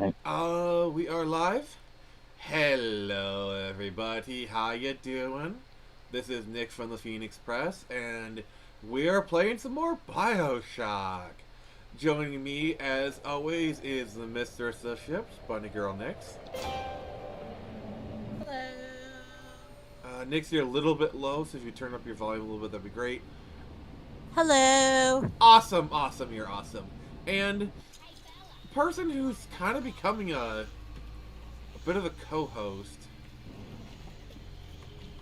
We are live. Hello, everybody. How you doing? This is Nick from the Phoenix Press, and we are playing some more Bioshock. Joining me, as always, is the Mistress of Ships, Bunny Girl Nix. Hello. Nix, you're a little bit low, so if you turn up your volume a little bit, that'd be great. Hello. Awesome, awesome, you're awesome. And person who's kind of becoming a bit of a co-host.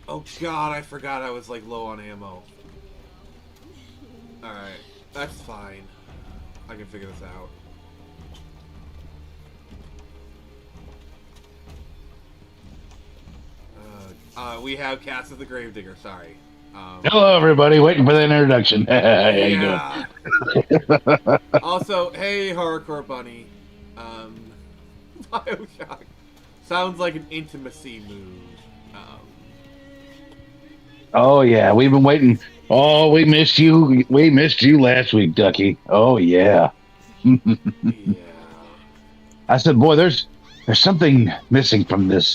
Oh god, I forgot I was like low on ammo. Alright, that's fine. I can figure this out. We have Cats of the Gravedigger, sorry. Hello, everybody. Waiting for the introduction. How you doing? Yeah. Also, hey, Hardcore Bunny. Bioshock. Sounds like an intimacy move. Oh yeah, we've been waiting. Oh, we missed you. We missed you last week, Ducky. Oh yeah. Yeah. I said, boy, there's something missing from this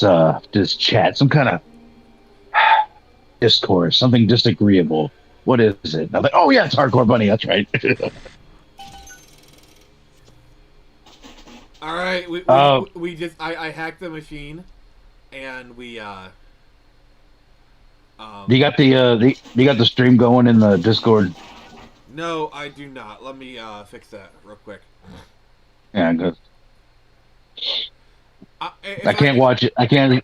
chat. Some kind of discourse, something disagreeable. What is it? I'm like, oh yeah, it's Hardcore Bunny. That's right. Alright, Oh, we just, I hacked the machine, and you got you got the stream going in the Discord. no, I do not. Let me, fix that real quick. Yeah, good. If I can't watch it. I can't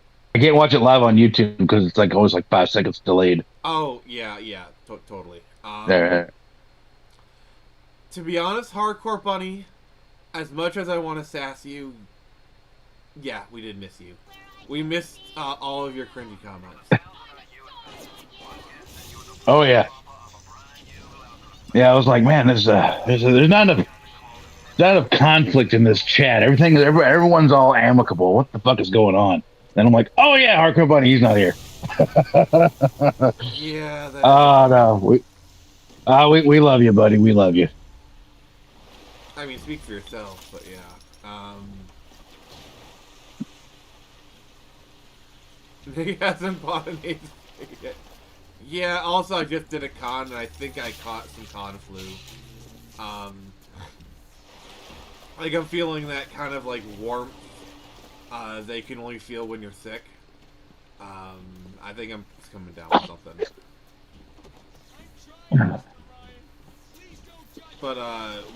watch it live on YouTube because it's like always like 5 seconds delayed. oh, yeah, yeah, totally. There. To be honest, Hardcore Bunny, as much as I want to sass you, yeah, we did miss you. We missed, all of your cringy comments. Oh yeah. Yeah, I was like, man, there's not enough conflict in this chat. Everyone's all amicable. What the fuck is going on? And I'm like, oh yeah, Hardcore Bunny, he's not here. Yeah, that is Oh true. no, we love you, buddy. We love you. I mean, speak for yourself, but yeah. He hasn't bought an ace yet. Yeah, also I just did a con, and I think I caught some con flu. Um, like, I'm feeling that kind of, like, warmth they can only feel when you're sick. I think I'm coming down with something. But,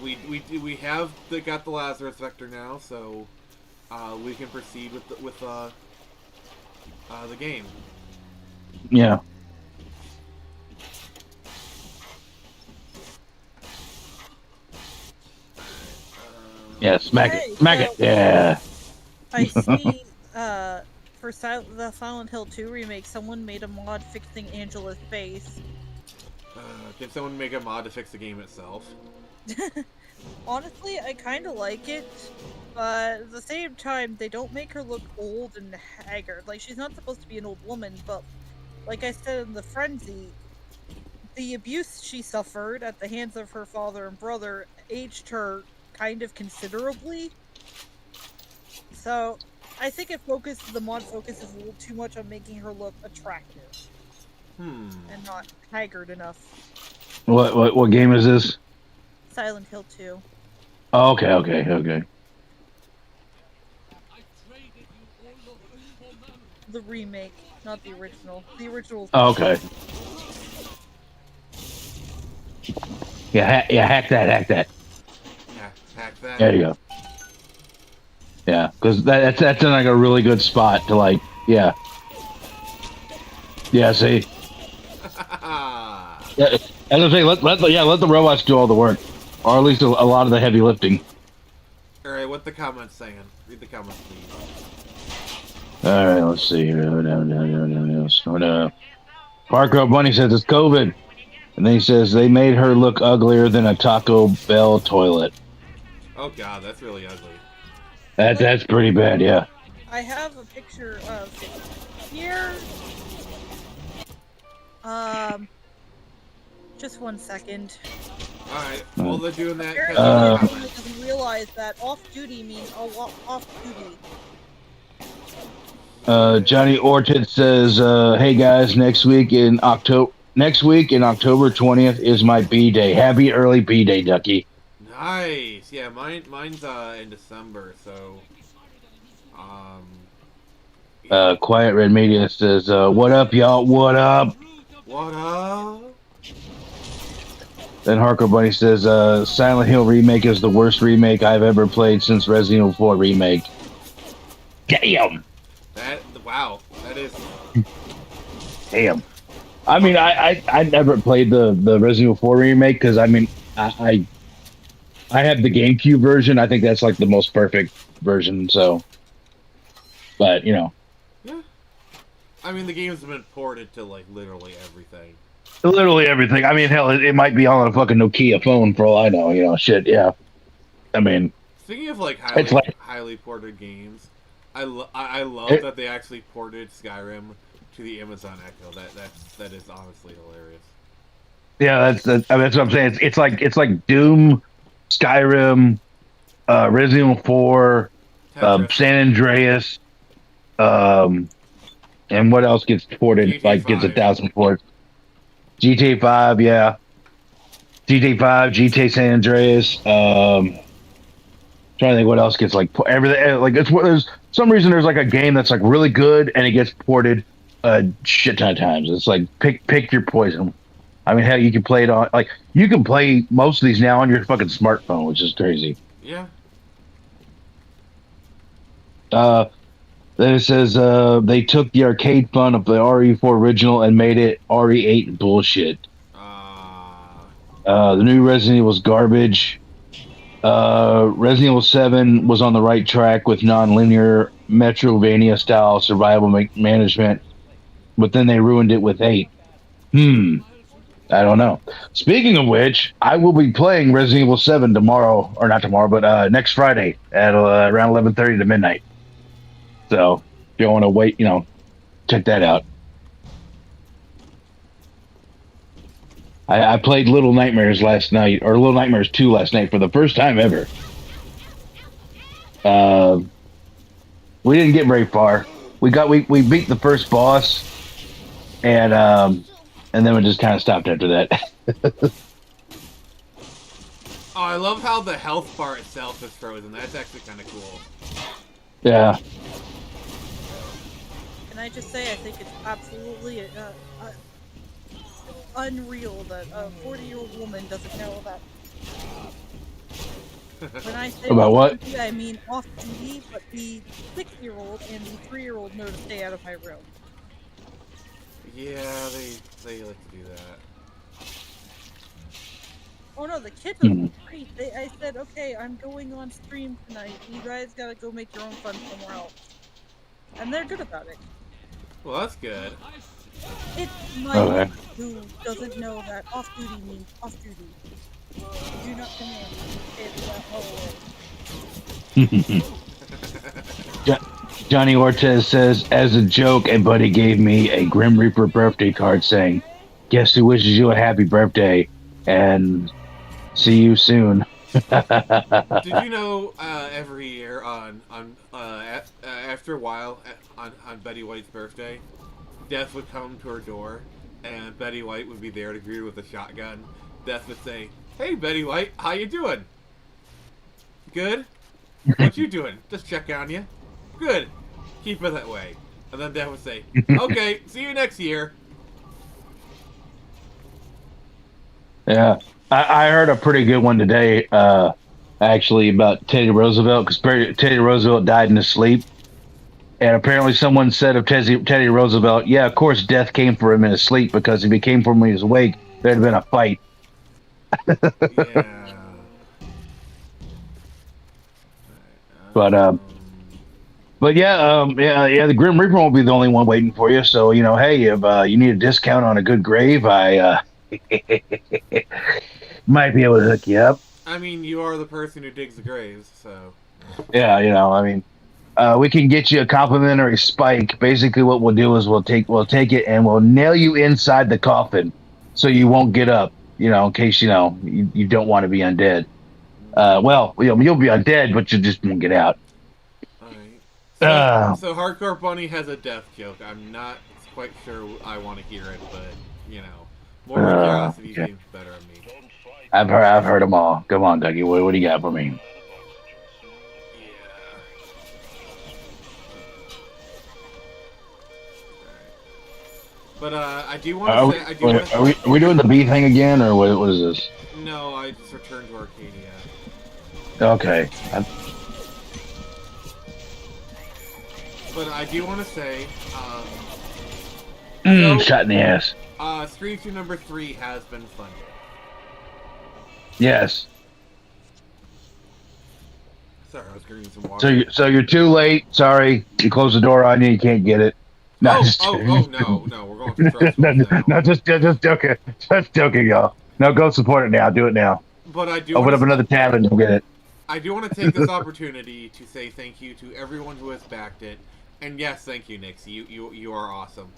we have got the Lazarus Vector now, so, we can proceed with the game. Yeah. Yeah, smack it. Hey, Smack it. Yeah. I see for the Silent Hill 2 remake, someone made a mod fixing Angela's face. Can someone make a mod to fix the game itself? Honestly, I kind of like it, but at the same time, they don't make her look old and haggard. Like, she's not supposed to be an old woman, but like I said in the Frenzy, the abuse she suffered at the hands of her father and brother aged her kind of considerably. So, I think the mod focuses a little too much on making her look attractive Hmm. and not haggard enough. What game is this? Silent Hill 2. Oh, okay. The remake, not the original. The original. Oh, okay. Yeah, hack that. Hack that. There you go. Yeah, because that's in like a really good spot to like, yeah. Yeah, see. Yeah, as I say, let the robots do all the work, or at least a lot of the heavy lifting. Alright, what the comments saying? Read the comments, please. All right, let's see here. Parker Bunny says it's COVID, and then he says they made her look uglier than a Taco Bell toilet. Oh god, that's really ugly. That's pretty bad, yeah. I have a picture of it here. Just 1 second. Alright, while they're doing that, Apparently, everyone doesn't realize that off-duty means off-duty. Johnny Orchid says, "Hey guys, next week in October 20th is my B day. Happy early B day, Ducky." Nice. Yeah, mine's in December, so Quiet Red Media says, "What up, y'all? What up?" What up? Then Harker Bunny says, "Silent Hill remake is the worst remake I've ever played since Resident Evil 4 remake." Damn. Wow. That is. Damn. I mean, I never played the Resident Evil 4 remake because I mean I have the GameCube version. I think that's like the most perfect version. So, but you know. Yeah. I mean, the games have been ported to like literally everything. Literally everything. I mean, hell, it might be on a fucking Nokia phone for all I know. You know, shit. Yeah. I mean, speaking of like highly ported games, I love that they actually ported Skyrim to the Amazon Echo. That is honestly hilarious. Yeah, that's what I'm saying. It's like Doom, Skyrim, Resident Evil 4, San Andreas, and what else gets ported? GTA like 5. Gets 1,000 ports. GTA 5, yeah. GTA 5, GTA San Andreas. Trying to think what else gets like everything. Like there's some reason there's like a game that's like really good and it gets ported a shit ton of times. It's like pick your poison. I mean, hell, you can play it on like you can play most of these now on your fucking smartphone, which is crazy. Yeah. Then it says they took the arcade fun of the RE4 original and made it RE8 bullshit. The new Resident Evil was garbage. Resident Evil 7 was on the right track with non-linear Metrovania style survival management, but then they ruined it with 8. I don't know. Speaking of which, I will be playing Resident Evil 7 tomorrow, or not tomorrow, but next Friday at around 11:30 to midnight. So if you want to wait, check that out. I played Little Nightmares last night, or Little Nightmares 2 last night for the first time ever. We didn't get very far. We beat the first boss, and then we just kind of stopped after that. Oh, I love how the health bar itself is frozen. That's actually kind of cool. Yeah. Can I just say, I think it's absolutely unreal that a 40-year-old woman doesn't know that. When I say about what? Duty, I mean off duty, but the 6-year-old and the 3-year-old know to stay out of my room. Yeah, they like to do that. Oh no, the kids are great. I said, okay, I'm going on stream tonight. You guys gotta go make your own fun somewhere else. And they're good about it. Well, that's good. It's my who doesn't know that off-duty means off-duty. Do not command me to Johnny Ortez says, as a joke, a buddy gave me a Grim Reaper birthday card saying, "Guess who wishes you a happy birthday and see you soon." Did you know every year after a while on Betty White's birthday, Death would come to her door, and Betty White would be there to greet her with a shotgun. Death would say, "Hey, Betty White, how you doing? Good? What you doing? Just checking on you. Good. Keep it that way." And then Death would say, "Okay, see you next year." Yeah. I heard a pretty good one today, actually, about Teddy Roosevelt, because Teddy Roosevelt died in his sleep. And apparently someone said of Teddy Roosevelt, yeah, of course death came for him in his sleep, because if he came for him when he was awake, there'd have been a fight. Yeah. But yeah, the Grim Reaper won't be the only one waiting for you. So, hey, if you need a discount on a good grave, I might be able to hook you up. I mean, you are the person who digs the graves, so. Yeah, I mean, we can get you a complimentary spike. Basically, what we'll do is we'll take it and we'll nail you inside the coffin, so you won't get up. in case you don't want to be undead. Well, you'll be undead, but you just won't get out. Alright. Uh, So Hardcore Bunny has a death joke. I'm not quite sure I want to hear it, but, more my curiosity okay. seems better on me. I've heard them all. Come on, Dougie. What do you got for me? Yeah. But I do want to say, Are we doing the bee thing again, or what is this? No, I just returned to Arcadia. Okay. But I do want to say, shot in the ass. Stream 2 number 3 has been funded. Yes. Sorry, I was drinking some water. So you're too late. Sorry, you closed the door on you. You can't get it. No, no, we're going to thresholds now. No, just joking. Just joking, y'all. No, go support it now. Do it now. But I do open up another tab and get it. I do want to take this opportunity to say thank you to everyone who has backed it, and yes, thank you, Nixie. You are awesome.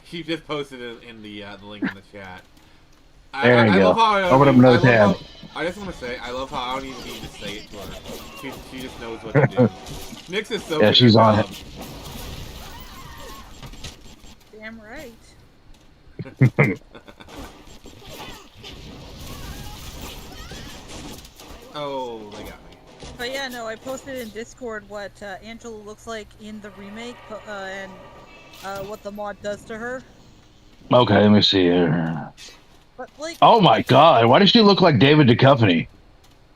He just posted it in the link in the chat. There you go. Open up another tab. I just want to say I love how I don't even need to say it to her. She just knows what to do. Nix is so. Yeah, she's on it. Damn right. Oh, they got me. But yeah, no, I posted in Discord what Angela looks like in the remake, and what the mod does to her. Okay, let me see here. But like, oh my God, why does she look like David Duchovny?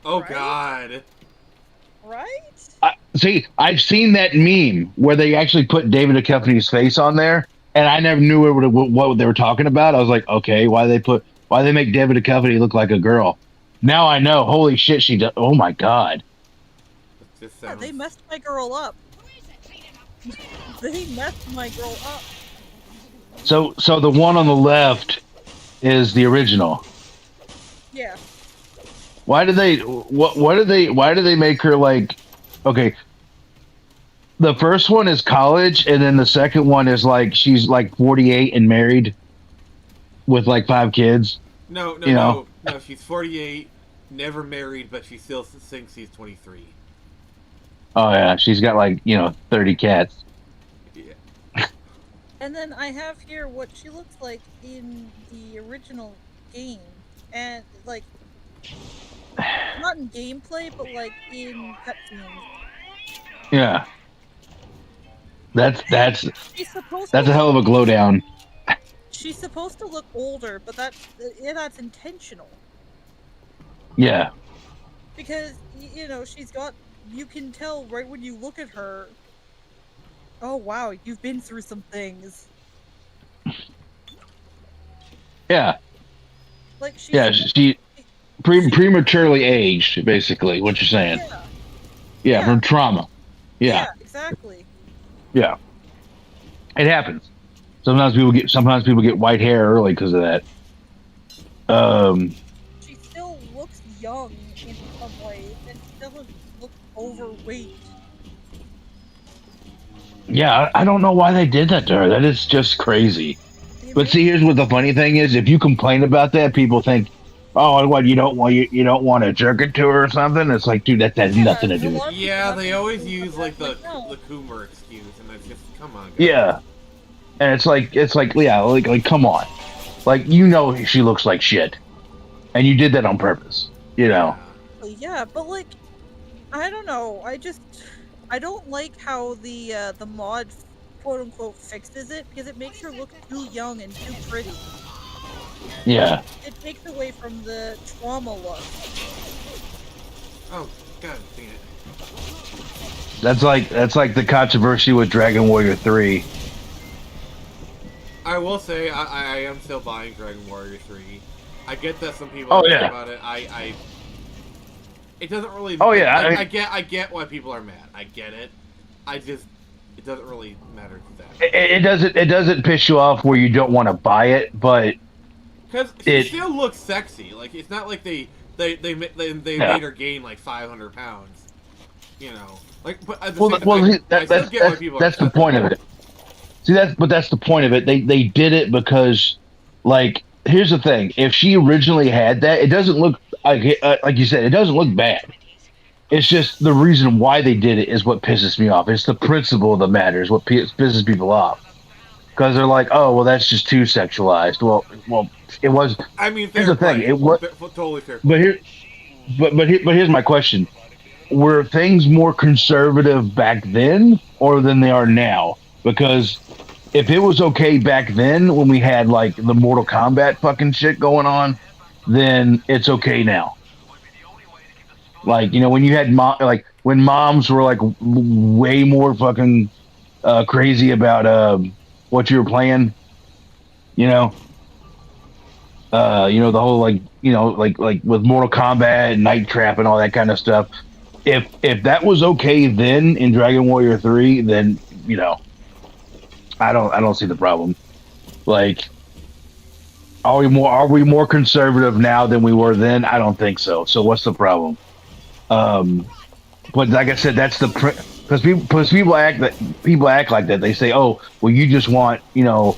Oh right? God. Right? See, I've seen that meme where they actually put David Duchovny's face on there, and I never knew what they were talking about. I was like, okay, why they make David Duchovny look like a girl? Now I know. Holy shit, she does. Oh my God. Yeah, they messed my girl up. They messed my girl up. So the one on the left is the original. Yeah. Why do they make her like, okay, the first one is college, and then the second one is like she's like 48 and married with like 5 kids. No, she's 48, never married, but she still thinks she's 23. Oh yeah, she's got like 30 cats. Yeah. And then I have here what she looks like in the original game, and like not in gameplay, but like in cutscenes. Yeah. That's a hell of a glow down. She's supposed to look older, but that's intentional. Yeah. Because she's got. You can tell right when you look at her. Oh wow, you've been through some things. Yeah. Like she prematurely aged, basically. What you're saying? Yeah, from trauma. Yeah. Exactly. Yeah. It happens. Sometimes people get white hair early because of that. She still looks young in some ways, and she doesn't look overweight. Yeah, I don't know why they did that to her. That is just crazy. But see, here's what the funny thing is: if you complain about that, people think, "Oh, what you don't want to jerk it to her or something." It's like, dude, that has nothing to do with it. Yeah, they always use like the Coomer excuse, and it's just come on. Guys. Yeah, and it's like yeah, like come on, like she looks like shit, and you did that on purpose, Yeah, but like, I don't know. I don't like how the mod quote unquote fixes it, because it makes her look too young and too pretty. Yeah. It takes away from the trauma look. Oh, God damn it. That's like the controversy with Dragon Warrior 3. I will say I am still buying Dragon Warrior 3. I get that some people yeah. about it. It doesn't really. Oh yeah. I get why people are mad. I get it. It doesn't really matter to them. It doesn't piss you off where you don't want to buy it, but because she still looks sexy. Like it's not like they made her gain like 500 pounds. Like but that's the point of it. See that's the point of it. They did it because like here's the thing: if she originally had that, it doesn't look like you said. It doesn't look bad. It's just the reason why they did it is what pisses me off. It's the principle that matters. What pisses people off because they're like, oh, well, that's just too sexualized. Well, it was. I mean, Here's fair the thing: play. it was, Totally fair but play. here's my question: were things more conservative back then or than they are now? Because if it was okay back then when we had like the Mortal Kombat fucking shit going on, then it's okay now. Like, when you had like when moms were like way more fucking crazy about what you were playing, you know, the whole like like with Mortal Kombat and Night Trap and all that kind of stuff. If that was okay then in Dragon Warrior 3, then I don't see the problem. Like, are we more conservative now than we were then? I don't think so. So what's the problem? Um, but like I said, that's the because people act like that. They say, "Oh, well, you just want you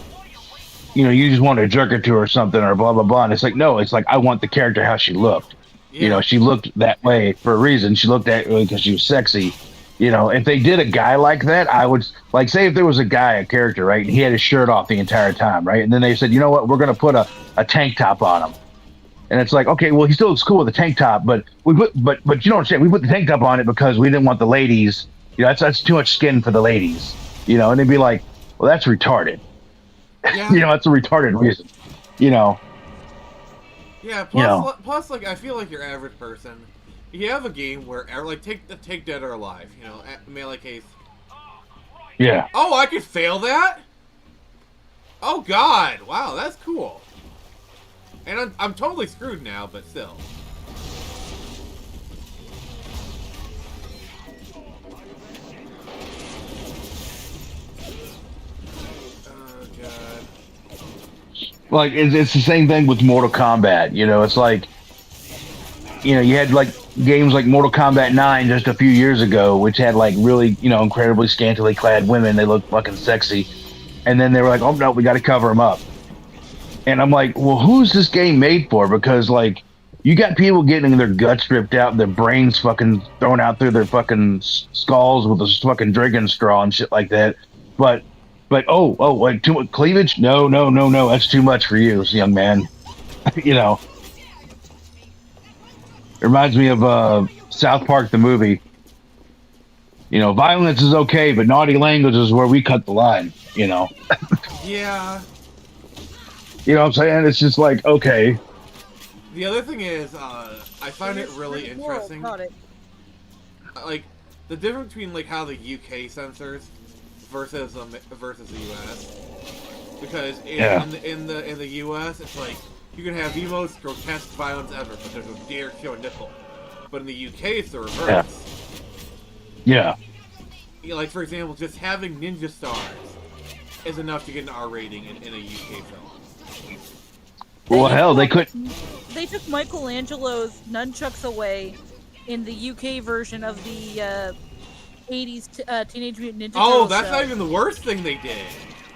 just want to jerk her to or something or blah blah blah." And it's like, no, it's like I want the character how she looked. Yeah. She looked that way for a reason. She looked that way because she was sexy. If they did a guy like that, I would like say if there was a character, right, and he had his shirt off the entire time, right, and then they said, you know what, we're gonna put a tank top on him. And it's like, okay, well, he still looks cool with a tank top, but but you don't understand. We put the tank top on it because we didn't want the ladies. That's too much skin for the ladies. And they'd be like, well, that's retarded. Yeah. That's a retarded reason. Yeah. Plus, like, I feel like your average person, you have a game where, like, take Dead or Alive. Melee case. Yeah. Oh, I could fail that. Oh God! Wow, that's cool. And I'm totally screwed now, but still. Oh, God. Like, it's the same thing with Mortal Kombat. It's like, you had like games like Mortal Kombat 9 just a few years ago, which had like really, incredibly scantily clad women. They looked fucking sexy. And then they were like, oh, no, we got to cover them up. And I'm like, well, who's this game made for? Because, like, you got people getting their guts ripped out, their brains fucking thrown out through their fucking skulls with a fucking drinking straw and shit like that. But like, too much cleavage? No, that's too much for you, young man. It reminds me of South Park, the movie. Violence is okay, but naughty language is where we cut the line, Yeah. You know what I'm saying? It's just like, okay. The other thing is, I find it really interesting. Like, the difference between like how the UK censors versus the US. Because in the US, it's like you can have the most grotesque violence ever, but there's a dare show a nipple. But in the UK, it's the reverse. Yeah. Like, for example, just having ninja stars is enough to get an R rating in a UK film. Well, hell, they could. They took Michelangelo's nunchucks away in the UK version of the 80s Teenage Mutant Ninja Turtles. Oh, that's not even the worst thing they did.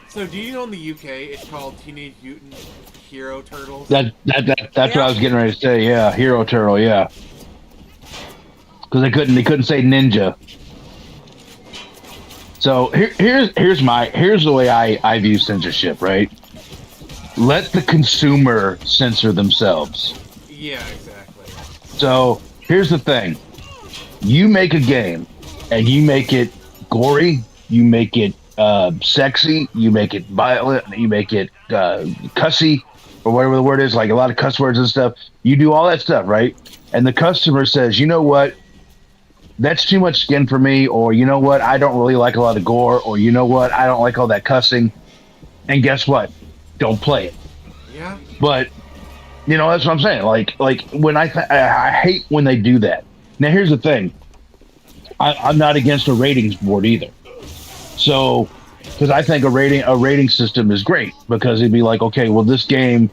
So, do you know in the UK it's called Teenage Mutant Hero Turtles? That's what I was getting ready to say. Yeah, Hero Turtle. Yeah, because they couldn't say ninja. So here's the way I view censorship. Right. Let the consumer censor themselves. Yeah, exactly. So here's the thing: you make a game, and you make it gory, you make it sexy, you make it violent, you make it cussy, or whatever the word is, like a lot of cuss words and stuff. You do all that stuff, right? And the customer says, you know what? That's too much skin for me, or you know what? I don't really like a lot of gore, or you know what? I don't like all that cussing. And guess what? Don't play it. Yeah. But that's what I'm saying. Like when I hate when they do that. Now here's the thing. I'm not against a ratings board either. So, because I think a rating system is great, because it'd be like, okay, well, this game's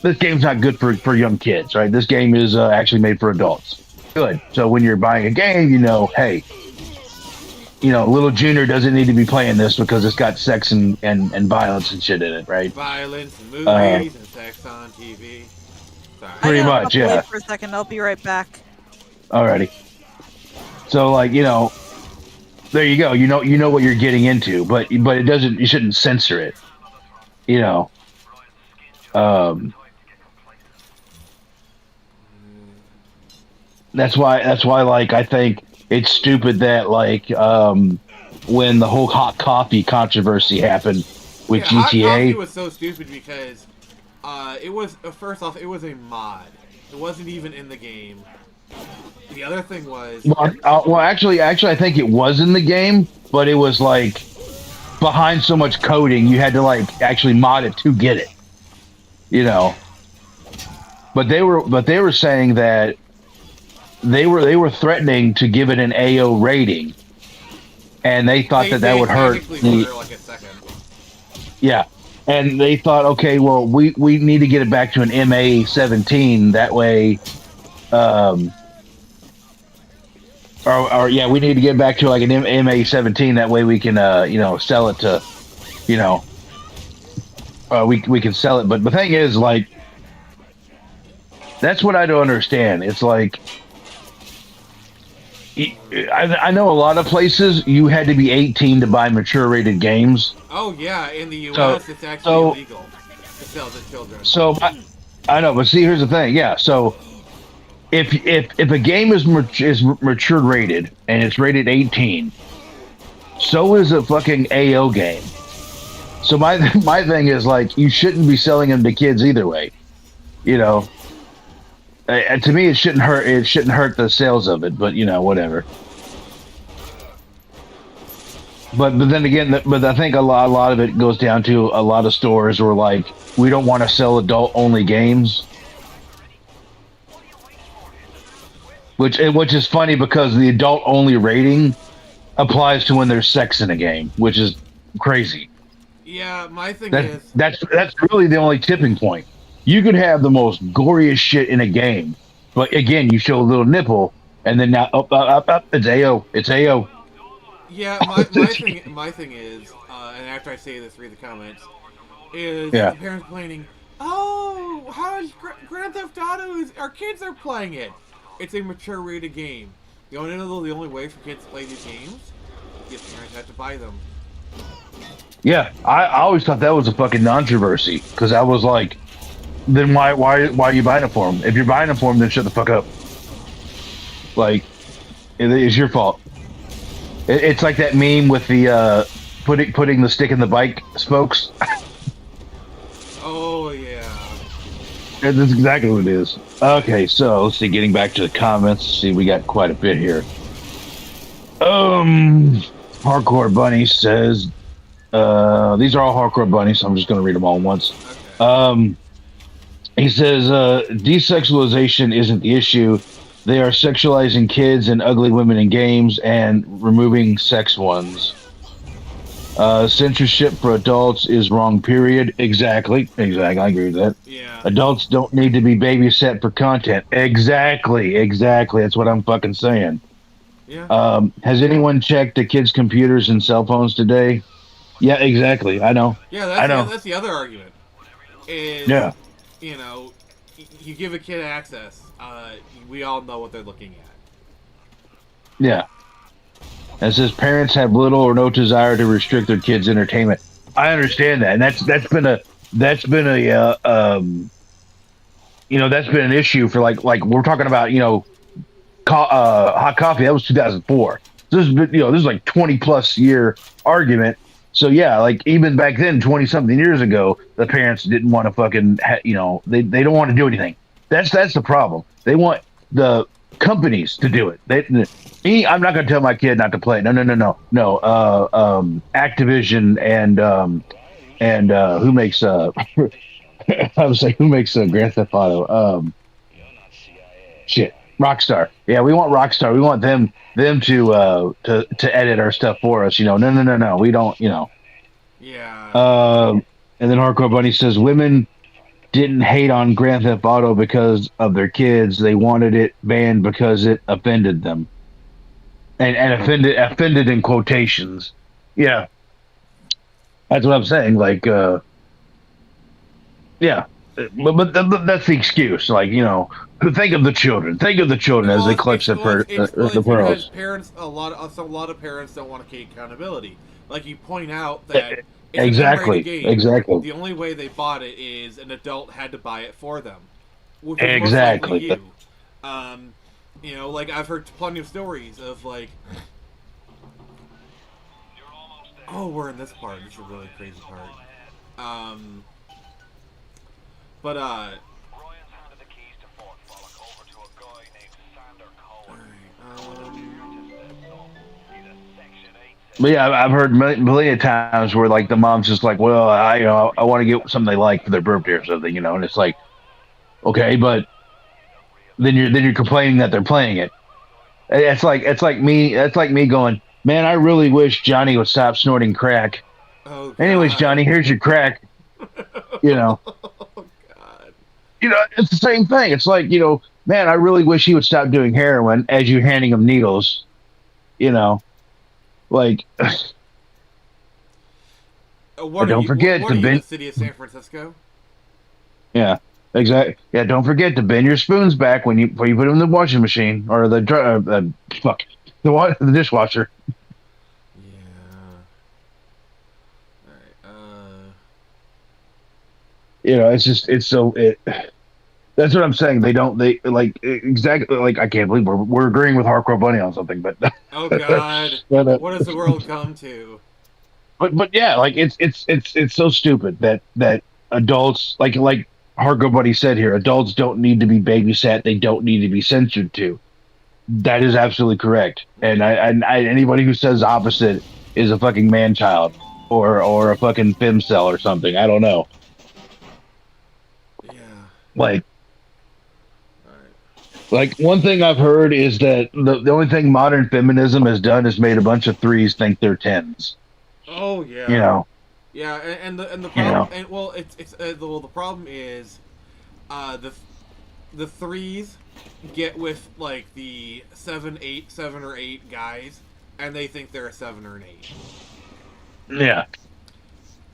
not good for young kids, right? This game is actually made for adults. Good. So when you're buying a game, hey, little Junior doesn't need to be playing this because it's got sex and violence and shit in it, right? Violence, Uh, movies, and sex on TV. Sorry. I Pretty gotta much, step away yeah. for a second. I'll be right back. Alrighty. So like, there you go. You know what you're getting into, but it doesn't. You shouldn't censor it. You know. Um, that's why like I think it's stupid that like when the whole hot coffee controversy happened with Hot Coffee GTA. was so stupid because it was first off, it was a mod. It wasn't even in the game. The other thing was Actually, I think it was in the game, but it was like behind so much coding, you had to like actually mod it to get it. But they were saying that they were threatening to give it an AO rating, and they thought that would hurt. Like a second. Yeah, and they thought, okay, well, we need to get it back to an MA17. That way, or yeah, we need to get back to like an MA17. That way, we can sell it to, we can sell it. But the thing is, like, that's what I don't understand. It's like, I know a lot of places you had to be 18 to buy mature rated games. Oh yeah, in the U.S. it's actually illegal to sell to children. So I know, but see, here's the thing. Yeah, so if a game is mature rated and it's rated 18, so is a fucking AO game. So my thing is like you shouldn't be selling them to kids either way. To me, it shouldn't hurt. It shouldn't hurt the sales of it, but whatever. But then again, but I think a lot of it goes down to a lot of stores were like, we don't want to sell adult only games, which is funny because the adult only rating applies to when there's sex in a game, which is crazy. Yeah, my thing is that's really the only tipping point. You could have the most goriest shit in a game, but again, you show a little nipple, and then now up, it's AO, it's AO. Yeah, my thing is, and after I say this, read the comments. The parents complaining, "Oh, how is Grand Theft Auto? Our kids are playing it. It's a mature rated game. The only way for kids to play these games, the parents have to buy them." Yeah, I always thought that was a fucking controversy because I was like, then why are you buying it for them? If you're buying it for them, then shut the fuck up. Like, it's your fault. It's like that meme with the putting the stick in the bike spokes. Oh yeah. That's exactly what it is. Okay, so let's see. Getting back to the comments. See, we got quite a bit here. Hardcore Bunny says, these are all Hardcore Bunnies, so I'm just going to read them all once. Okay. He says, desexualization isn't the issue. They are sexualizing kids and ugly women in games and removing sex ones. Censorship for adults is wrong, period. Exactly. I agree with that. Yeah. Adults don't need to be babysat for content. Exactly. That's what I'm fucking saying. Yeah. Has anyone checked the kids' computers and cell phones today? Yeah, exactly. I know. Yeah, that's the other argument. Yeah. You give a kid access. We all know what they're looking at. Yeah. It says parents have little or no desire to restrict their kids' entertainment. I understand that, and that's been an issue for like we're talking about hot coffee. That was 2004. This is like 20 plus year argument. So yeah, like even back then, 20 something years ago, the parents didn't want to fucking they don't want to do anything. That's the problem. They want the companies to do it. I'm not going to tell my kid not to play. No. Activision and who makes I would say who makes Grand Theft Auto? Shit, Rockstar. Yeah, we want Rockstar. We want them to edit our stuff for us. No. We don't. Yeah. And then Hardcore Bunny says women didn't hate on Grand Theft Auto because of their kids. They wanted it banned because it offended them. and offended in quotations. Yeah, that's what I'm saying. Like, yeah, but that's the excuse. Like, think of the children. Think of the children as Well, they clutch the it's because pearls. parents a lot of parents don't want to take accountability. Like you point out that it's an M-rated Exactly, game. exactly, The only way they bought it is an adult had to buy it for them, which was most likely exactly. you. Um, like I've heard plenty of stories of like, oh, we're in this part. This is a really crazy part. Um, but But yeah, I've heard million of times where like the mom's just like, well, I want to get something they like for their birthday or something, and it's like, okay, but then you're complaining that they're playing it. It's like me going, man, I really wish Johnny would stop snorting crack. oh Anyways, god, Johnny, here's your crack. You know, oh god. it's the same thing. It's like, man, I really wish he would stop doing heroin as you're handing him needles. You know, like, don't forget What to are you, the bend. city of San Francisco? Yeah, exactly. Yeah, don't forget to bend your spoons back before you put them in the washing machine or fuck the dishwasher. Yeah. All right. It's just That's what I'm saying. They like exactly like I can't believe we're agreeing with Hardcore Bunny on something, but Oh god, but, what has the world come to? but yeah, like it's so stupid that adults like Hardcore Bunny said here, adults don't need to be babysat. They don't need to be censored to. That is absolutely correct. And anybody who says opposite is a fucking man child or a fucking femcel or something. I don't know. Yeah. Like All right. Like one thing I've heard is that the only thing modern feminism has done is made a bunch of threes think they're tens. Oh You yeah. know, Yeah, and the you problem, know. and well, the problem is, the threes get with like the 7 or 8 guys, and they think they're a 7 or an 8. Yeah,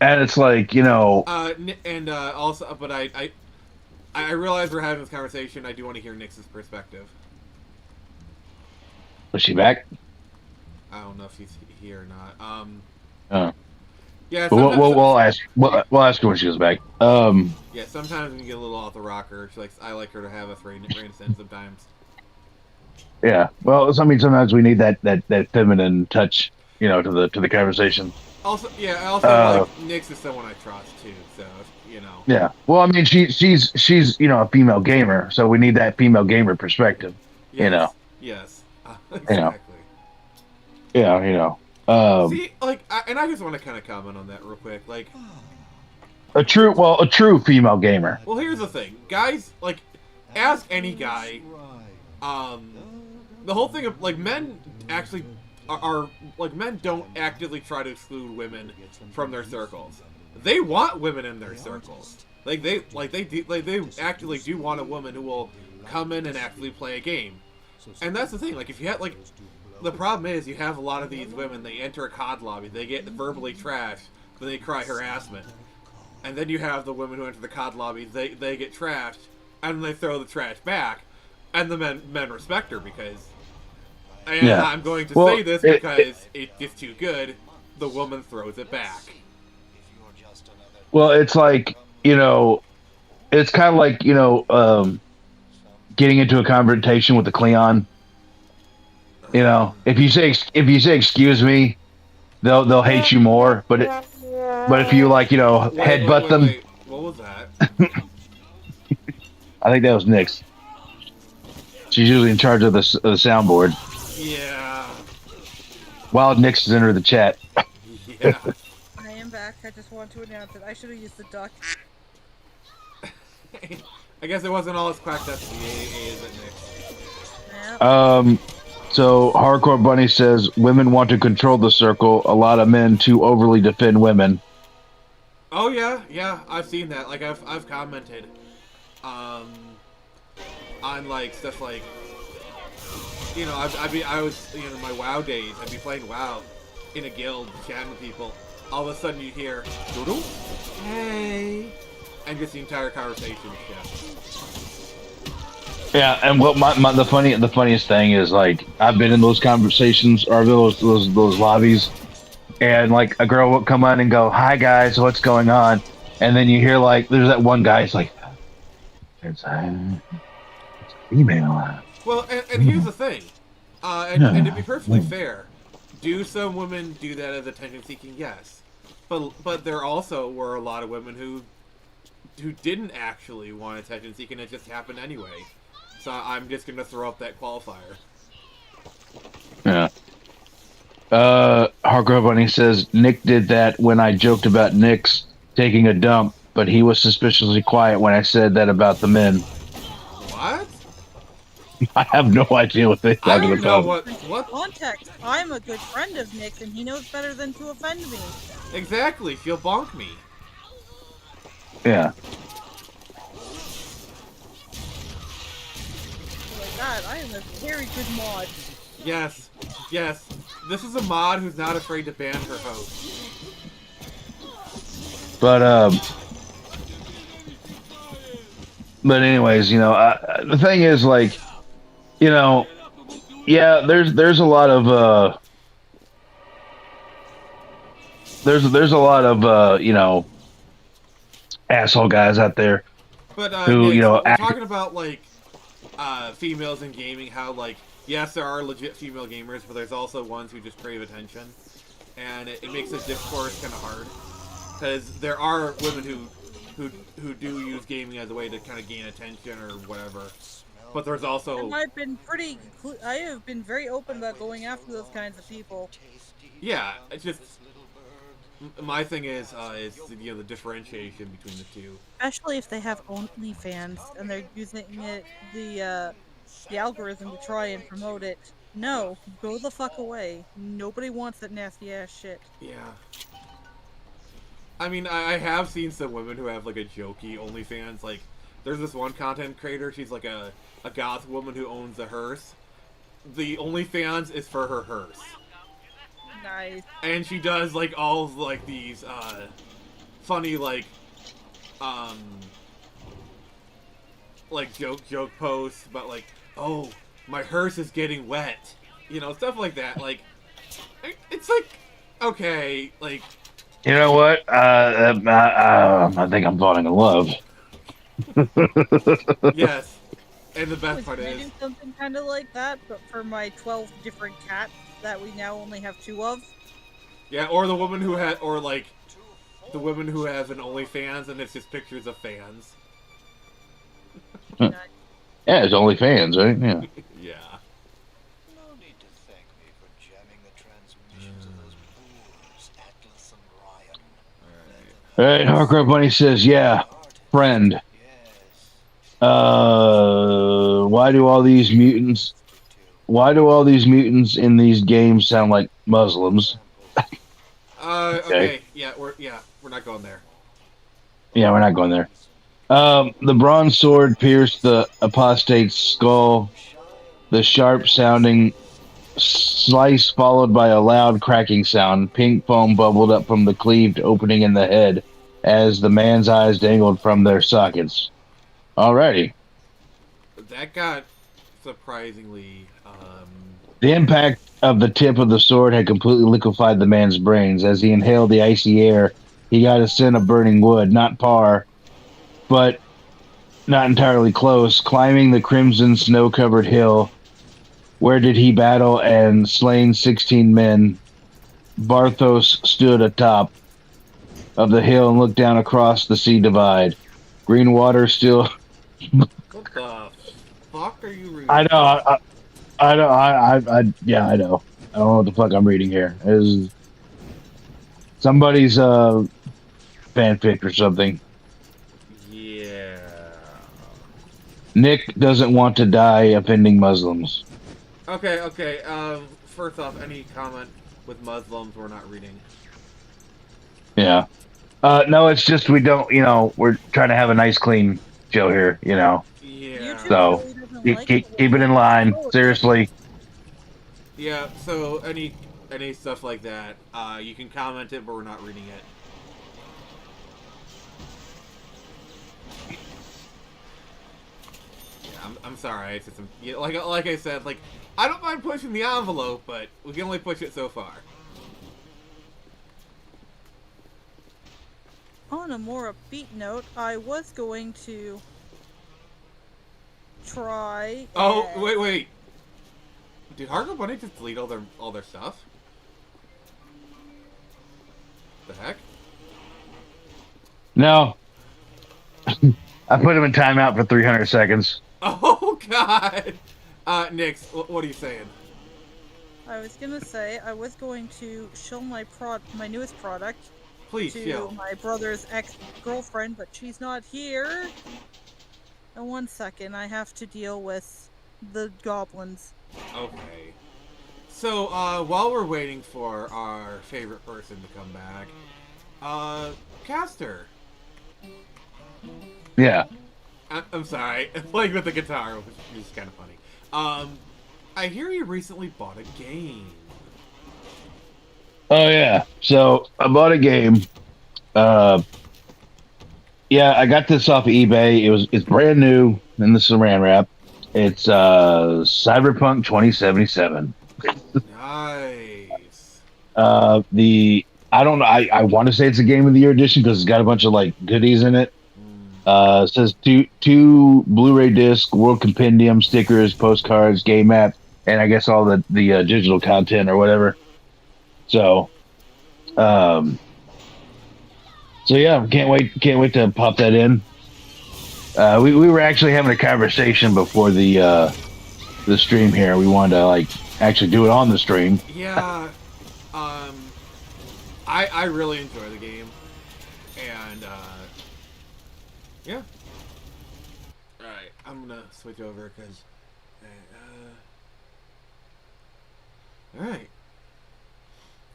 and it's like And also, but I realize we're having this conversation. I do want to hear Nix's perspective. was she back? I don't know if he's here or not. Uh, Yeah, but we'll, sometimes. we'll, we'll ask we'll ask her when she goes back. Yeah, sometimes when you get a little off the rocker, I like her to have a grain of sense sometimes. Yeah. Well, sometimes we need that feminine touch, to the conversation. Also, yeah, Uh, like Nix is someone I trust too, so yeah. Well, I mean, she's a female gamer, so we need that female gamer perspective. You know. Yes, yes, You know. exactly. Yeah. See, like, and I just want to kind of comment on that real quick. Like, A true female gamer. well, here's the thing, guys. Like, ask any guy. The whole thing of like men actually are like men don't actively try to exclude women from their circles. They want women in their circles. They actually do want a woman who will come in and actually play a game. And that's the thing. Like if you have like, the problem is you have a lot of these women. They enter a COD lobby. They get verbally trashed. Then they cry harassment. And then you have the women who enter the COD lobby. They get trashed, and they throw the trash back. And the men respect her because. And Yeah. I'm going to Well, say this because it's too good. The woman throws it back. Well, it's like it's kind of like getting into a confrontation with the Cleon. If you say excuse me, they'll hate you more. But if you headbutt them, Wait. What was that? I think that was Nyx. She's usually in charge of the soundboard. Yeah. Wild Nyx is entered the chat. Yeah. I am back. I just want to announce it. I should have used the duck. I guess it wasn't all as cracked up to be is it, Nick? Yeah. So Hardcore Bunny says women want to control the circle. A lot of men too overly defend women. Oh yeah, I've seen that. Like I've commented, on like stuff like I was, my WoW days. I'd be playing WoW in a guild, chatting with people. All of a sudden, you hear, "Doodle, hey," and just the entire conversation shifts. Yeah, and what the funniest thing is, like, I've been in those conversations or those lobbies, and like a girl will come on and go, "Hi guys, what's going on?" And then you hear like there's that one guy. It's like it's a female. Well, and here's the thing, and to be perfectly fair, do some women do that as attention seeking? Yes, but there also were a lot of women who didn't actually want attention seeking. It just happened anyway. So I'm just gonna throw up that qualifier. Yeah. Hargrove Bunny says Nick did that when I joked about Nick's taking a dump, but he was suspiciously quiet when I said that about the men. What? I have no idea what they're talking about. What context? I'm a good friend of Nick's, and he knows better than to offend me. Exactly. She'll bonk me. Yeah. Oh my god, I am a very good mod. Yes. This is a mod who's not afraid to ban her host. But anyways, the thing is, like, yeah, there's a lot of there's a lot of asshole guys out there But who Nick, we're talking about like females in gaming. How like yes, there are legit female gamers, but there's also ones who just crave attention, and it makes the discourse kind of hard because there are women who do use gaming as a way to kind of gain attention or whatever. But there's also and I have been very open about going after those kinds of people. Yeah, it's just my thing is the differentiation between the two. Especially if they have OnlyFans and they're using the algorithm to try and promote it. No, go the fuck away. Nobody wants that nasty ass shit. Yeah. I mean, I have seen some women who have like a jokey OnlyFans. Like, there's this one content creator. She's like a goth woman who owns a hearse. The OnlyFans is for her hearse. Nice. And she does like all of, like these funny like joke posts about like, oh, my hearse is getting wet, stuff like that. Like, it's like, okay, like, you know what? I think I'm falling in love. Yes, and the best part is do something kind of like that, but for my 12 different cats that we now only have 2 of. Yeah, or the woman who had, or like, the woman who has an OnlyFans and it's just pictures of fans. Yeah, it's OnlyFans, right? Yeah. Yeah. No need to thank me for jamming the transmissions of those fools, Atlas and Ryan. All right, Hargrove Bunny says, yeah, friend. Why do all these mutants in these games sound like Muslims? Okay. Yeah, we're not going there. Yeah, we're not going there. The bronze sword pierced the apostate's skull. The sharp sounding slice followed by a loud cracking sound. Pink foam bubbled up from the cleaved opening in the head as the man's eyes dangled from their sockets. Alrighty. That got surprisingly. The impact of the tip of the sword had completely liquefied the man's brains. As he inhaled the icy air, he got a scent of burning wood, not par, but not entirely close. Climbing the crimson snow-covered hill, where did he battle and slain 16 men? Barthos stood atop of the hill and looked down across the sea divide. Green water still... What the fuck are you reading? I know. I know. I know. I don't know what the fuck I'm reading here. It is somebody's fanfic or something. Yeah. Nick doesn't want to die offending Muslims. Okay. First off, any comment with Muslims we're not reading. Yeah. No, it's just we don't. We're trying to have a nice, clean show here. Yeah. So keep it in line. Seriously. Yeah. So any stuff like that, you can comment it, but we're not reading it. Yeah, I'm sorry. It's just yeah, like I said, like I don't mind pushing the envelope, but we can only push it so far. On a more upbeat note, I was going to try Oh and wait. Did Hargo Bunny just delete all their stuff? The heck? No, I put him in timeout for 300 seconds. Oh God. Nix, what are you saying? I was gonna say I was going to show my newest product Please to chill. my brother's ex-girlfriend, but she's not here. And 1 second, I have to deal with the goblins. Okay. So, while we're waiting for our favorite person to come back, Caster. Yeah. I'm sorry, playing with the guitar, which is kind of funny. I hear you recently bought a game. Oh yeah. So I bought a game. Uh, yeah, I got this off of eBay. It's brand new in the Saran wrap. It's Cyberpunk 2077. Nice. The I don't know. I want to say it's a Game of the Year edition because it's got a bunch of like goodies in it. Mm. It says two Blu-ray disc, World Compendium, stickers, postcards, game map, and I guess all the digital content or whatever. So, um, so yeah, can't wait to pop that in. We were actually having a conversation before the stream here. We wanted to like actually do it on the stream. Yeah. Um, I really enjoy the game, and yeah. All right, I'm gonna switch over because. All right.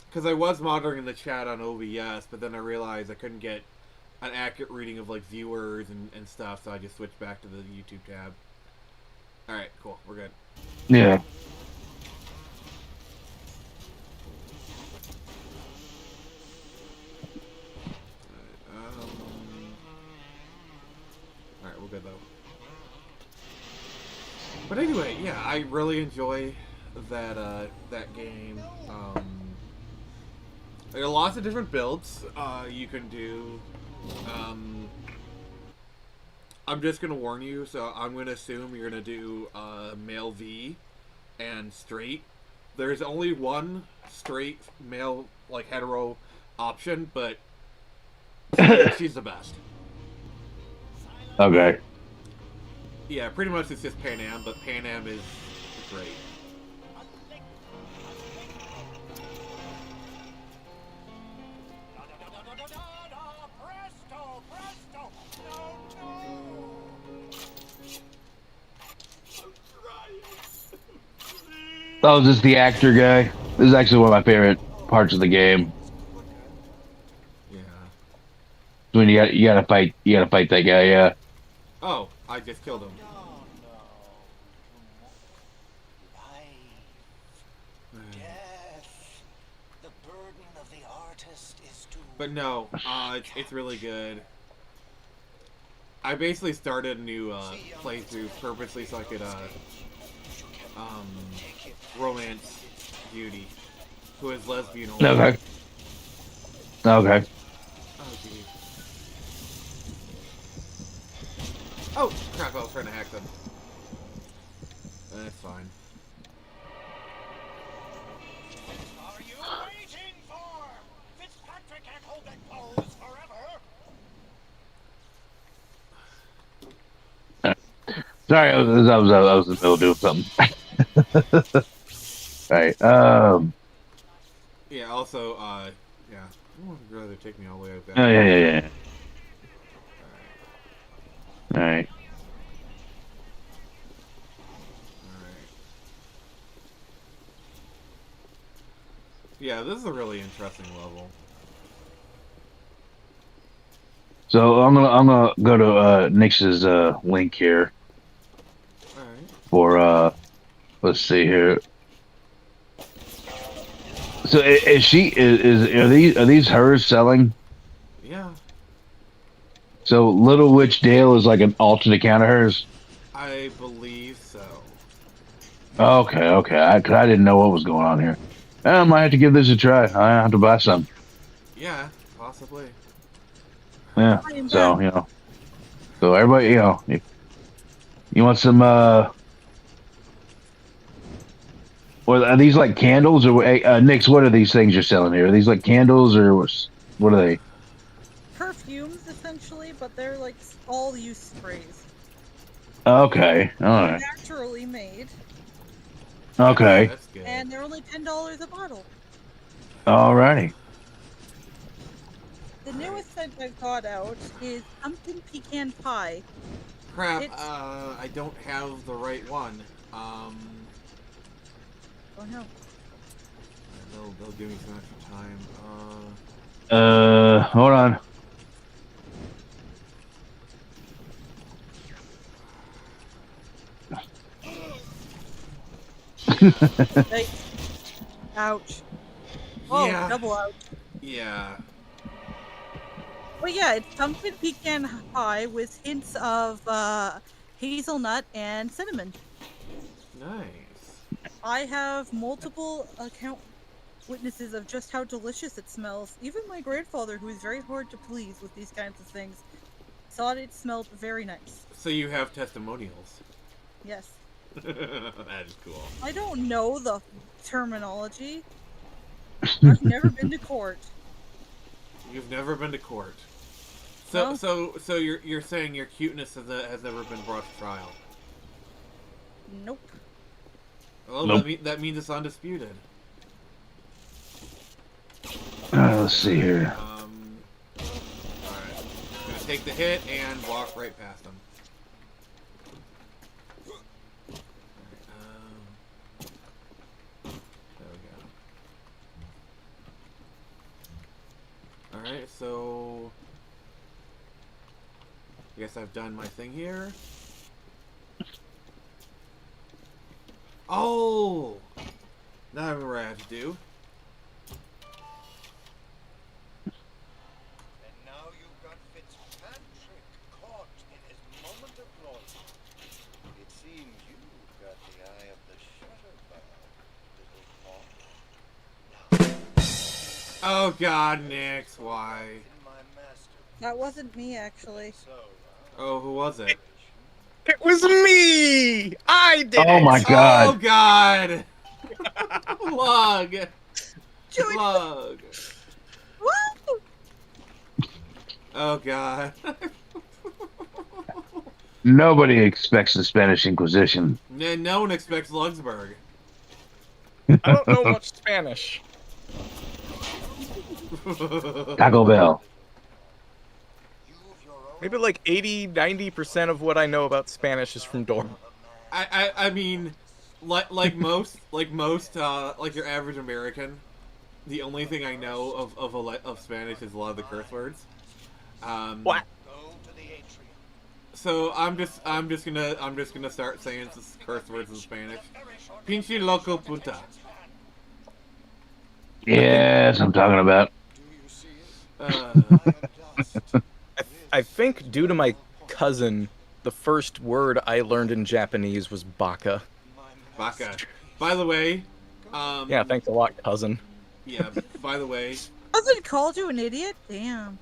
Because I was monitoring the chat on OBS, but then I realized I couldn't get an accurate reading of like viewers and stuff, so I just switched back to the YouTube tab. All right, cool, we're good. Yeah. All right, we're good though. But anyway, yeah, I really enjoy that game. There are lots of different builds you can do. I'm just gonna warn you, so I'm gonna assume you're gonna do male V and straight. There's only one straight male, like hetero option, but she's the best. Okay. Yeah, pretty much it's just Pan Am, but Pan Am is great. Presto, presto, no, no. That was just the actor guy. This is actually one of my favorite parts of the game. Yeah. When you gotta fight that guy. Yeah. Oh, I just killed him. No, no. Life, death. The burden of the artist is to. But no, it's really good. I basically started a new playthrough purposely so I could um, romance Beauty, who is lesbian only. Okay. Okay. Oh, geez. Oh, crap, I was trying to hack them. That's fine. Are you waiting for? Fitzpatrick can't hold that pose forever. Sorry, I was in the middle of doing something. All right. Yeah, also, yeah. I would rather take me all the way back. Oh yeah. All right. Alright. Yeah, this is a really interesting level. So I'm gonna go to Nix's link here Alright. for let's see here. So is she are these hers selling? Yeah, So Little Witch Dale is like an alternate account of hers. I believe so. Okay, okay. Cause I didn't know what was going on here. I might have to give this a try. I have to buy some. Yeah, possibly. Yeah. I am back. So so everybody, if you want some, or are these like candles or Nix? What are these things you're selling here? Are these like candles or what are they? Perfumes, essentially, but they're like all use sprays. Okay, all They're right, naturally made, okay, That's good. and they're only $10 a bottle. all righty. The newest scent I've got out is pumpkin pecan pie. Crap, It's I don't have the right one. oh no. They'll give me some extra time. Hold on. Yikes. Ouch. Oh, Yeah. double ouch. Yeah. But yeah, it's pumpkin pecan pie with hints of hazelnut and cinnamon. Nice. I have multiple account witnesses of just how delicious it smells. Even my grandfather, who is very hard to please with these kinds of things, thought it smelled very nice. So you have testimonials. Yes. That is cool. I don't know the terminology. I've never been to court. You've never been to court. So No. so you're saying your cuteness has never been brought to trial. Nope. Well, Nope. that means it's undisputed. Let's see here. Alright. Gonna take the hit and walk right past him. There we go. Alright, so I guess I've done my thing here. Oh! Now I remember what I have to do. And now you've got Fitzpatrick caught in his moment of glory. It seems you've got the eye of the shutterbug, little paw. Now, Oh god, Nix, why? in my master. That wasn't me, actually. So, Oh, who was it? It was me! I did Oh it! my Oh god! god! Lug! Joey- Lug! Woo! Oh god. Nobody expects the Spanish Inquisition. No one expects Luxembourg. I don't know much Spanish. Taco Bell. you've your own Maybe like 80-90% of what I know about Spanish is from Dora. I mean, like most like your average American, the only thing I know of Spanish is a lot of the curse words. What? go to the atrium. So I'm just gonna start saying curse words in Spanish. Pinche loco puta. Yeah, that's what I'm talking about. Do you see it? Uh, Iron dust. I think due to my cousin, the first word I learned in Japanese was baka. My Baka. By the way, Yeah, thanks a lot, cousin. yeah. By the way, Cousin called you an idiot? Damn.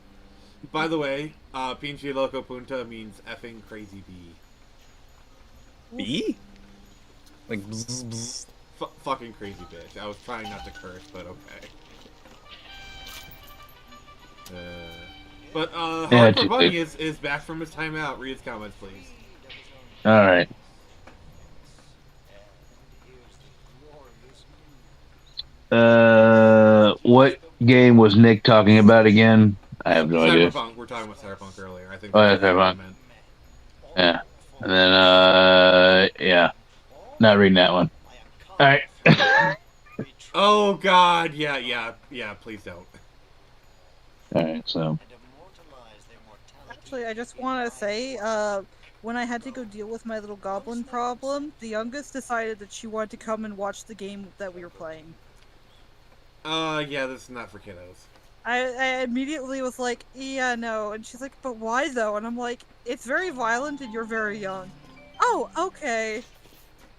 Pinche loco punta means effing crazy bee. B? Like bzz, bzz. Fucking crazy bitch. I was trying not to curse, but okay. But Yeah, Hardcore Bunny is back from his timeout. Read his comments, please. All right. What game was Nick talking about again? I have no idea. Cyberpunk. We're talking about Cyberpunk earlier. I think. Oh, yeah, that's what Cyberpunk. I meant. Yeah. And then, yeah. Not reading that one. All right. Oh God, yeah. Please don't. All right, so. Actually, I just want to say, when I had to go deal with my little goblin problem, the youngest decided that she wanted to come and watch the game that we were playing. Yeah, this is not for kiddos. I immediately was like, yeah, no. And she's like, but why though? And I'm like, it's very violent and you're very young. Oh, okay.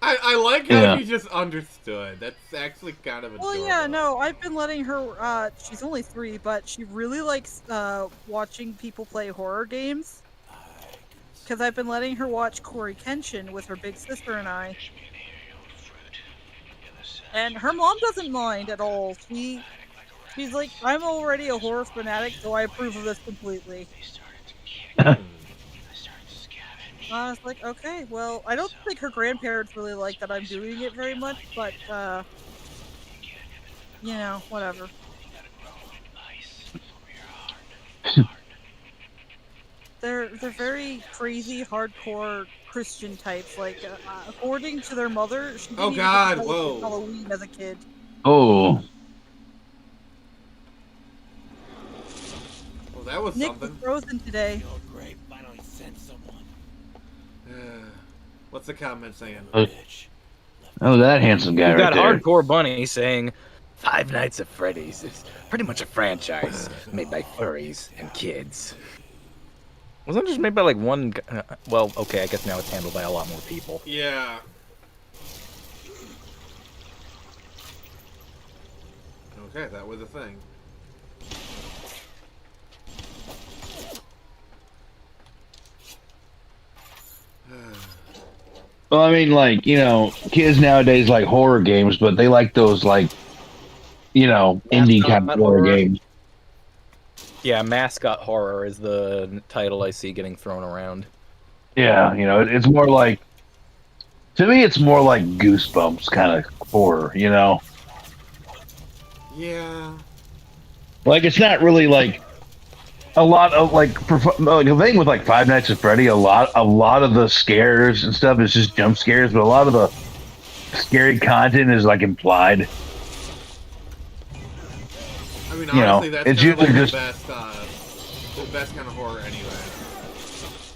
I like how Yeah. you just understood. That's actually kind of Well, adorable. yeah, no, I've been letting her, she's only 3, but she really likes, watching people play horror games. Because I've been letting her watch Cory Kenshin with her big sister and I. And her mom doesn't mind at all. She's like, I'm already a horror fanatic, so I approve of this completely. I was like, okay, well, I don't think her grandparents really like that I'm doing it very much, but, you know, whatever. They're very crazy, hardcore Christian types. Like, according to their mother, she didn't Oh even God! get to Whoa! Halloween as a kid. Oh. Well, that was Nick was something. frozen today. What's the comment saying? Oh, that handsome guy We got right there. Hardcore Bunny saying, Five Nights at Freddy's is pretty much a franchise made by furries and kids. Wasn't it just made by like one guy? Well, okay, I guess now it's handled by a lot more people. Yeah. Okay, that was a thing. Well, I mean, like, you know, kids nowadays like horror games, but they like those, like, you know, indie kind of horror games. Yeah, Mascot Horror is the title I see getting thrown around. Yeah, you know, it's more like, to me, it's more like Goosebumps kind of horror, you know? Yeah. Like, it's not really like a lot of like the thing with like Five Nights at Freddy. A lot of the scares and stuff is just jump scares, but a lot of the scary content is like implied. I mean, You know, honestly, that's it's kind of like usually the best kind of horror anyway.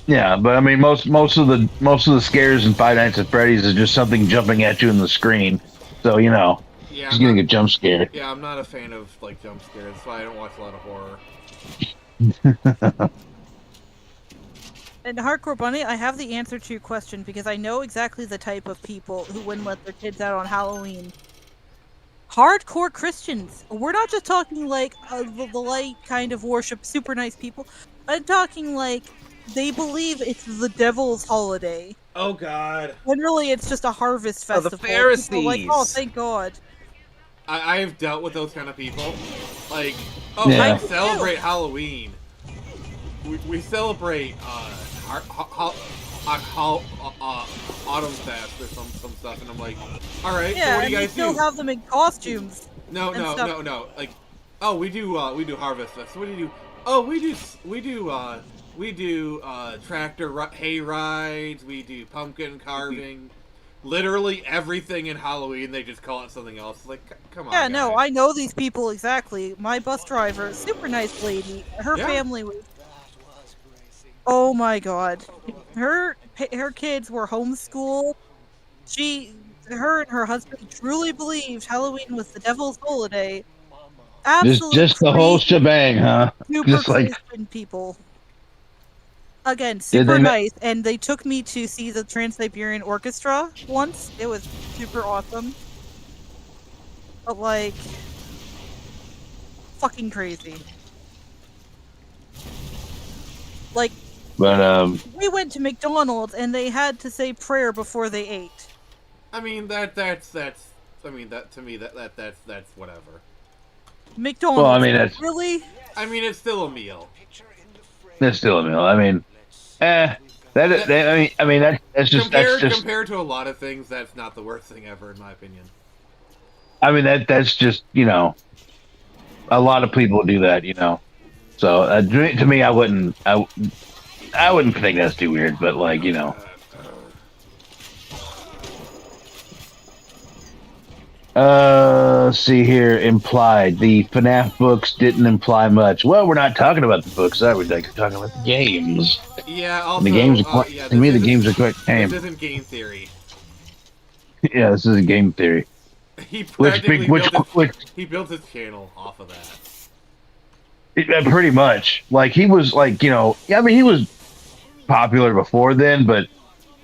Yeah, but I mean, most of the scares in Five Nights at Freddy's is just something jumping at you in the screen. So you know, Yeah, just getting a jump scare. Yeah, I'm not a fan of like jump scares. That's why I don't watch a lot of horror. And Hardcore Bunny, I have the answer to your question because I know exactly the type of people who wouldn't let their kids out on Halloween. Hardcore Christians. We're not just talking like the light kind of worship, super nice people. I'm talking like they believe it's the devil's holiday. Oh God. When really it's just a harvest Oh, the festival. People are like, oh, Pharisees. thank God. I've dealt with those kind of people. Like, oh, Yeah. we celebrate Halloween. We celebrate Autumn Fest or some stuff, and I'm like, all right, Yeah, so what do and you they guys still do? have them in costumes. No, and no, stuff. no, no. Like, oh, we do Harvest Fest. So what do you do? Oh, we do tractor hay rides. We do pumpkin carving. Literally everything in Halloween, they just call it something else. Like, come on. Yeah, guys. no, I know these people exactly. My bus driver, super nice lady. Her Yeah. family was. Oh my God, her kids were homeschooled. Her and her husband truly believed Halloween was the devil's holiday. Absolutely, Just the whole shebang, huh? super Just like Christian people. Again, Did super they nice, and they took me to see the Trans-Siberian Orchestra once. It was super awesome. But like, fucking crazy. Like, but we went to McDonald's and they had to say prayer before they ate. I mean that's. I mean that to me that's whatever. McDonald's. well, I mean that's Really? I mean it's still a meal. still a meal. I mean, that's just Compared to a lot of things, that's not the worst thing ever in my opinion. I mean that's just, you know, a lot of people do that, you know. So to me, I wouldn't think that's too weird, but like, you know. Let's see here. Implied. The FNAF books didn't imply much. Well, we're not talking about the books, are we? Like, talking about the games. Yeah. Also, The games are quite, yeah, to me, the games are quite tame. This isn't game theory. Yeah, this is a game theory. He which practically which he built his channel off of that. pretty much like he was like yeah, I mean he was popular before then, but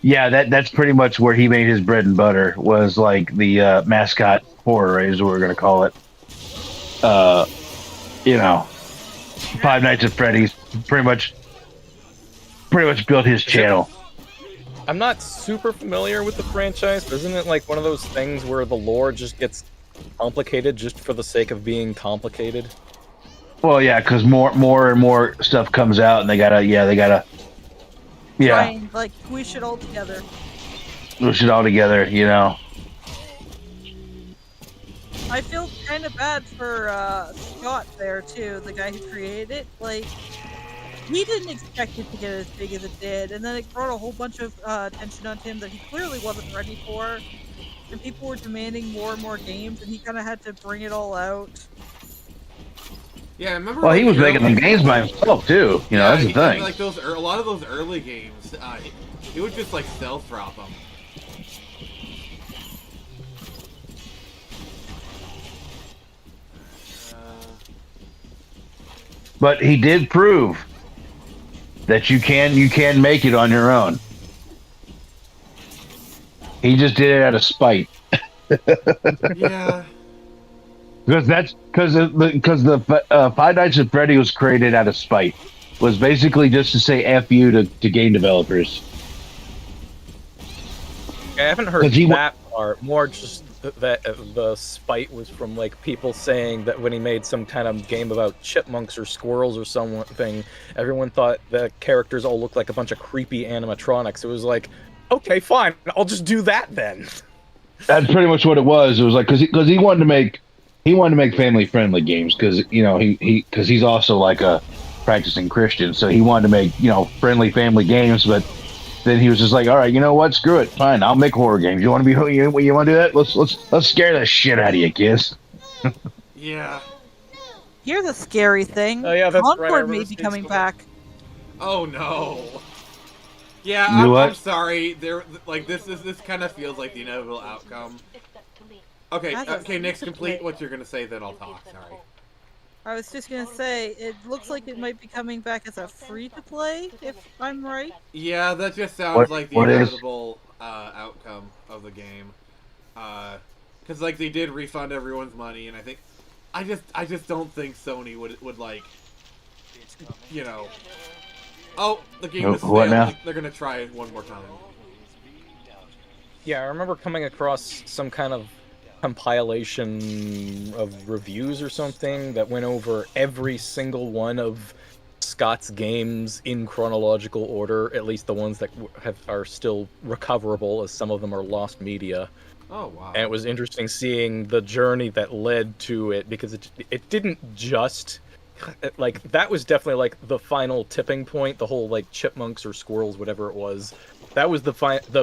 yeah, that's pretty much where he made his bread and butter was like the mascot horror is what we're gonna call it. Uh, you know, Five Nights at Freddy's pretty much built his channel. I'm not super familiar with the franchise, but isn't it like one of those things where the lore just gets complicated just for the sake of being complicated? Well, yeah, because more and more stuff comes out, and they gotta Try and like squish it all together. push it all together. I feel kind of bad for Scott there too, the guy who created it. Like, he didn't expect it to get as big as it did, and then it brought a whole bunch of attention on him that he clearly wasn't ready for. And people were demanding more and more games, and he kind of had to bring it all out. Yeah, I remember. Well, like, he was making the games by himself too. That's the thing. Like a lot of those early games, he would just like stealth drop them. But he did prove that you can make it on your own. He just did it out of spite. Yeah. Because the Five Nights at Freddy was created out of spite. Was basically just to say F you to game developers. I haven't heard that part. More just that the spite was from like people saying that when he made some kind of game about chipmunks or squirrels or something, everyone thought the characters all looked like a bunch of creepy animatronics. It was like, okay, fine, I'll just do that then. That's pretty much what it was. It was like because he wanted to make family friendly games because because he's also like a practicing Christian, so he wanted to make friendly family games, but then he was just like, all right, you know what, screw it, fine, I'll make horror games. You want to be you want to do that? Let's scare the shit out of you, kids. Yeah. Here's a scary thing. Oh yeah, that's Concord right. may be coming back. Oh no. Yeah, I'm sorry. This kind of feels like the inevitable outcome. Okay, okay, Nick's complete what you're gonna say, then I'll talk. Sorry. I was just gonna say, it looks like it might be coming back as a free-to-play, if I'm right. Yeah, that just sounds like the inevitable outcome of the game. Because like they did refund everyone's money, and I just don't think Sony would like, oh, the game is what now? They're gonna try it one more time. Yeah, I remember coming across some kind of compilation of reviews or something that went over every single one of Scott's games in chronological order, at least the ones that are still recoverable, as some of them are lost media. Oh, wow. And it was interesting seeing the journey that led to it, because it didn't just... Like, that was definitely, like, the final tipping point, the whole, like, chipmunks or squirrels, whatever it was. That was the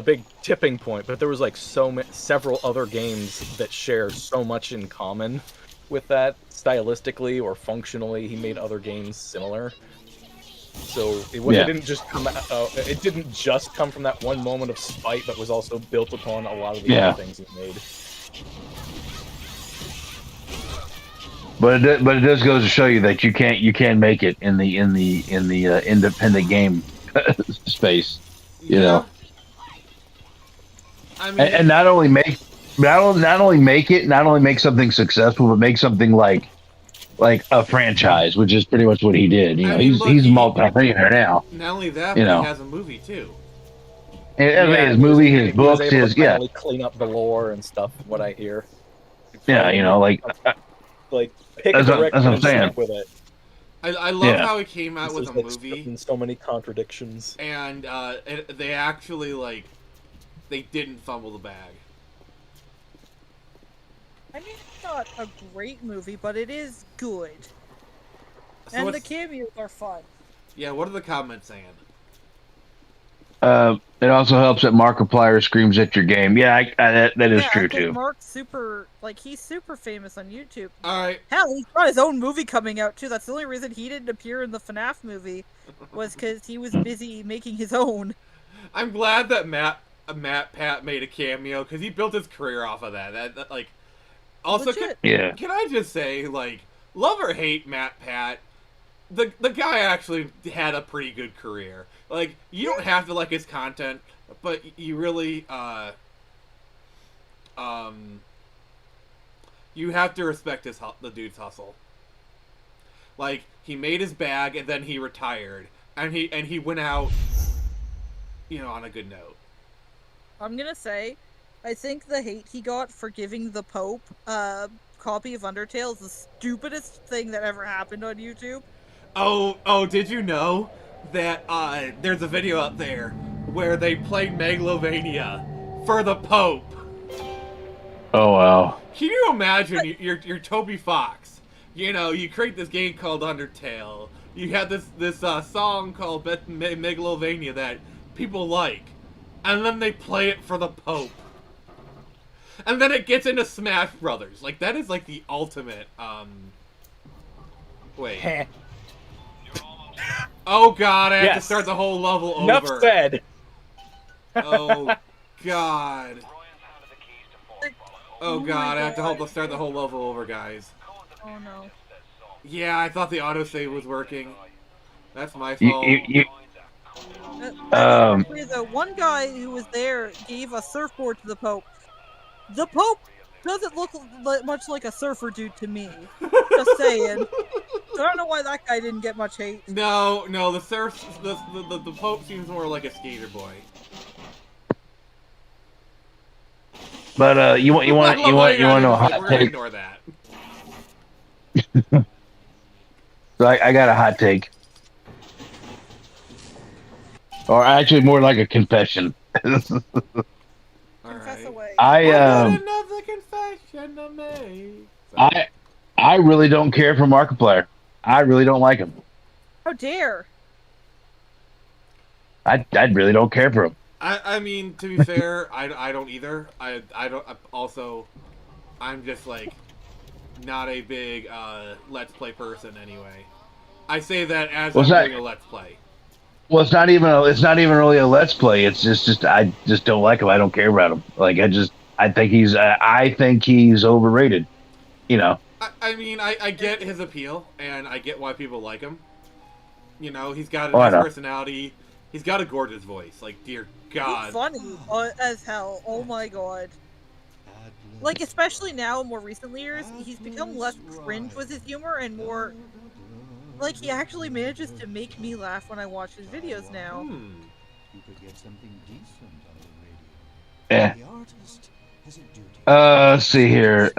big tipping point, but there was, like, several other games that share so much in common with that, stylistically or functionally. He made other games similar. So it didn't just it didn't just come from that one moment of spite, but was also built upon a lot of the other things he made. But it does go to show you that you can make it in the independent game space, you know. I mean, and not only make something successful, but make something like a franchise, which is pretty much what he did. He's multi-millionaire now. Not only that, but he has a movie too. His movie, his books, clean up the lore and stuff. What I hear. Yeah, like pick that's the what I'm saying. with it. I love how he came out with a movie. In so many contradictions. And they actually they didn't fumble the bag. I mean, it's not a great movie, but it is good. So and the cameos are fun. Yeah, what are the comments saying? It also helps that Markiplier screams at your game. Yeah, that is true too. Mark's he's super famous on YouTube. Alright. Hell, he's got his own movie coming out too. That's the only reason he didn't appear in the FNAF movie, was because he was busy making his own. I'm glad that Matt Pat made a cameo, because he built his career off of that. Also, Legit. Yeah. can I just say, like, love or hate Matt Pat, the guy actually had a pretty good career. Like, you don't have to like his content, but you really, you have to respect the dude's hustle. Like, he made his bag and then he retired, and he went out, on a good note. I'm gonna say, I think the hate he got for giving the Pope a copy of Undertale is the stupidest thing that ever happened on YouTube. Oh, did you know that there's a video out there where they played Megalovania for the Pope? Oh wow. Can you imagine you're Toby Fox? You create this game called Undertale. You have this song called Megalovania that people like, and then they play it for the Pope, and then it gets into Smash Brothers. Like, that is like the ultimate. Wait. Oh god, I have to start the whole level over. Enough said. Oh god. Oh Oh god, my I have to start the whole level over, guys. Oh no. Yeah, I thought the autosave was working. That's my You, fault. you, The one guy who was there gave a surfboard to the Pope. The Pope doesn't look much like a surfer dude to me. Just saying. So I don't know why that guy didn't get much hate. No, the Pope seems more like a skater boy. but you want to know a hot We're gonna take? ignore that. So I got a hot take, or actually more like a confession. Confess Alright. away. I another confession to make. I really don't care for Markiplier. I really don't like him. How dare! I really don't care for him. I mean, to be fair, I don't either. I don't. I'm just like not a big Let's Play person anyway. I say that as I'm doing a Let's Play. Well, it's not even really a Let's Play. It's just I just don't like him. I don't care about him. Like I think he's overrated. I mean, I get his appeal, and I get why people like him. He's got a I nice know. personality. He's got a gorgeous voice. Like, dear God. He's funny as hell. Oh my god. Like, especially now, in more recent years, he's become less cringe with his humor and more... Like, he actually manages to make me laugh when I watch his videos now. You could get something decent on the radio. Yeah. The artist has a duty. Let's see here.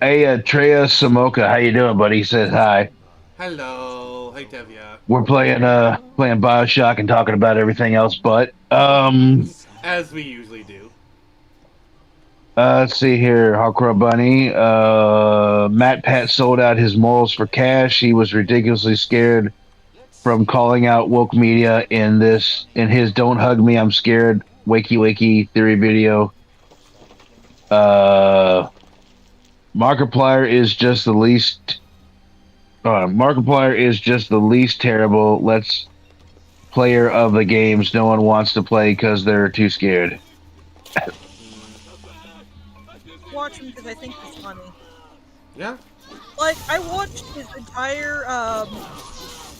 Hey, Treya Samoka, how you doing, buddy? He says hi. Hello. Hey, Tevya. We're playing Bioshock and talking about everything else, but As we usually do. let's see here. Hawkra Bunny. Matt Pat sold out his morals for cash. He was ridiculously scared from calling out woke media in his "Don't Hug Me, I'm Scared" wakey theory video. Markiplier is just the least. Markiplier is just the least terrible Let's Player of the games no one wants to play because they're too scared. Watch him because I think he's funny. Yeah. Like, I watched his entire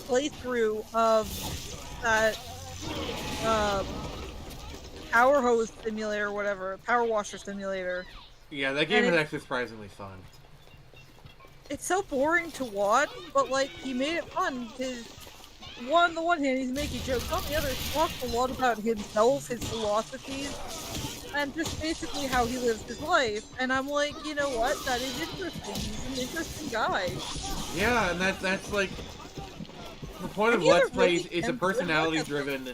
playthrough of that power hose simulator or whatever, power washer simulator. Yeah, that game is actually surprisingly fun. It's so boring to watch, but like, he made it fun because on the one hand he's making jokes, on the other he talks a lot about himself, his philosophies, and just basically how he lives his life. And I'm like, you know what? That is interesting. He's an interesting guy. Yeah, and that's like the point of And he has Let's a really Plays. It's a intense work personality-driven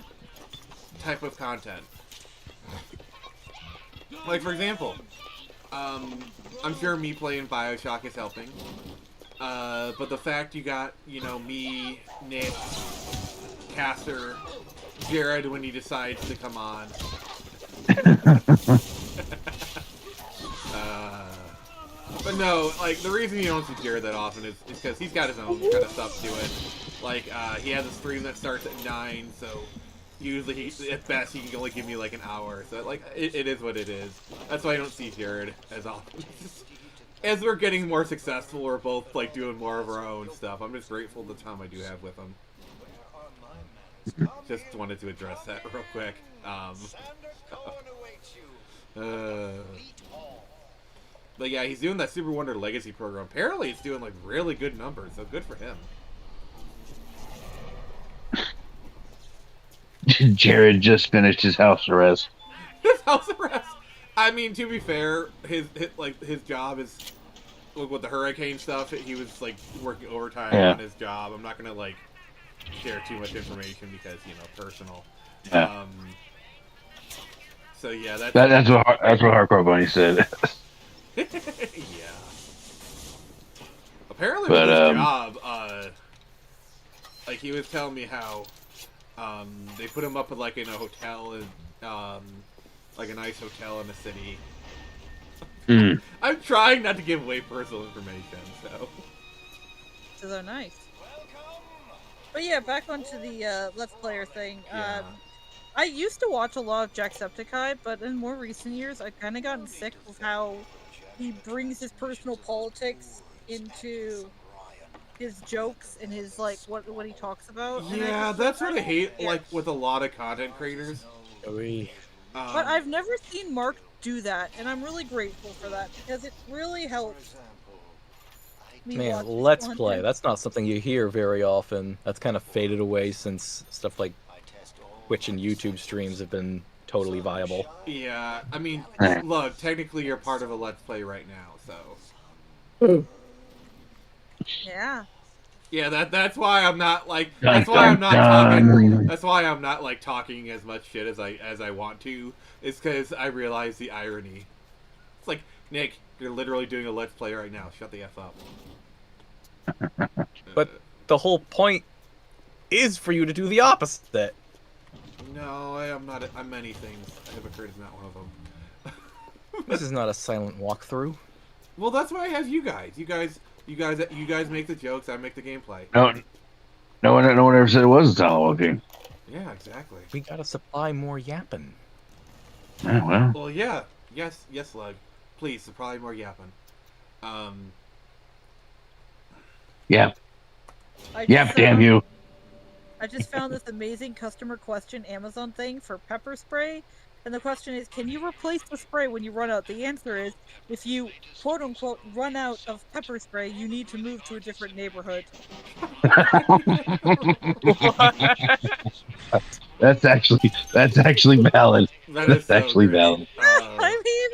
type of content. Like, for example, I'm sure me playing Bioshock is helping. But the fact you got, me, Nick, Caster, Jared when he decides to come on. But no, like, the reason you don't see Jared that often is because he's got his own kind of stuff doing. Like, he has a stream that starts at 9, so usually, at best, he can only give me, like, an hour. So, like, it is what it is. That's why I don't see Jared as often. as we're getting more successful, we're both like doing more of our own stuff. I'm just grateful for the time I do have with him. Just wanted to address that real quick. But yeah, he's doing that Super Wonder Legacy program. Apparently, it's doing like really good numbers, so good for him. Jared just finished his house arrest. His house arrest. I mean, to be fair, his job is with the hurricane stuff. He was like working overtime on his job. I'm not gonna like share too much information because personal. Yeah. So yeah, that's what Hardcore Bunny said. Yeah. Apparently, with his job, like he was telling me how they put him up in like in a hotel in like a nice hotel in the city. I'm trying not to give away personal information, so. So they're nice. But yeah, back onto the Let's Player thing. Yeah. I used to watch a lot of Jacksepticeye, but in more recent years, I've kind of gotten sick of how he brings his personal politics into his jokes and his like what he talks about. Yeah, that's what I hate. Like with a lot of content creators. But I've never seen Mark do that, and I'm really grateful for that because it really helps. Man, Let's Play. That's not something you hear very often. That's kind of faded away since stuff like Twitch and YouTube streams have been totally viable. Yeah, I mean, look, technically you're part of a Let's Play right now, so. Yeah. Yeah, that's why I'm not like talking. That's why I'm not like talking as much shit as I want to. It's because I realize the irony. It's like, Nick, you're literally doing a Let's Play right now. Shut the F up. But the whole point is for you to do the opposite. No, I'm not. I'm many things. Hypocrite is not one of them. This is not a silent walkthrough. Well, that's why I have you guys. You guys make the jokes. I make the gameplay. No one ever said it was a silent walking. Yeah, exactly. We gotta supply more yapping. Oh, well. Well, yeah. Yes, Lug. Please supply more yapping. Yep. Yep, damn you. I just found this amazing customer question Amazon thing for pepper spray. And the question is, can you replace the spray when you run out? The answer is, if you, quote unquote, run out of pepper spray, you need to move to a different neighborhood. That's actually valid. That's actually valid. I mean,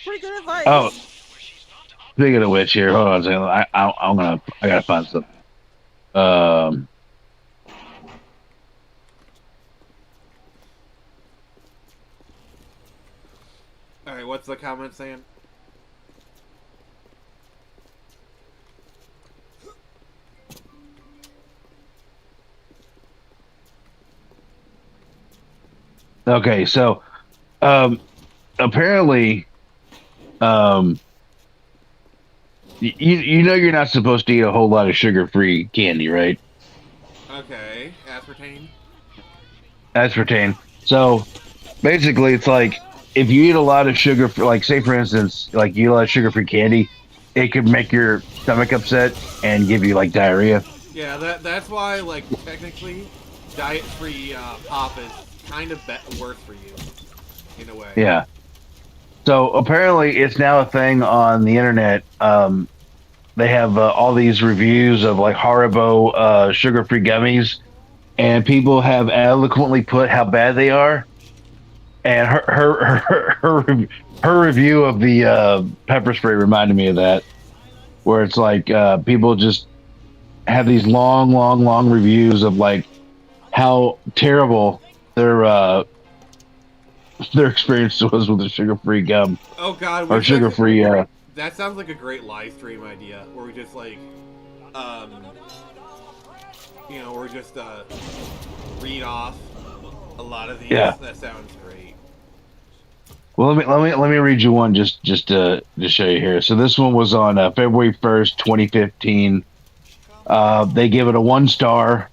pretty good advice. Oh, speaking of which, here, hold on a second. I gotta find something. All right, what's the comment saying? Okay, so apparently, you know you're not supposed to eat a whole lot of sugar-free candy, right? Okay, aspartame. Aspartame. So basically, it's like if you eat a lot of sugar, like say for instance, like you eat a lot of sugar-free candy, it could make your stomach upset and give you like diarrhea. Yeah, that's why like technically, diet-free pop is kind of worse for you, in a way. Yeah. So apparently, it's now a thing on the internet. They have all these reviews of like Haribo sugar-free gummies, and people have eloquently put how bad they are. And her review of the pepper spray reminded me of that, where it's like people just have these long reviews of like how terrible their experience was with the sugar-free gum. Oh God, or sugar-free. That sounds like a great live stream idea, where we just like, we're just read off a lot of these. Yeah. That sounds great. Well, let me read you one just to show you here. So this one was on February 1st, 2015. They give it a 1 star,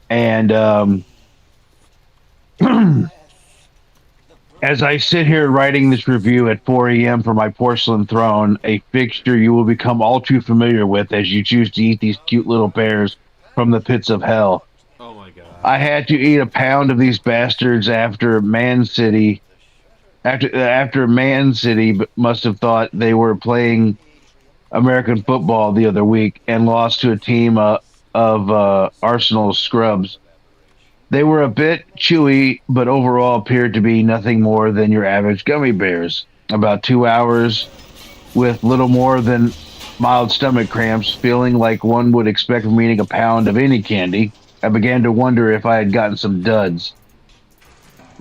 and As I sit here writing this review at 4 a.m. for my porcelain throne, a fixture you will become all too familiar with as you choose to eat these cute little bears from the pits of hell. Oh my god. I had to eat a pound of these bastards after Man City. After Man City must have thought they were playing American football the other week and lost to a team of Arsenal scrubs. They were a bit chewy, but overall appeared to be nothing more than your average gummy bears. About 2 hours with little more than mild stomach cramps, feeling like one would expect from eating a pound of any candy. I began to wonder if I had gotten some duds.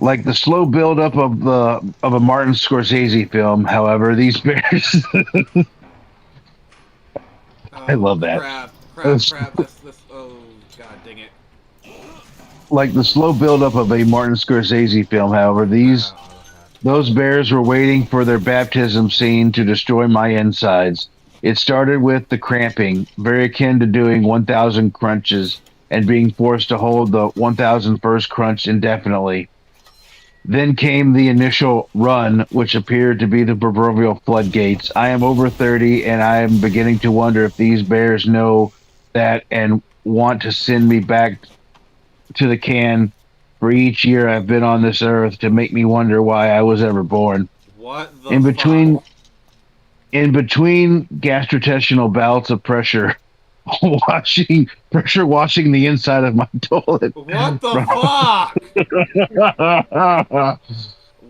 Like the slow buildup of a Martin Scorsese film, however, these bears. I Oh love that. crap. This. Oh god, dang it. Like the slow buildup of a Martin Scorsese film, however, those bears were waiting for their baptism scene to destroy my insides. It started with the cramping, very akin to doing 1,000 crunches and being forced to hold the 1,001st crunch indefinitely. Then came the initial run, which appeared to be the proverbial floodgates. I am over 30, and I am beginning to wonder if these bears know that and want to send me back to the can for each year I've been on this earth to make me wonder why I was ever born. What the In fuck? between gastrointestinal bouts of pressure washing the inside of my toilet. What the fuck?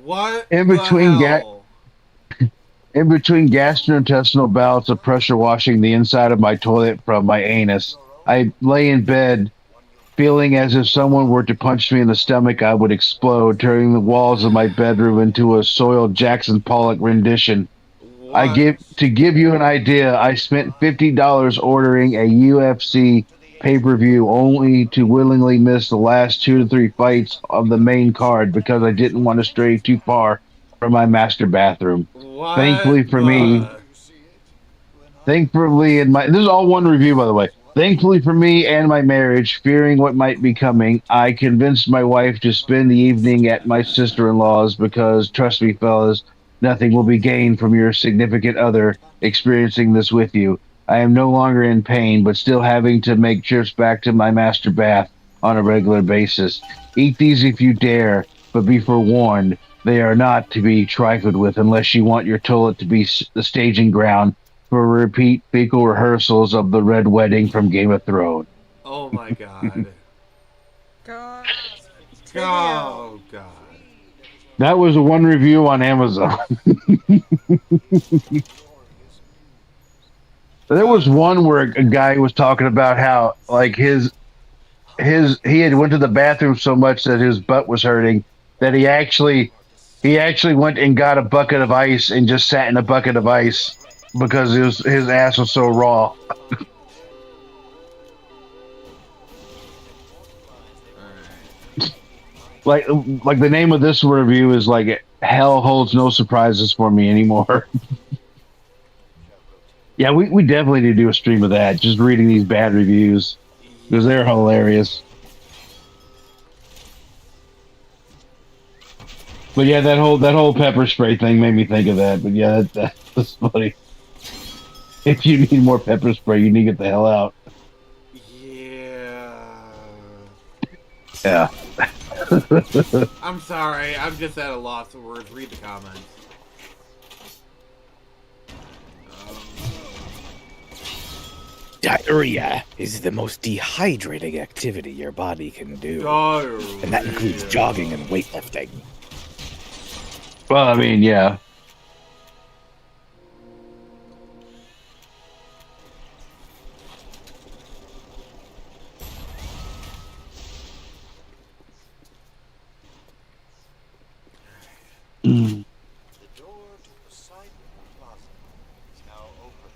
What in the between hell? in between gastrointestinal bouts of pressure washing the inside of my toilet from my anus, I lay in bed feeling as if someone were to punch me in the stomach, I would explode, turning the walls of my bedroom into a soiled Jackson Pollock rendition. What? To give you an idea, I spent $50 ordering a UFC pay-per-view only to willingly miss the last 2 to 3 fights of the main card because I didn't want to stray too far from my master bathroom. What Thankfully for me, the? thankfully in my this is all one review by the way. Thankfully for me and my marriage, fearing what might be coming, I convinced my wife to spend the evening at my sister-in-law's because trust me fellas, nothing will be gained from your significant other experiencing this with you. I am no longer in pain, but still having to make trips back to my master bath on a regular basis. Eat these if you dare, but be forewarned, they are not to be trifled with unless you want your toilet to be the staging ground for repeat fecal rehearsals of the Red Wedding from Game of Thrones. Oh my god. God. Oh god. That was one review on Amazon. There was one where a guy was talking about how like he had went to the bathroom so much that his butt was hurting that he actually went and got a bucket of ice and just sat in a bucket of ice because his ass was so raw. like the name of this review is like hell holds no surprises for me anymore. Yeah, we definitely need to do a stream of that. Just reading these bad reviews because they're hilarious. But yeah, that whole pepper spray thing made me think of that. But yeah, that's funny. If you need more pepper spray, you need to get the hell out. Yeah. Yeah. I'm sorry. I'm just at a loss of words. Read the comments. Diarrhea is the most dehydrating activity your body can do. And that includes jogging and weightlifting. Well, I mean, yeah. The door to Poseidon Plaza is now open.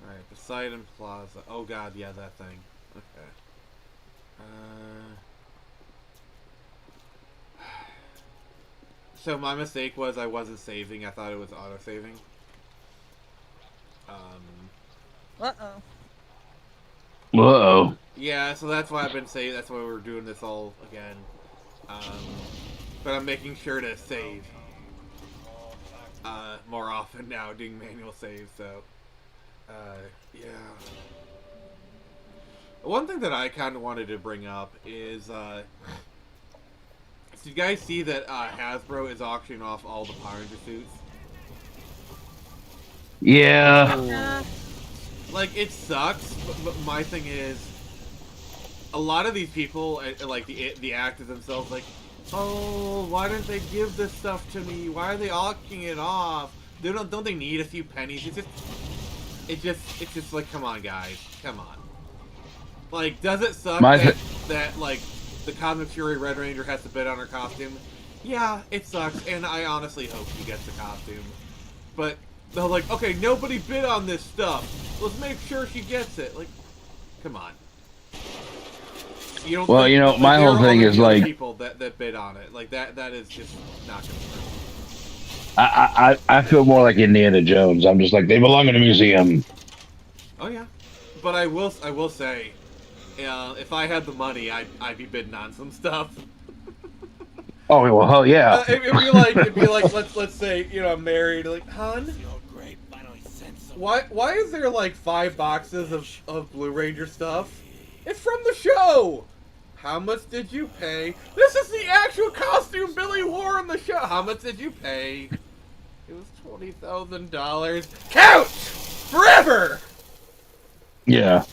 Alright, Poseidon Plaza. Oh god, yeah, that thing. Okay. So my mistake was I wasn't saving. I thought it was auto-saving. Uh-oh. Uh-oh. Yeah, so that's why I've been saying. That's why we're doing this all again. but I'm making sure to save more often now, doing manual saves. So, yeah. One thing that I kind of wanted to bring up is, did you guys see that Hasbro is auctioning off all the Power Ranger suits? Yeah. Like, it sucks, but my thing is, a lot of these people, like the actors themselves, like, oh, why didn't they give this stuff to me? Why are they auctioning it off? Don't they need a few pennies? It's just like, come on, guys, come on. Like, does it suck that like the Cosmic Fury Red Ranger has to bid on her costume? Yeah, it sucks, and I honestly hope she gets the costume. But they're like, okay, nobody bid on this stuff. Let's make sure she gets it. Like, come on. You don't Well, think, you know, like, my there whole are thing only is two like, people that bid on it. Like that is just not gonna work. I feel more like Indiana Jones. I'm just like, they belong in a museum. Oh yeah, but I will say, if I had the money, I'd be bidding on some stuff. Oh well, hell yeah. It'd be like let's say, you know, I'm married, like, hun, why is there like 5 boxes of Blue Ranger stuff? It's from the show. How much did you pay? This is the actual costume Billy wore in the show. How much did you pay? It was $20,000. Couch forever. Yeah.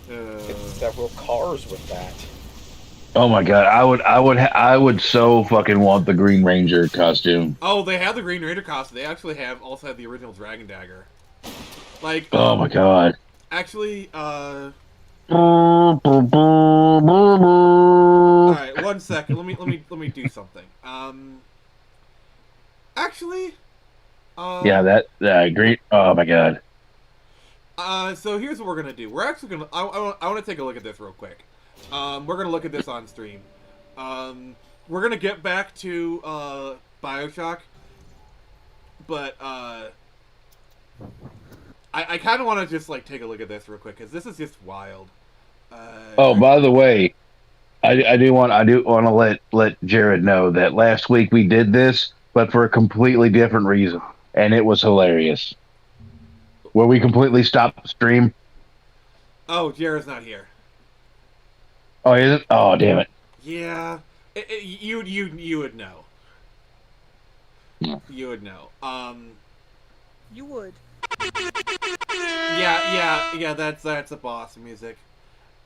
Get several cars with that. Oh my god, I would so fucking want the Green Ranger costume. Oh, they have the Green Ranger costume. They actually also have the original Dragon Dagger. Like, Oh my god. actually, All alright, 1 second. Let me do something. Actually, yeah, that great. Oh my god. so here's what we're gonna do. We're actually gonna, I want to take a look at this real quick. We're gonna look at this on stream. We're gonna get back to, Bioshock, but, I kind of want to just, like, take a look at this real quick, because this is just wild. Oh, by the way, I do want to let Jared know that last week we did this, but for a completely different reason, and it was hilarious. Where we completely stopped the stream. Oh, Jared's not here. Oh, is it? Oh, damn it. Yeah, you would know. Yeah. You would know. You would. Yeah. That's the boss music.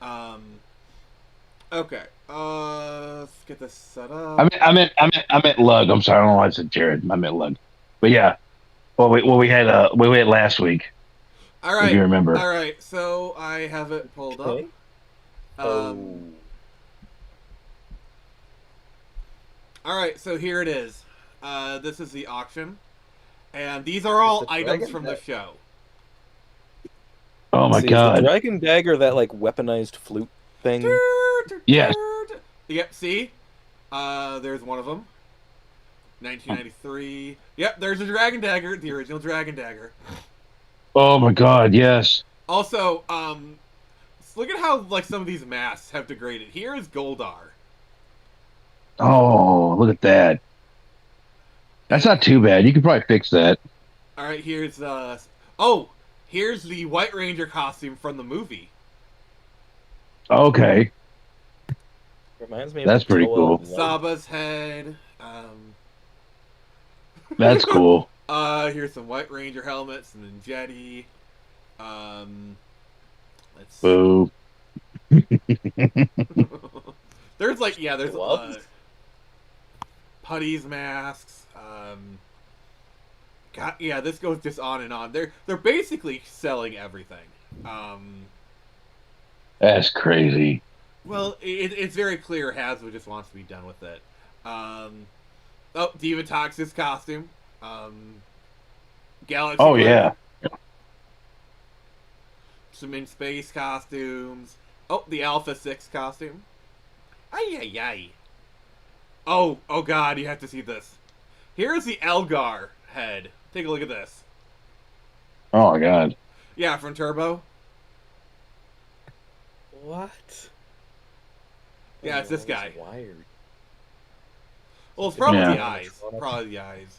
Okay. Let's get this set up. I meant Lug. I'm sorry, I don't know why I said Jared. I meant Lug. But yeah. Well, we had last week. All right. If you remember. All right. So I have it pulled up. All right. So here it is. This is the auction, and these are all items from the show. Oh my god! Is the Dragon Dagger that like weaponized flute thing? Yes. Yep. See, there's one of them. 1993. Yep. There's a Dragon Dagger, the original Dragon Dagger. Oh my god! Yes. Also, look at how like some of these masks have degraded. Here is Goldar. Oh, look at that. That's not too bad. You could probably fix that. All right. Here's here's the White Ranger costume from the movie. Okay. Reminds me. That's pretty cool. Saba's head. That's cool. Here's some White Ranger helmets and then Jetty. Let's. Boo. There's there's gloves? Putty's masks. God, yeah, this goes just on and on. They're basically selling everything. That's crazy. Well, it's very clear Hasbro just wants to be done with it. Oh, Diva Toxic's costume. Galaxy. Oh yeah. Some in space costumes. Oh, the Alpha 6 costume. Ay. Oh god, you have to see this. Here's the Elgar head. Take a look at this. Oh my god. Yeah, from Turbo. What? Yeah, it's this All these guy. wires. Well, it's probably Yeah. the eyes. Probably the eyes.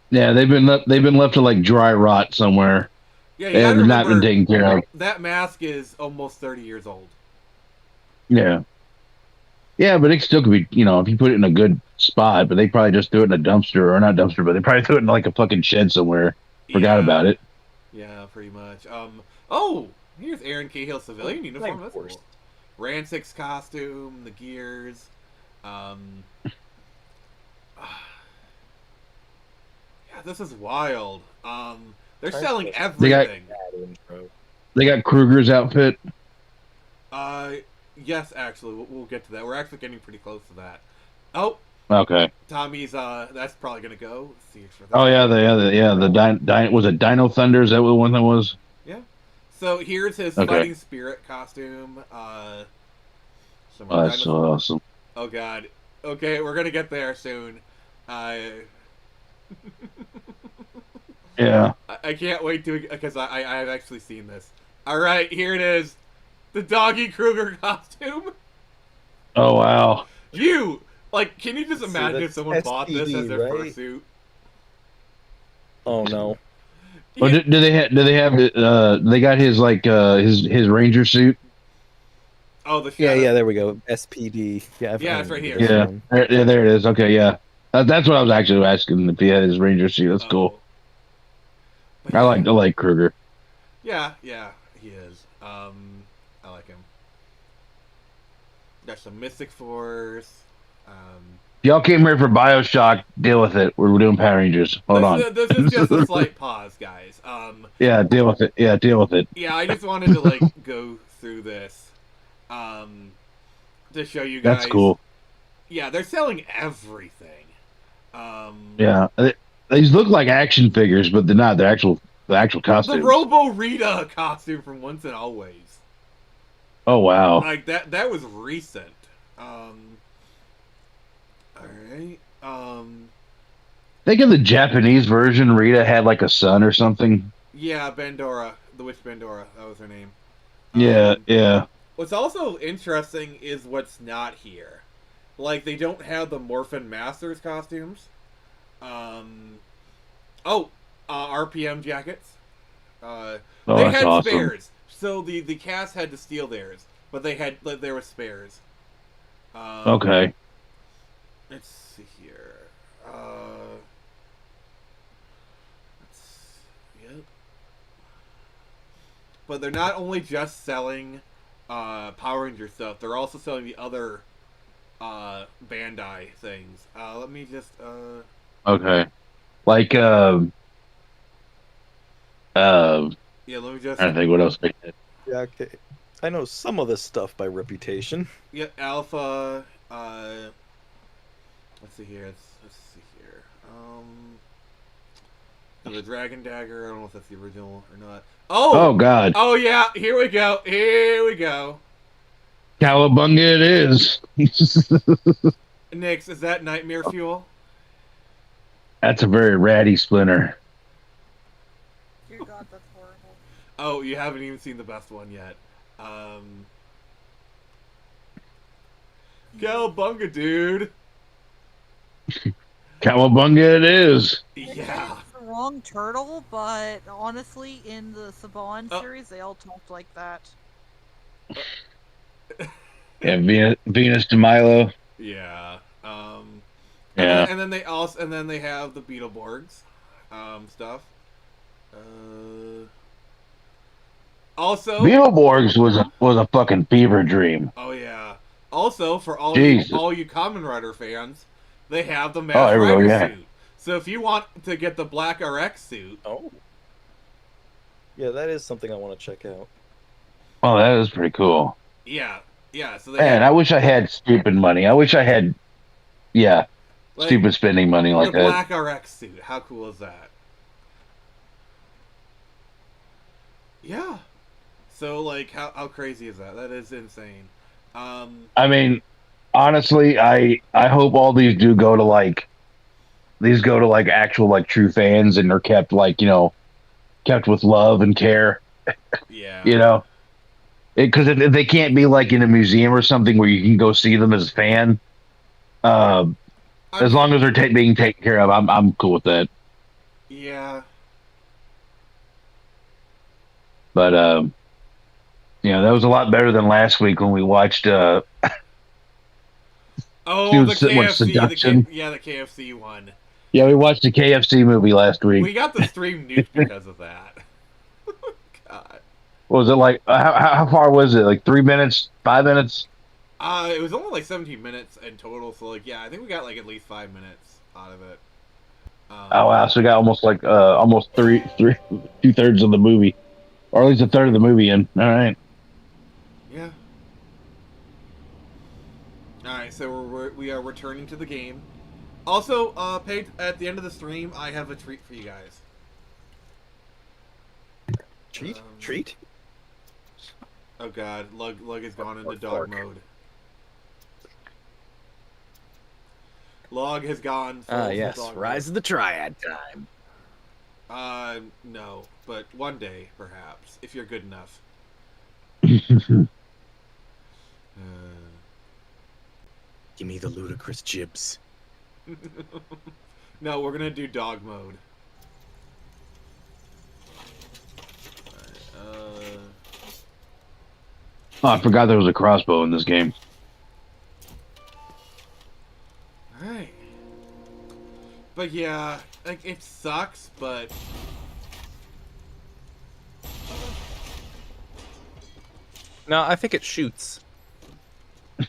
Yeah, they've been left to like dry rot somewhere Yeah, you gotta and not been remember taken care of. that mask is almost 30 years old. Yeah. Yeah, but it still could be, if you put it in a good spot, but they probably just threw it in a dumpster or not dumpster, but they probably threw it in like a fucking shed somewhere. Forgot Yeah. about it. Yeah, pretty much. Oh, here's Aaron Cahill's civilian uniform. That's Force. cool. Rancic's costume, the gears. Yeah, this is wild. They're selling everything. They got Kruger's outfit. Yes, actually, we'll get to that. We're actually getting pretty close to that. Oh, Okay. Tommy's. That's probably gonna go. Let's see for that. Oh yeah, was it Dino Thunder? Is that what the one that was? Yeah. So here's his Okay. fighting spirit costume. Oh, that's so awesome. Oh god. Okay, we're gonna get there soon. Yeah. I can't wait to because I've actually seen this. All right, here it is, the Doggy Kruger costume. Oh wow. Can you just imagine if someone bought this as their fursuit? Oh no. Oh, do they have they got his his ranger suit? Oh, the Yeah, there we go. SPD. Yeah, Yeah, it's right here. Yeah, there it is. Okay, yeah, that's what I was actually asking if he had his ranger suit. That's cool. But I like Kruger. Yeah, he is. I like him. Got some Mystic Force. Y'all came here for Bioshock. Deal with it. We're doing Power Rangers. Hold on. This is just a slight pause, guys. Yeah, deal with it. Yeah, deal with it. Yeah, I just wanted to go through this, to show you guys. That's cool. Yeah, they're selling everything. Yeah, these look like action figures, but they're not. They're the actual costumes. The Robo Rita costume from Once and Always. Oh wow! Like that was recent. All right. Think of the Japanese version. Rita had like a son or something. Yeah, Bandora, the witch Bandora. That was her name. Yeah. What's also interesting is what's not here. Like, they don't have the Morphin Masters costumes. RPM jackets. They had awesome. spares, so the cast had to steal theirs, but there were spares. Okay. Let's see here. Yep. But they're not only just selling Power Ranger stuff; they're also selling the other Bandai things. Let me just. Okay. Like Yeah, let me just. I think what else. Yeah, okay. I know some of this stuff by reputation. Yeah, Alpha. Let's see here. Let's see here. The Dragon Dagger. I don't know if that's the original or not. Oh God. Oh yeah. Here we go. Cowabunga it is. Nix, is that Nightmare Fuel? That's a very ratty Splinter. Dear God, that's horrible. Oh, you haven't even seen the best one yet. Cowabunga, dude. Cowabunga it is. Yeah. It's the wrong turtle, but honestly, in the Saban series, they all talked like that. Yeah, Venus de Milo. Yeah. Yeah. And then they have the Beetleborgs, stuff. Also, Beetleborgs was a fucking fever dream. Oh yeah. Also, for all you Kamen Rider fans, they have the Masked Rider suit. So if you want to get the Black RX suit, yeah, that is something I want to check out. Oh, that is pretty cool. Yeah. So I wish I had stupid money. I wish I had, stupid spending money like that. The Black RX suit. How cool is that? Yeah. So how crazy is that? That is insane. I mean, honestly, I hope all these do go to actual true fans and they're kept kept with love and care. Yeah. because they can't be like in a museum or something where you can go see them as a fan. As long as they're being taken care of, I'm cool with that. Yeah. But that was a lot better than last week when we watched. Oh, the Seduction. the KFC one. Yeah, we watched the KFC movie last week. We got the stream nuked because of that. God. What was it like? How far was it? Like 3 minutes, 5 minutes? It was only like 17 minutes in total. So like, yeah, I think we got like at least 5 minutes out of it. Oh wow! So we got almost like almost 2/3 of the movie, or at least a third of the movie in. All right. Yeah. All right. So we are returning to the game. Also, at the end of the stream, I have a treat for you guys. Treat? Oh god, Lug has gone into dog mode. Log has gone full yes, dog Rise mode. of the Triad time. No, but one day, perhaps, if you're good enough. Give me the ludicrous jibs. No, we're gonna do dog mode. Oh, I forgot there was a crossbow in this game. Alright. But yeah, like, it sucks, but... No, I think it shoots. Oh,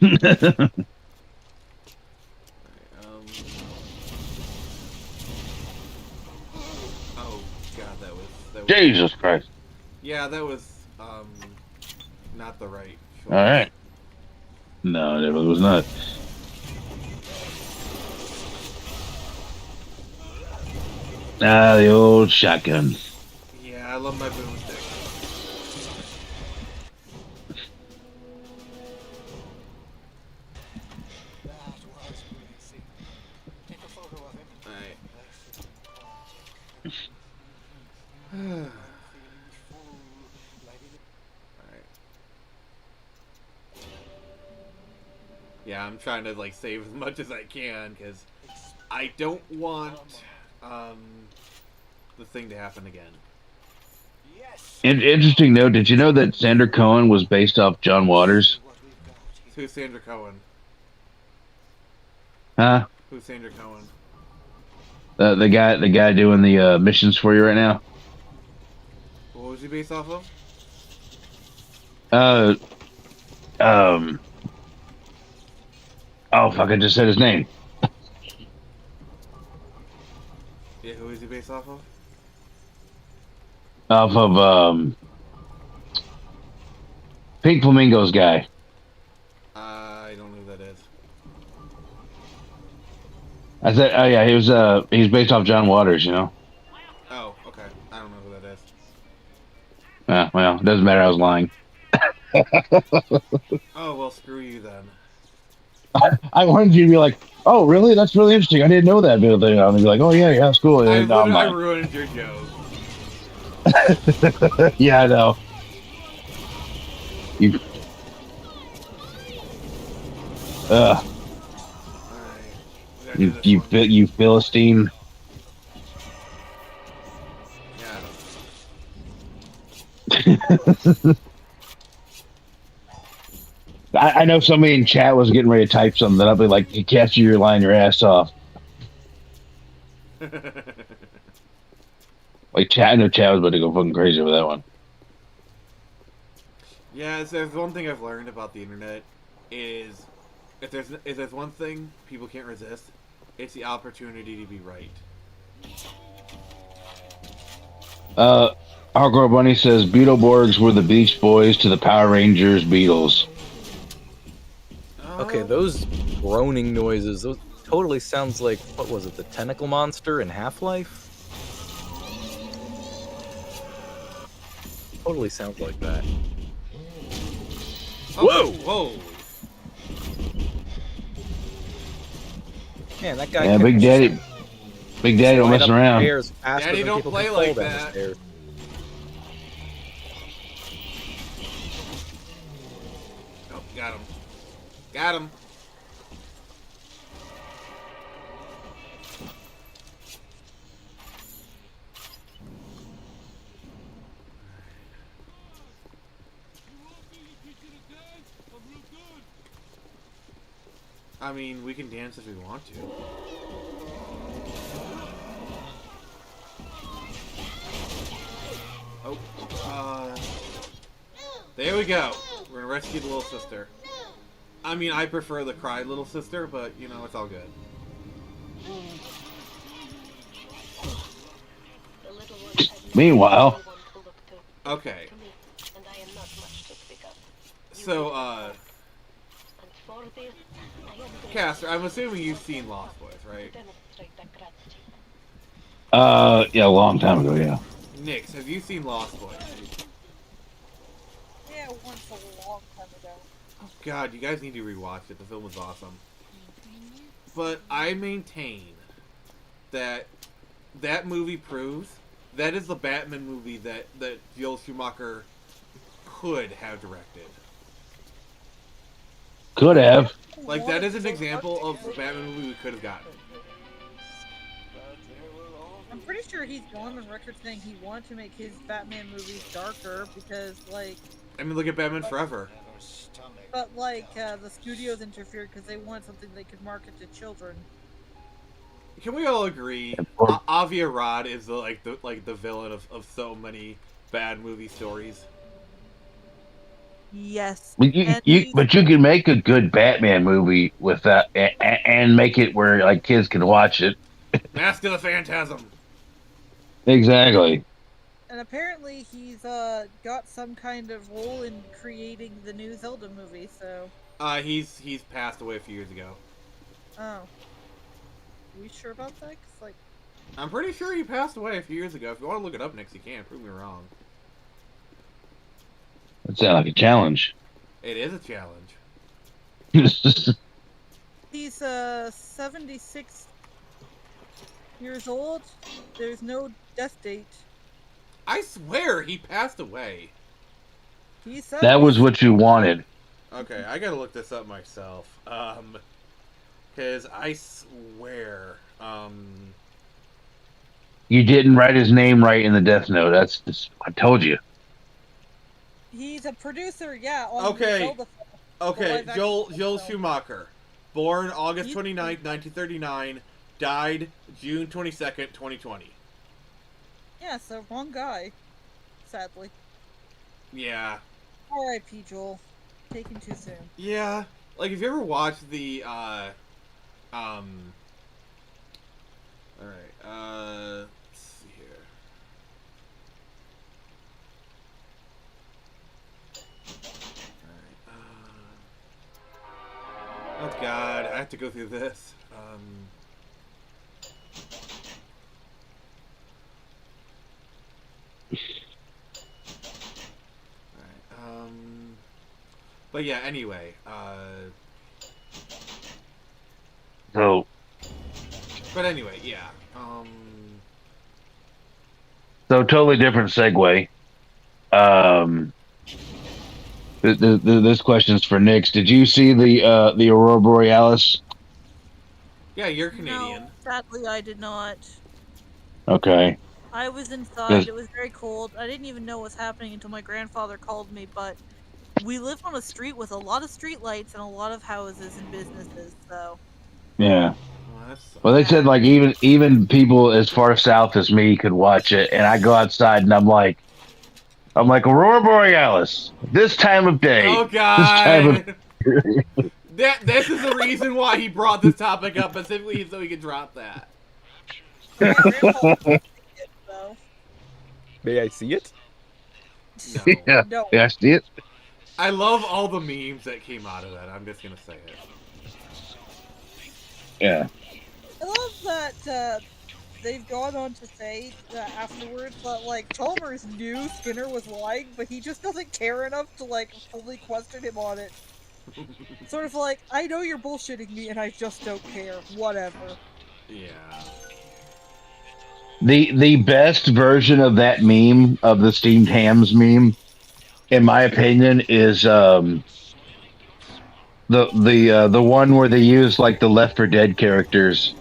God, that was... Jesus Christ. Yeah, that was, not the right choice. Alright. No, it was not. Ah, the old shotgun. Yeah, I love my boomstick. Alright. Yeah, I'm trying to like save as much as I can because I don't want the thing to happen again. Interesting note, did you know that Sandra Cohen was based off John Waters? Who's Sandra Cohen? Huh? Who's Sandra Cohen? The guy doing the missions for you right now? What was he based off of? Oh fuck, I just said his name. Yeah, who is he based off of? Off of Pink Flamingo's guy. I don't know who that is. I said, oh yeah, he's based off John Waters, you know. Oh, okay. I don't know who that is. Well, it doesn't matter. I was lying. Oh, well, screw you then. I wanted you to be like, oh, really? That's really interesting. I didn't know that bit of thing. I'm gonna be like, oh yeah, that's cool. I And ruined your joke. yeah, I know. You. Alright. You Philistine. Yeah. I know somebody in chat was getting ready to type something. I'll be like, you catch you're lying your ass off. Like chat, I know chat was about to go fucking crazy over that one. Yeah, so there's one thing I've learned about the internet is if there's one thing people can't resist, it's the opportunity to be right. Hardcore Bunny says Beetleborgs were the Beach Boys to the Power Rangers Beatles. Okay, those groaning noises, those totally sounds like, what was it, the tentacle monster in Half-Life? Totally sounds like that. Oh, whoa! Man, that guy. Yeah, Big Daddy don't mess around. Daddy don't play like that. Got him. Got him. I mean, we can dance if we want to. Oh, there we go. We're gonna rescue the little sister. I mean, I prefer the cry little sister, but, you know, it's all good. Meanwhile, Okay. So, Caster, I'm assuming you've seen Lost Boys, right? yeah, a long time ago, yeah. Nix, have you seen Lost Boys? Yeah, once a long time ago. Oh god, you guys need to rewatch it. The film was awesome. But I maintain that that movie proves that is the Batman movie that Joel Schumacher could have directed. Could have. Like, that is an example of the Batman movie we could have gotten. I'm pretty sure he's gone on record saying he wanted to make his Batman movies darker because, like... I mean, look at Batman Forever. But, like, the studios interfered because they wanted something they could market to children. Can we all agree Avi Arad is the villain of so many bad movie stories? Yes. But you can make a good Batman movie with that and make it where like kids can watch it. Mask of the Phantasm. Exactly. And apparently he's got some kind of role in creating the new Zelda movie, so... He's passed away a few years ago. Oh. Are we sure about that? 'Cause, like... I'm pretty sure he passed away a few years ago. If you want to look it up next, you can. Prove me wrong. That sounds like a challenge. It is a challenge. He's 76 years old. There's no death date. I swear he passed away. He said That was what you wanted. Okay, I gotta look this up myself. Cause I swear, You didn't write his name right in the death note. That's just, I told you. He's a producer, yeah. On Okay. the Zelda film, Okay, live-action Joel film. Schumacher, born August 29th, 1939, died June 22nd, 2020. Yeah, so wrong guy. Sadly. Yeah. R.I.P. Joel. Taken too soon. Yeah. Like, if you ever watched the, alright, let's see here. Oh god, I have to go through this. Alright, but yeah, anyway, So, but anyway, yeah, so totally different segue. This question's for Nix. Did you see the Aurora Borealis? yeah, you're Canadian. No, sadly I did not. Okay. I was inside. Yes. It was very cold. I didn't even know what was happening until my grandfather called me, but we live on a street with a lot of street lights and a lot of houses and businesses, so... Yeah. That's Well, they said like even people as far south as me could watch it, and I go outside and I'm like Aurora Borealis this time of day. oh This time god! This is the reason why he brought this topic up specifically so he could drop that. My grandfather didn't see it, so... May I see it? No. yeah, No. yeah, I see it. I love all the memes that came out of that. I'm just gonna say it. Yeah. I love that they've gone on to say that afterwards that, like, Chalmers knew Skinner was lying, but he just doesn't care enough to, like, fully question him on it. Sort of like, I know you're bullshitting me and I just don't care. Whatever. Yeah. The best version of that meme, of the steamed hams meme, in my opinion, is the one where they use like the Left 4 Dead characters,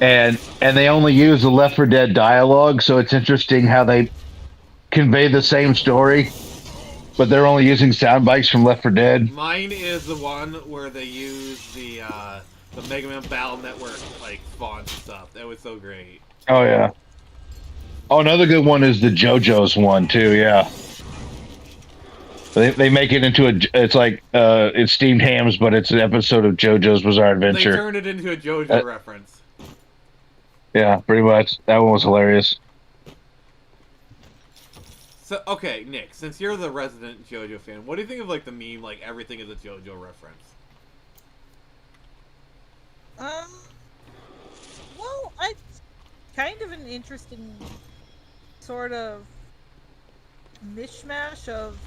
and they only use the Left 4 Dead dialogue, so it's interesting how they convey the same story, but they're only using sound bites from Left 4 Dead. Mine is the one where they use the Mega Man Battle Network like fonts and stuff. That was so great. Oh yeah. Oh, another good one is the JoJo's one too. Yeah. They make it into it's like it's steamed hams, but it's an episode of JoJo's Bizarre Adventure. They turned it into a JoJo reference. Yeah, pretty much. That one was hilarious. So okay, Nick, since you're the resident JoJo fan, what do you think of like the meme like everything is a JoJo reference? Well, it's kind of an interesting sort of mishmash of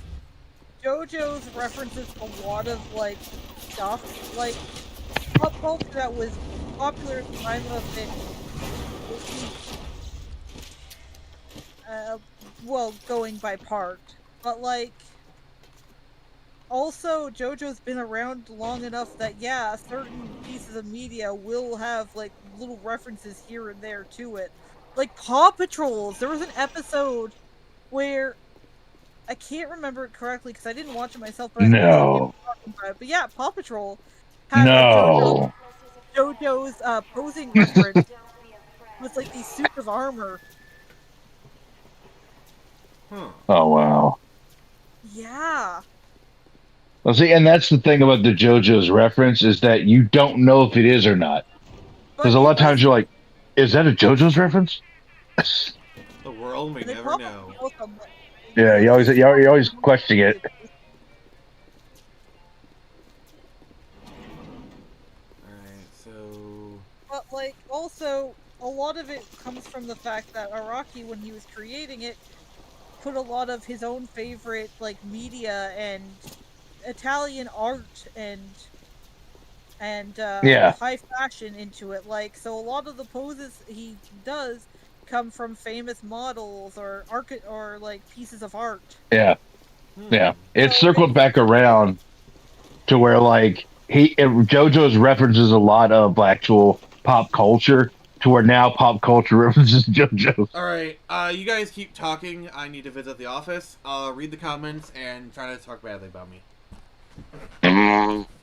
JoJo's references a lot of like stuff, like pop culture that was popular at the time of it. Well, going by part, but like also JoJo's been around long enough that yeah, certain pieces of media will have like little references here and there to it. Like Paw Patrols, there was an episode where I can't remember it correctly because I didn't watch it myself, but I No. talking about it. But yeah, Paw Patrol had No. JoJo's posing reference with like these suits of armor. Huh. Oh wow. Yeah. Well, see, and that's the thing about the JoJo's reference is that you don't know if it is or not. Because a lot of times you're like, "Is that a JoJo's reference?" The world may never know. Yeah, you always question it. Alright, so But like also a lot of it comes from the fact that Araki, when he was creating it, put a lot of his own favorite like media and Italian art and high fashion into it. Like so a lot of the poses he does come from famous models or like pieces of art. Yeah. Yeah. It circled back around to where like JoJo's references a lot of actual pop culture to where now pop culture references JoJo's. Alright, you guys keep talking. I need to visit the office. I'll read the comments and try to talk badly about me.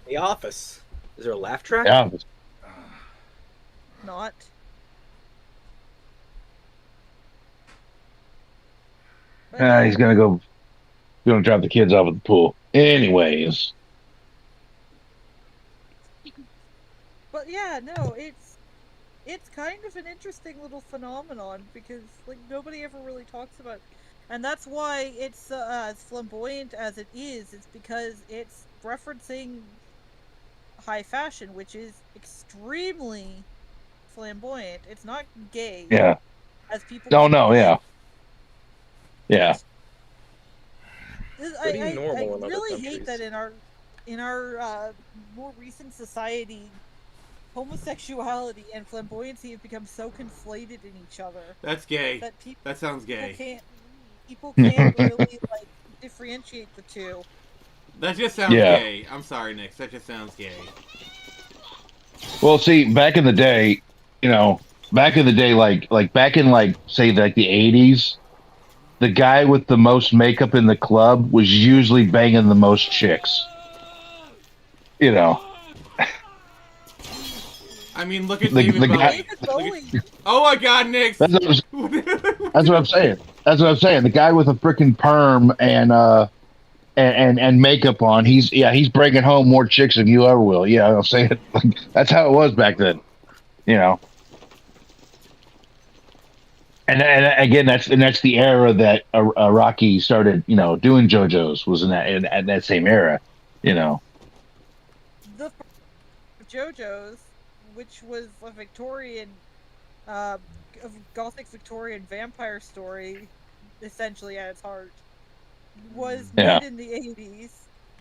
The Office. Is there a laugh track? Yeah. Not. He's gonna drop the kids off at the pool. Anyways. But yeah, no, it's kind of an interesting little phenomenon because like nobody ever really talks about it. And that's why it's as flamboyant as it is. It's because it's referencing high fashion, which is extremely flamboyant. It's not gay. Yeah. As people. No, yeah. Yeah. I really hate that in our more recent society, homosexuality and flamboyancy have become so conflated in each other. That's gay. That that sounds gay. People can't really like differentiate the two. That just sounds gay. I'm sorry, Nick. That just sounds gay. Well, see, back in the day, like back in like say like the 80s, the guy with the most makeup in the club was usually banging the most chicks. I mean, look at David Bowie. Oh my God, Nick! That's what I'm saying. That's what I'm saying. The guy with a freaking perm and makeup on, he's bringing home more chicks than you ever will. Yeah, I'm saying that's how it was back then. And again, that's the era that Araki started, doing JoJo's was in that same era, The JoJo's, which was a Victorian, a Gothic Victorian vampire story, essentially at its heart, was made in the 80s,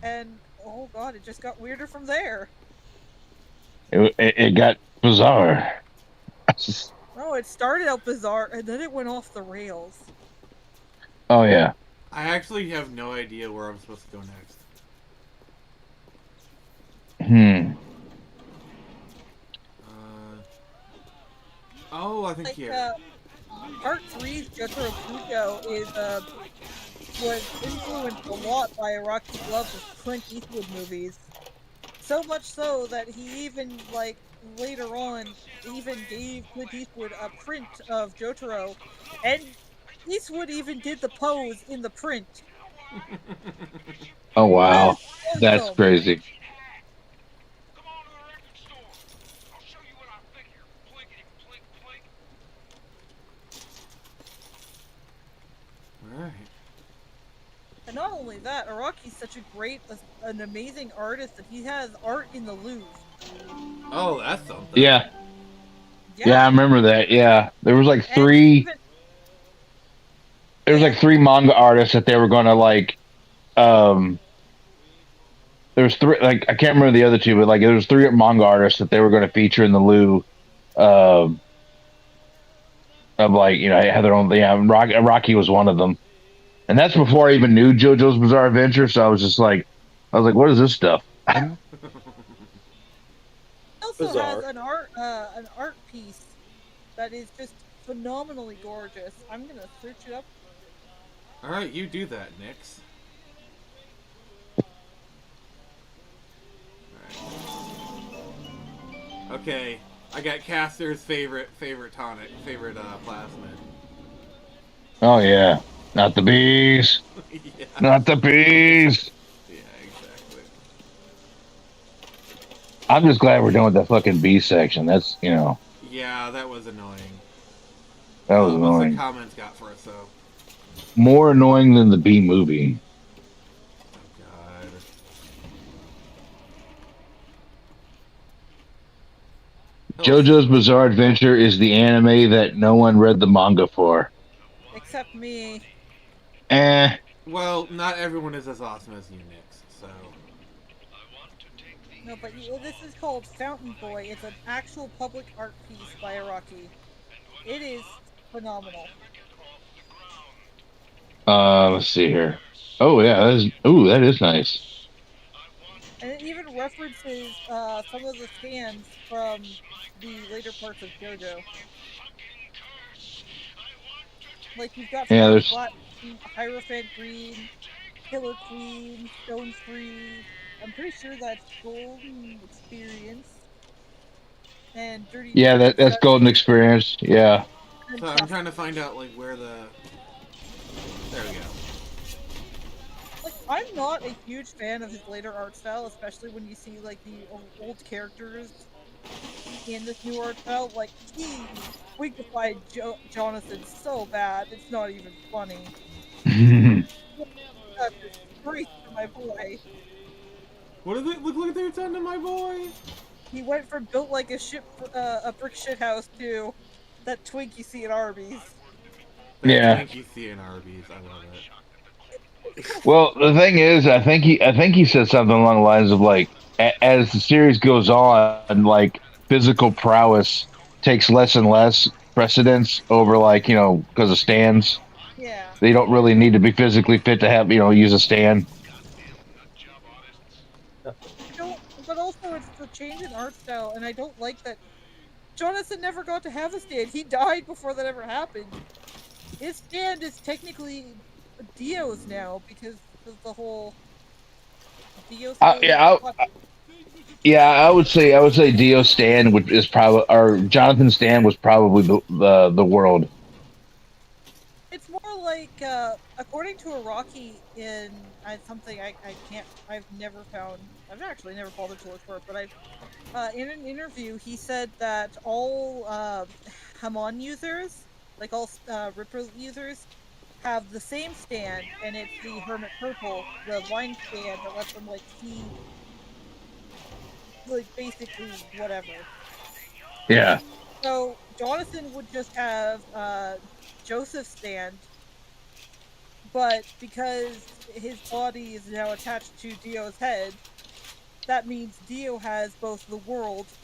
and oh god, it just got weirder from there. It got bizarre. Oh, it started out bizarre, and then it went off the rails. Oh, yeah. I actually have no idea where I'm supposed to go next. Hmm. Oh, I think Like, here. Part 3's Jotaro Kujo is, was influenced a lot by Araki's love of Clint Eastwood movies. So much so that he even, like, later on, even gave Clint Eastwood a print of Jotaro, and Eastwood even did the pose in the print. Oh That wow, is that's awesome. crazy. Alright. And not only that, Araki's such a great, an amazing artist that he has art in the Louvre. Oh, that's something. Yeah, yeah, I Yeah, remember that. Yeah, there was like and three. even There was yeah, like three manga artists that they were going to like. Um, there was three. Like I can't remember the other two, but like there was three manga artists that they were going to feature in the Lou. Um, of like have their own. Yeah, Rocky was one of them, and that's before I even knew JoJo's Bizarre Adventure. So I was just like, what is this stuff? he also has Bizarre. an art piece that is just phenomenally gorgeous. I'm gonna search it up. Alright, you do that, Nix. Okay, I got Caster's favorite tonic, favorite plasmid. Oh yeah, not the bees, Yeah. not the bees. Yeah, exactly. I'm just glad we're done with that fucking bee section. That's Yeah, that was annoying. that was What's the annoying. comments got for us though? More annoying than the bee movie. Oh god. Hello. JoJo's Bizarre Adventure is the anime that no one read the manga for. Except me. Eh. Well, not everyone is as awesome as you, Nix. So. No, but this is called Fountain Boy. It's an actual public art piece by Araki. It is phenomenal. Let's see here. Oh yeah, that is nice. And it even references some of the stands from the later parts of JoJo. Like you've got Yeah, Fire there's Platinum, Hierophant Green, Killer Queen, Stone Free. I'm pretty sure that's Golden Experience and Dirty yeah, Dirty that's Golden Study Experience. Yeah. and So I'm Tough. trying to find out like where the. There we go. Like I'm not a huge fan of his later art style, especially when you see like the old characters in this new art style. Like he winkified Jonathan so bad, it's not even funny. That's a disgrace for my boy. What is it? Look at their son to my boy. He went from built like a brick shit house to that twink you see at Arby's. That Yeah. Twinkie see in Arby's. I love it. Well, the thing is, I think he said something along the lines of like, as the series goes on, like physical prowess takes less and less precedence over like because of stands. Yeah. They don't really need to be physically fit to have use a stand. I don't, but also it's the change in art style, and I don't like that Jonathan never got to have a stand. He died before that ever happened. His stand is technically Dio's now because of the whole Dio throwing Yeah, hot. yeah, I would say Dio stand is probably or Jonathan stand was probably the world. It's more like, according to Iraqi in something I can't, I've never found, I've actually never bothered to look for it, but in an interview, he said that all Hamon users, like all Ripper users, have the same stand, and it's the Hermit Purple, the wine stand that lets them like see, like basically whatever. Yeah. So Jonathan would just have Joseph's stand, but because his body is now attached to Dio's head, that means Dio has both the world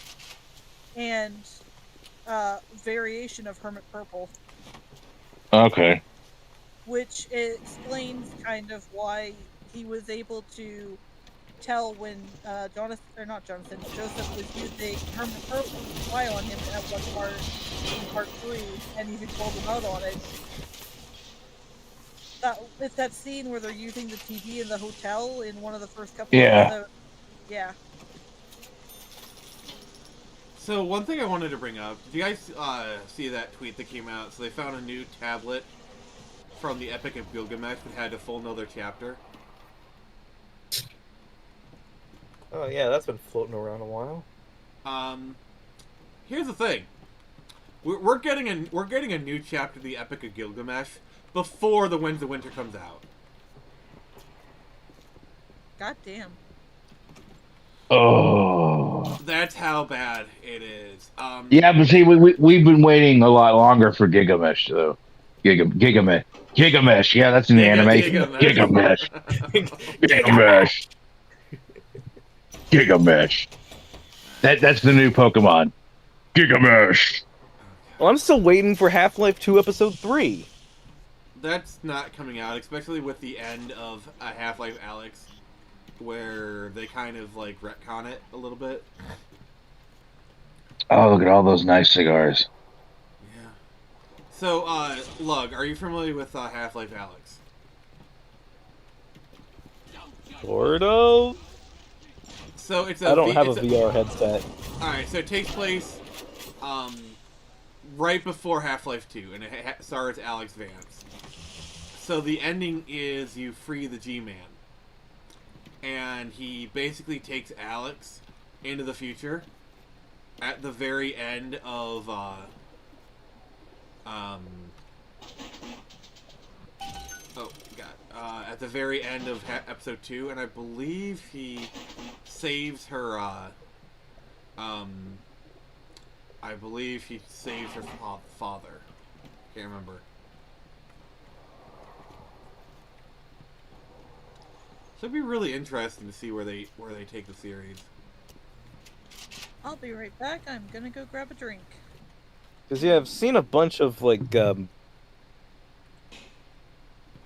and variation of Hermit Purple, Okay. which explains kind of why he was able to hotel when Jonathan, or not Jonathan, Joseph was using Herman Purple to spy on him at one part in part 3, and even called him out on it. It's that scene where they're using the TV in the hotel in one of the first couple Yeah. episodes. Yeah. So one thing I wanted to bring up, did you guys see that tweet that came out? So they found a new tablet from the Epic of Gilgamesh that had a full another chapter. Oh yeah, that's been floating around a while. Here's the thing. We're getting a new chapter of the Epic of Gilgamesh before the Winds of Winter comes out. God damn. Oh. That's how bad it is. Yeah, but see, we've been waiting a lot longer for Gigamesh, though. Gigamesh. Yeah, that's in the anime. Gigamesh. Gigamesh. That's the new Pokemon. Gigamesh. Well, I'm still waiting for Half-Life 2 Episode 3. That's not coming out, especially with the end of Half-Life Alyx, where they kind of like retcon it a little bit. Oh, look at all those nice cigars. Yeah. So, Lug, are you familiar with Half-Life Alyx? Sort of. So it's I don't have a VR headset. Alright, so it takes place right before Half-Life 2, and it stars Alex Vance. So the ending is you free the G-Man. And he basically takes Alex into the future at the very end of at the very end of episode 2, and I believe he saves her I believe he saves her father. Can't remember. So it'd be really interesting to see where they take the series. I'll be right back. I'm gonna go grab a drink. Because yeah, I've seen a bunch of like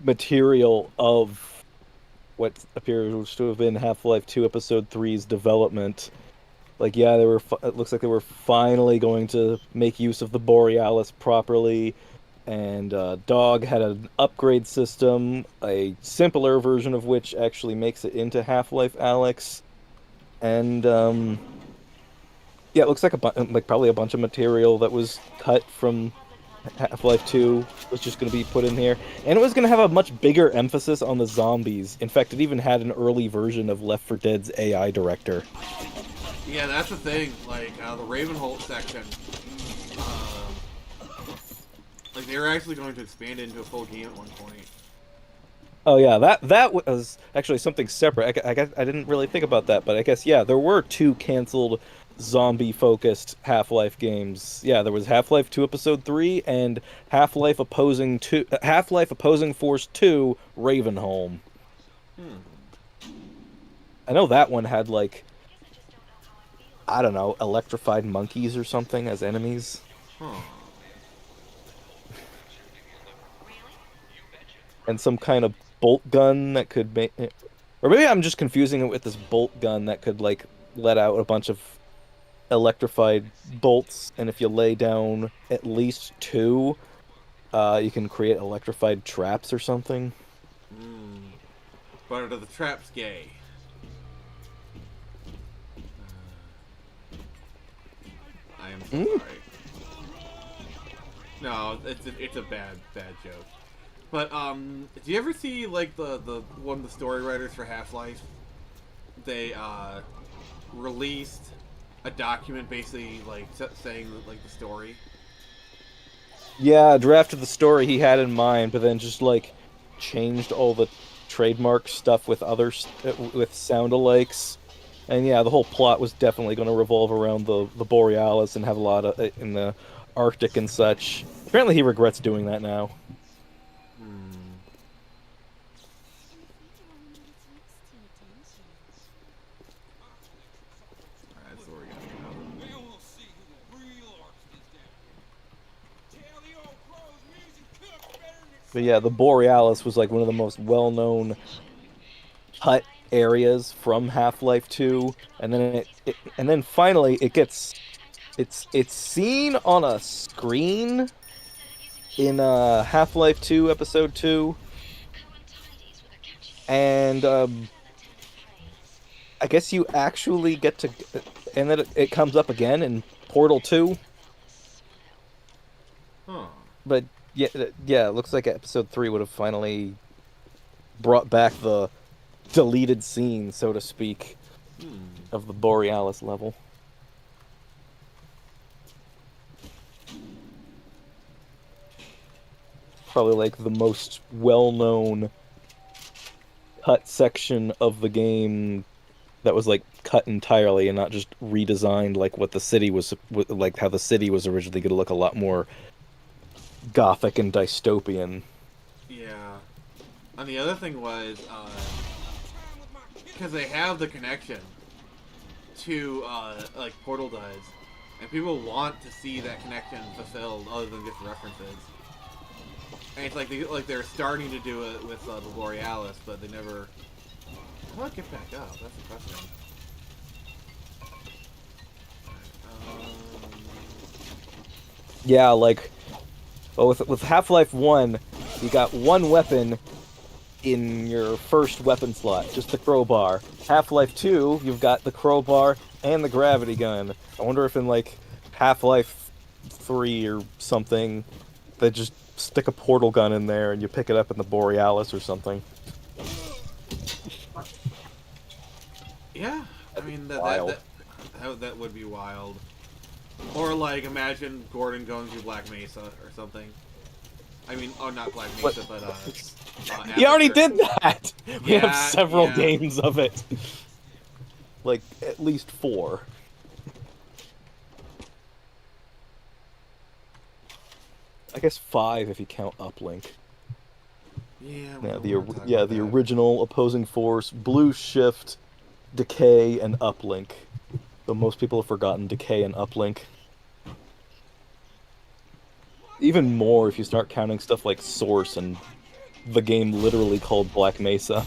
material of what appears to have been Half-Life 2 Episode 3's development. Like, yeah, it looks like they were finally going to make use of the Borealis properly, and Dog had an upgrade system, a simpler version of which actually makes it into Half-Life Alyx, and yeah, it looks like probably a bunch of material that was cut from Half-Life 2 was just going to be put in here, and it was going to have a much bigger emphasis on the zombies. In fact, it even had an early version of Left 4 Dead's AI director. Yeah, that's the thing. Like the Ravenholt section, like they were actually going to expand it into a full game at one point. Oh yeah, that was actually something separate. I didn't really think about that, but I guess yeah, there were 2 canceled zombie-focused Half-Life games. Yeah, there was Half-Life 2 Episode 3 and Half-Life Opposing Force 2 Ravenholm. I know that one had like, I don't know, electrified monkeys or something as enemies. And some kind of bolt gun that could make... Or maybe I'm just confusing it with this bolt gun that could, like, let out a bunch of electrified bolts, and if you lay down at least 2, you can create electrified traps or something. But are the traps gay? I am so sorry. No, it's a bad joke. But do you ever see like the one of the story writers for Half-Life? They released a document basically like saying like the story. Yeah, a draft of the story he had in mind, but then just like changed all the trademark stuff with with sound-alikes. And yeah, the whole plot was definitely going to revolve around the Borealis and have a lot of in the Arctic and such. Apparently he regrets doing that now. Alright, so we're gonna go. But yeah, the Borealis was like one of the most well-known cut areas from Half-Life 2, and then and then finally it's seen on a screen in Half-Life 2 Episode 2, and I guess you actually get to, and then it comes up again in Portal 2. Huh. But yeah, yeah, it looks like Episode 3 would have finally brought back the deleted scene, so to speak, of the Borealis level. Probably like the most well-known cut section of the game that was like cut entirely and not just redesigned like what the city was, like how the city was originally going to look a lot more gothic and dystopian. Yeah. And the other thing was, because they have the connection to, like Portal does, and people want to see that connection fulfilled other than just references. And it's like they're starting to do it with the Borealis, but they never. How do I get back up? That's the question. Yeah, like, well, with Half-Life 1, you got one weapon in your first weapon slot, just the crowbar. Half-Life 2, you've got the crowbar and the gravity gun. I wonder if in, like, Half-Life 3 or something, they just stick a portal gun in there and you pick it up in the Borealis or something. Yeah, I mean Wild. that would be wild. Or like imagine Gordon going through Black Mesa or something. I mean, oh, not Black Mesa, but He already Aperture. did that. We Yeah, have several yeah. games of it, like at least 4. I guess 5 if you count Uplink. Yeah, Yeah, we don't wanna talk the about that. original opposing force, Blue Shift, Decay, and Uplink. Though most people have forgotten Decay and Uplink. Even more if you start counting stuff like Source and the game literally called Black Mesa.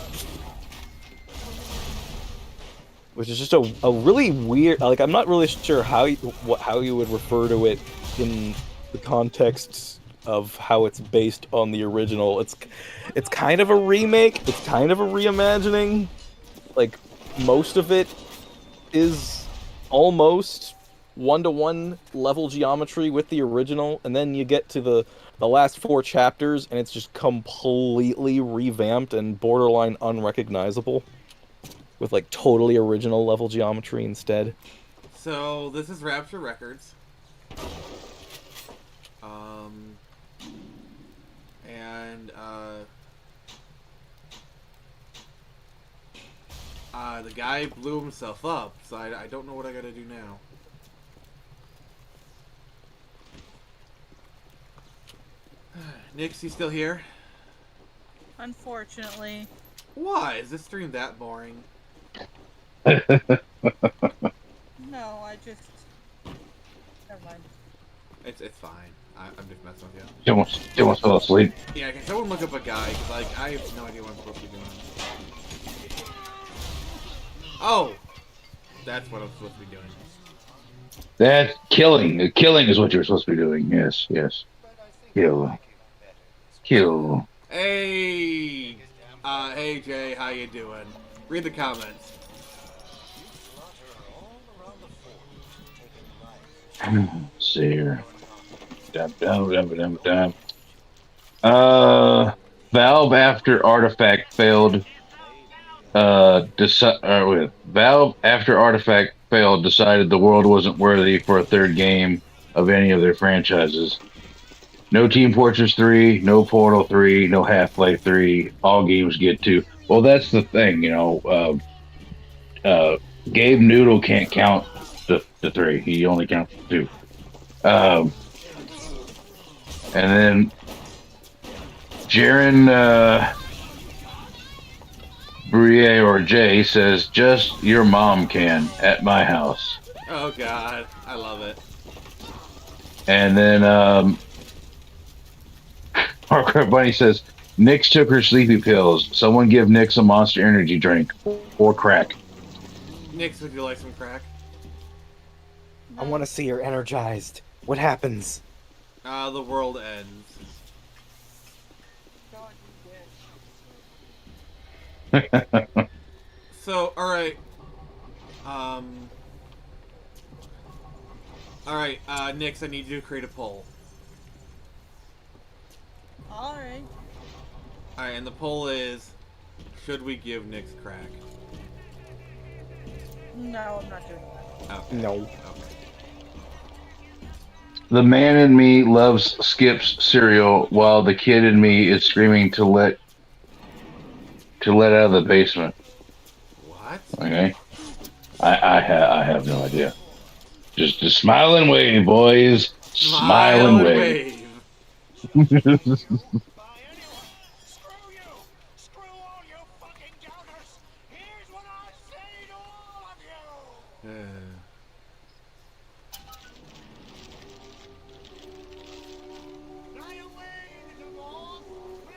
Which is just a really weird, like, I'm not really sure how you would refer to it in the context of how it's based on the original. It's kind of a remake, it's kind of a reimagining. Like, most of it is almost one-to-one level geometry with the original, and then you get to the last 4 chapters and it's just completely revamped and borderline unrecognizable with like totally original level geometry instead. So this is Rapture Records. And the guy blew himself up, so I don't know what I gotta do now. Nix, you still here? Unfortunately. Why? Is this stream that boring? No, I just... Never mind. It's fine. I'm just messing with you. She almost fell asleep. Yeah, can someone look up a guy? Cause like I have no idea what I'm supposed to be doing. Oh, that's what I'm supposed to be doing. That's killing. Killing is what you're supposed to be doing. Yes, yes. Kill. Kill. Hey, hey Jay, how you doing? Read the comments. Let's see here. Valve after Artifact failed. Valve after Artifact failed decided the world wasn't worthy for a third game of any of their franchises. No Team Fortress 3, no Portal 3, no Half-Life 3. All games get 2. Well, that's the thing, you know. Gabe Noodle can't count the 3. He only counts 2. And then Jaron Brie or Jay says, just your mom can at my house. Oh God, I love it. And then Parker Bunny says, Nyx took her sleepy pills. Someone give Nyx a Monster Energy drink. or crack. Nix, would you like some crack? I want to see her energized. What happens? The world ends. So, alright. Alright, Nix, I need you to create a poll. Alright. Alright, and the poll is, should we give Nix crack? No, I'm not doing that. Okay. No. Okay. The man in me loves Skip's cereal, while the kid in me is screaming to let out of the basement. What? Okay, I have no idea. Just smile and wave, boys. Smile and wave. By anyone. Screw you! Screw all you fucking doubters! Here's what I say to all of you! Fly away, little moth! Fly!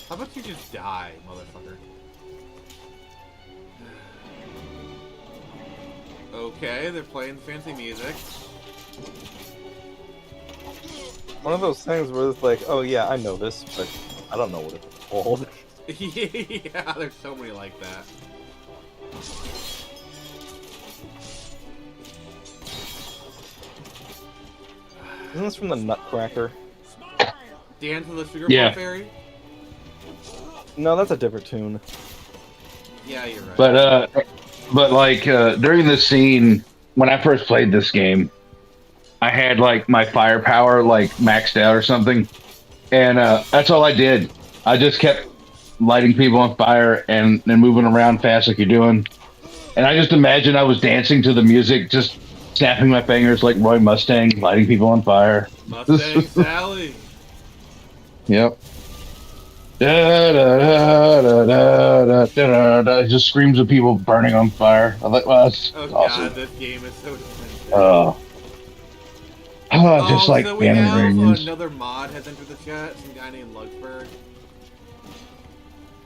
How about you just die, motherfucker? Okay, they're playing fancy music. One of those things where it's like, oh yeah, I know this, but I don't know what it's called. Yeah, there's so many like that. Isn't this from the Nutcracker? Dance of the Sugar Yeah. Plum Fairy? No, that's a different tune. Yeah, you're right. But like during the scene when I first played this game, I had like my firepower like maxed out or something, and that's all I did. I just kept lighting people on fire and moving around fast like you're doing, and I just imagined I was dancing to the music, just snapping my fingers like Roy Mustang, lighting people on fire. Mustang Sally. Yep. Da, da, da, da, da, da, da, da. It just screams of people burning on fire. I'm like, well, that's Oh awesome. god, this game is so expensive. Just like so we family have reunions. another mod has entered the chat. Some guy named Luxburg.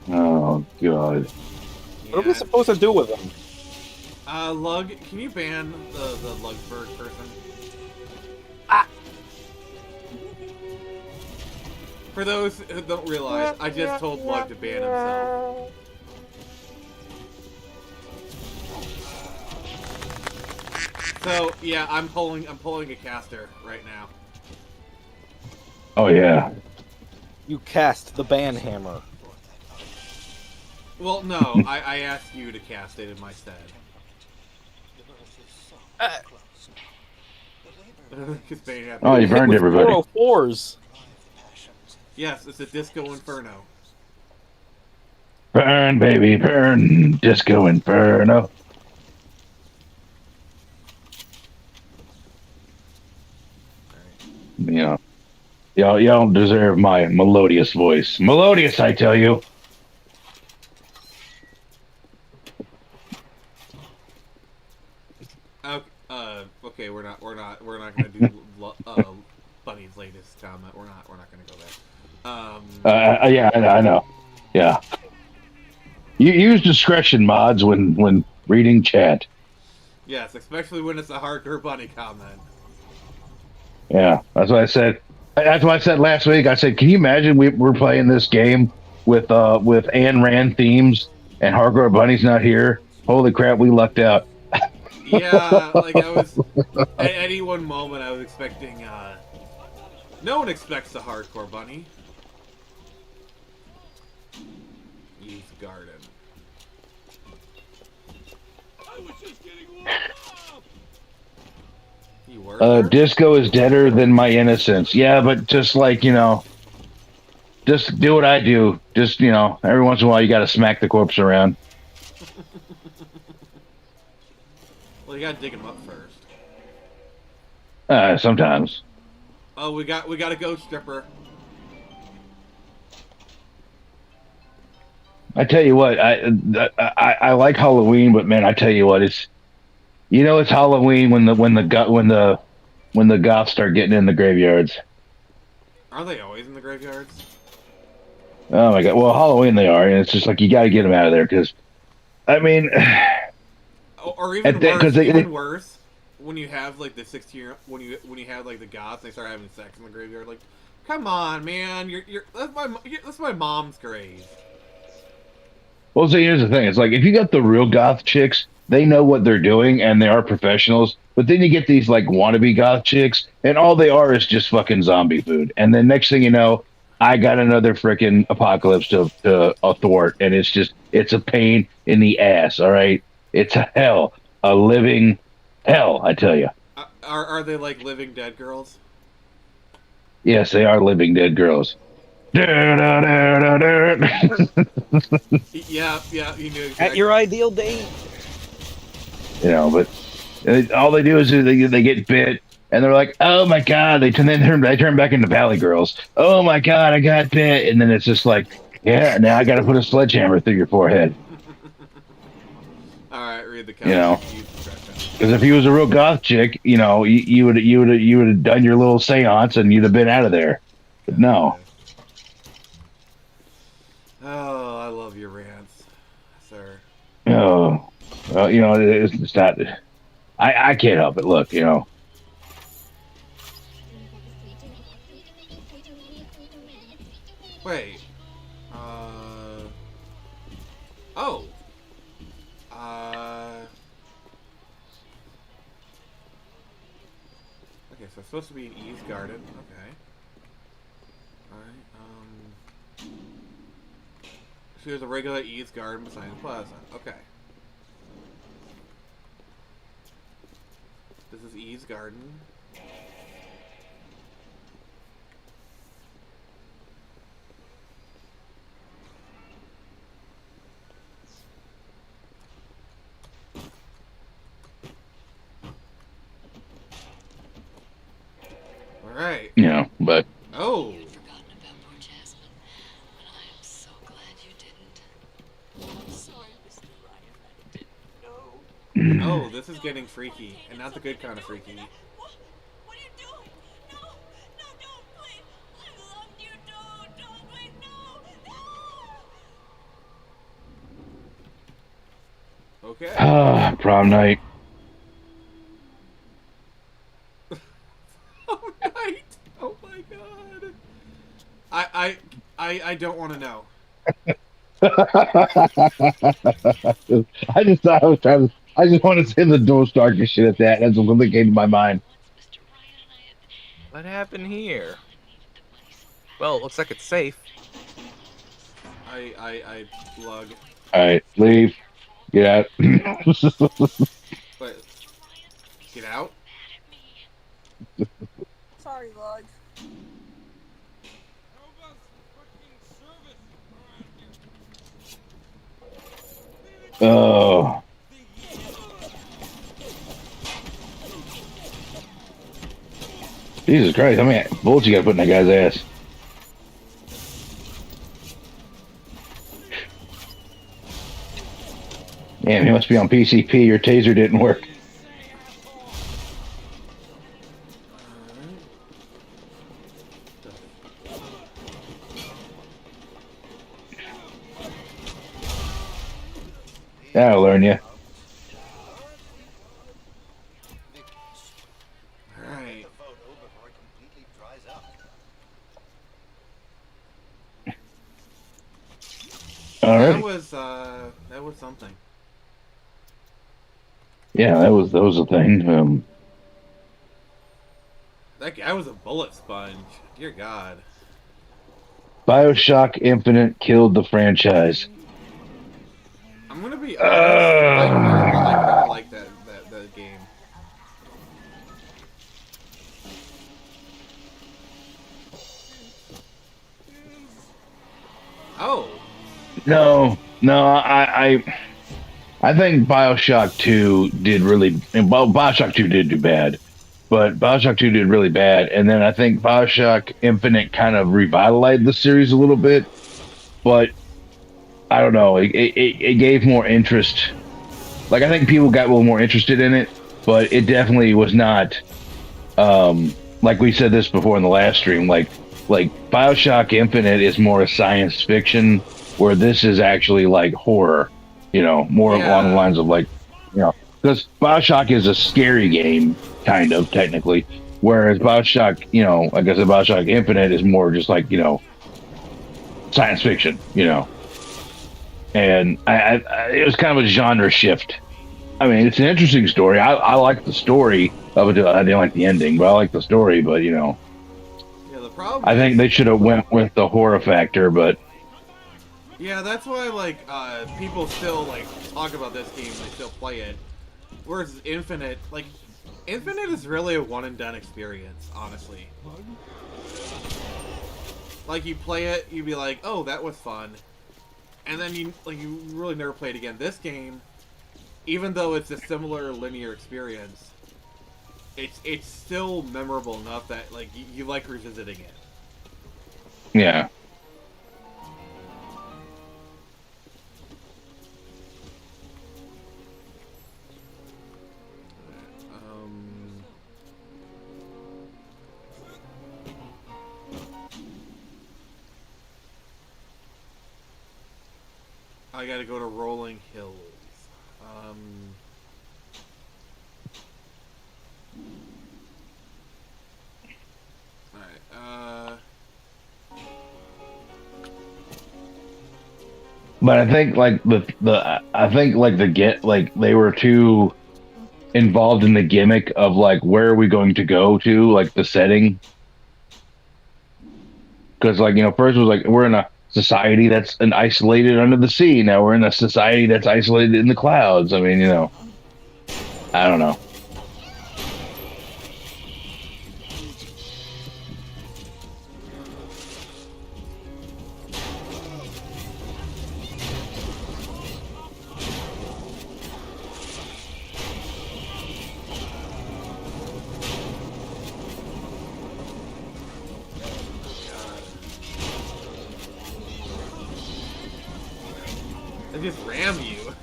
Oh god. What are we supposed to do with them? Lug, can you ban the Luxburg person? For those who don't realize, I just told Lug to ban himself. So yeah, I'm pulling a caster right now. Oh yeah. You cast the ban hammer. Well, no, I asked you to cast it in my stead. Oh, you burned everybody. 404s. Yes, it's a Disco Inferno. Burn, baby, burn. Disco Inferno. You know, y'all don't deserve my melodious voice. Melodious, I tell you. Okay, we're not gonna do Bunny's latest comment. We're not gonna go there. Yeah, I know. Yeah. You use discretion, mods, when reading chat. Yes, especially when it's a hardcore Bunny comment. Yeah, that's what I said. That's what I said last week. I said, can you imagine we're playing this game with Ayn Rand themes and hardcore Bunny's not here? Holy crap, we lucked out. Yeah, like I was at any one moment I was expecting no one expects a hardcore Bunny. Use garden. I was just getting warmed up. You were there? Disco is deader than my innocence. Yeah, but just like, just do what I do. Just, every once in a while you gotta smack the corpse around. Well, you gotta dig him up first. Sometimes. Oh, we got a ghost stripper. I tell you what, I like Halloween, but man, I tell you what, it's Halloween when the goths start getting in the graveyards. Are they always in the graveyards? Oh my god! Well, Halloween they are, and it's just like you got to get them out of there because, I mean, Or even worse, because even worse, when you have like the 16-year when you have like the goths, they start having sex in the graveyard. Like, come on, man, that's my mom's grave. well, so here's the thing: it's like if you got the real goth chicks, they know what they're doing and they are professionals. But then you get these like wannabe goth chicks, and all they are is just fucking zombie food. And then next thing you know, I got another freaking apocalypse to thwart, and it's a pain in the ass. All right, it's a hell, a living hell, I tell you. Are they like living dead girls? Yes, they are living dead girls. Yeah, yeah, you knew At exactly. your ideal date. But all they do is they get bit, and they're like, "Oh my god!" They turn back into Valley Girls. Oh my god, I got bit, and then it's just like, yeah, now I got to put a sledgehammer through your forehead. All right, read the You know, comments. because if he was a real goth chick, you would have done your little seance and you'd have been out of there. But no. Oh, I love your rants, sir. Oh, well, it's not. I can't help it. Look, Wait. Oh. Okay, so it's supposed to be an Eve's Garden. Okay. Alright, so there's a regular Eve's Garden beside the plaza. Okay. This is Eve's Garden. Alright. But. Oh. Oh, this is getting freaky, and not the good kind of freaky. What are you doing? No, don't, please. I loved you, don't, please, no. Okay. Prom night. Oh, night. Oh my god. I don't want to know. I just want to say the Ghost Darkest shit at that. That's what came to my mind. What happened here? Well, it looks like it's safe. I plug. Alright, leave. Get out. But get out. Sorry, Lug. Oh. Jesus Christ, how many bullets you gotta put in that guy's ass? Damn, he must be on PCP. Your taser didn't work. That'll learn you. Alright. Alright. That was something. Yeah, that was a thing. That guy was a bullet sponge. Dear God. Bioshock Infinite killed the franchise. I'm gonna be honest. I kind of like that game. Oh. No, I think Bioshock 2 did really. Well, Bioshock 2 did do bad, but Bioshock 2 did really bad, and then I think Bioshock Infinite kind of revitalized the series a little bit, but I don't know. It gave more interest. Like, I think people got a little more interested in it, but it definitely was not. Like we said this before in the last stream, like like Bioshock Infinite is more science fiction, where this is actually like horror. More along the Yeah. lines of like, because Bioshock is a scary game, kind of technically, whereas Bioshock, I guess the Bioshock Infinite is more just like science fiction. And it was kind of a genre shift. I mean, it's an interesting story. I like the story of it. I didn't like the ending, but I like the story. But Yeah, the problem I think is, they should have went with the horror factor. But yeah, that's why like people still like talk about this game and they still play it. Whereas Infinite, like Infinite is really a one and done experience, honestly. Like you play it, you'd be like, oh, that was fun, and then you really never play it again. This game, even though it's a similar linear experience, it's still memorable enough that like you like revisiting it. yeah, Um, I gotta go to Rolling Hills. Um, Alright, but I think like the I think like the get like they were too involved in the gimmick of like where are we going to go to like the setting, because like first it was like we're in a society that's an isolated under the sea. Now we're in a society that's isolated in the clouds. I mean, I don't know. they just ram you.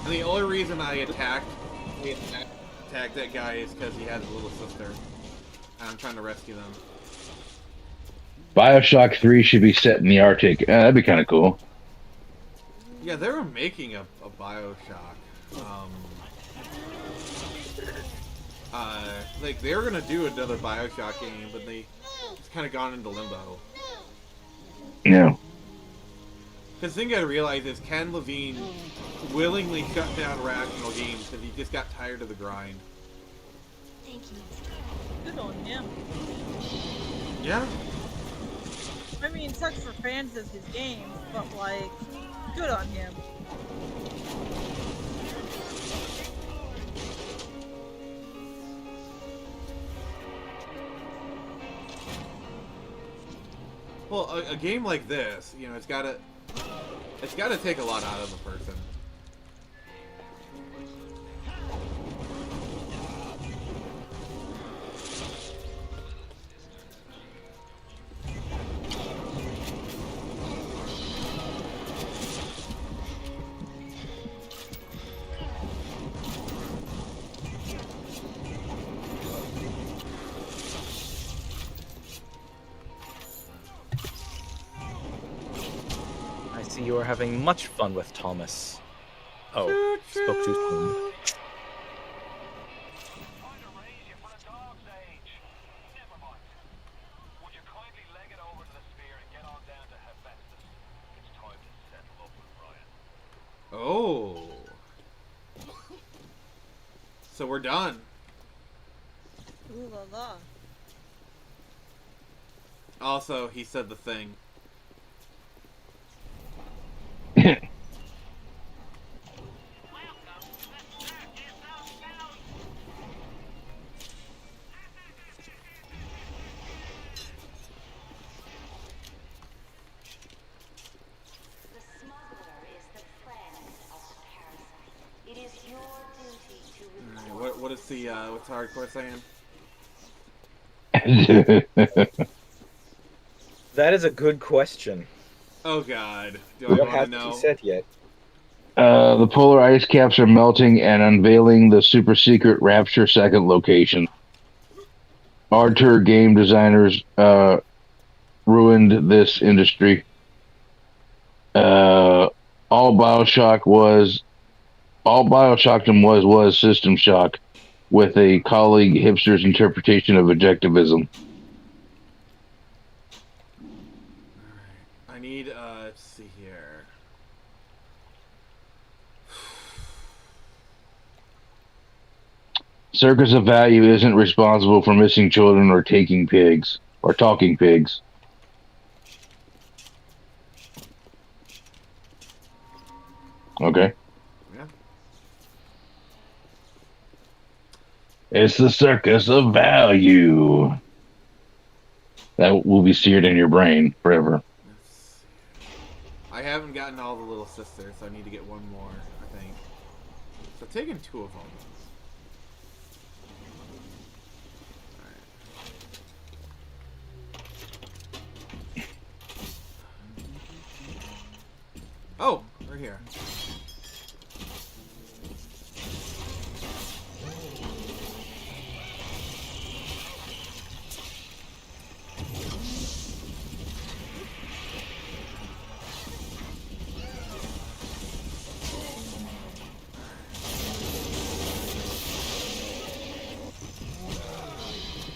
And the only reason I attacked that guy is because he has a little sister. And I'm trying to rescue them. Bioshock 3 should be set in the Arctic. That'd be kind of cool. Yeah, they were making a Bioshock. Like they were gonna do another Bioshock game, but they just kind of gone into limbo. Yeah. Because the thing I realize is Ken Levine willingly shut down Rational Games because he just got tired of the grind. Thank you. Good on him. Yeah. I mean, sucks for fans of his games, but like, good on him. Well, a game like this, it's gotta take a lot out of the person. I see you are having much fun with Thomas. Oh, spoke too soon. Oh. So we're done. Ooh la la. Also, he said the thing. What is the what's hardcore saying? That is a good question. Oh God, do I What want to hasn't know? he said yet? The polar ice caps are melting and unveiling the super secret Rapture second location. Artur game designers ruined this industry. All Bioshock was all Bioshockdom was System Shock with a colleague hipster's interpretation of objectivism. I need, let's see here. Circus of Value isn't responsible for missing children or taking pigs or talking pigs. Okay. Yeah. It's the Circus of Value. That will be seared in your brain forever. Let's see. I haven't gotten all the little sisters, so I need to get one more, I think. So I've taken 2 of them. Oh, we're here.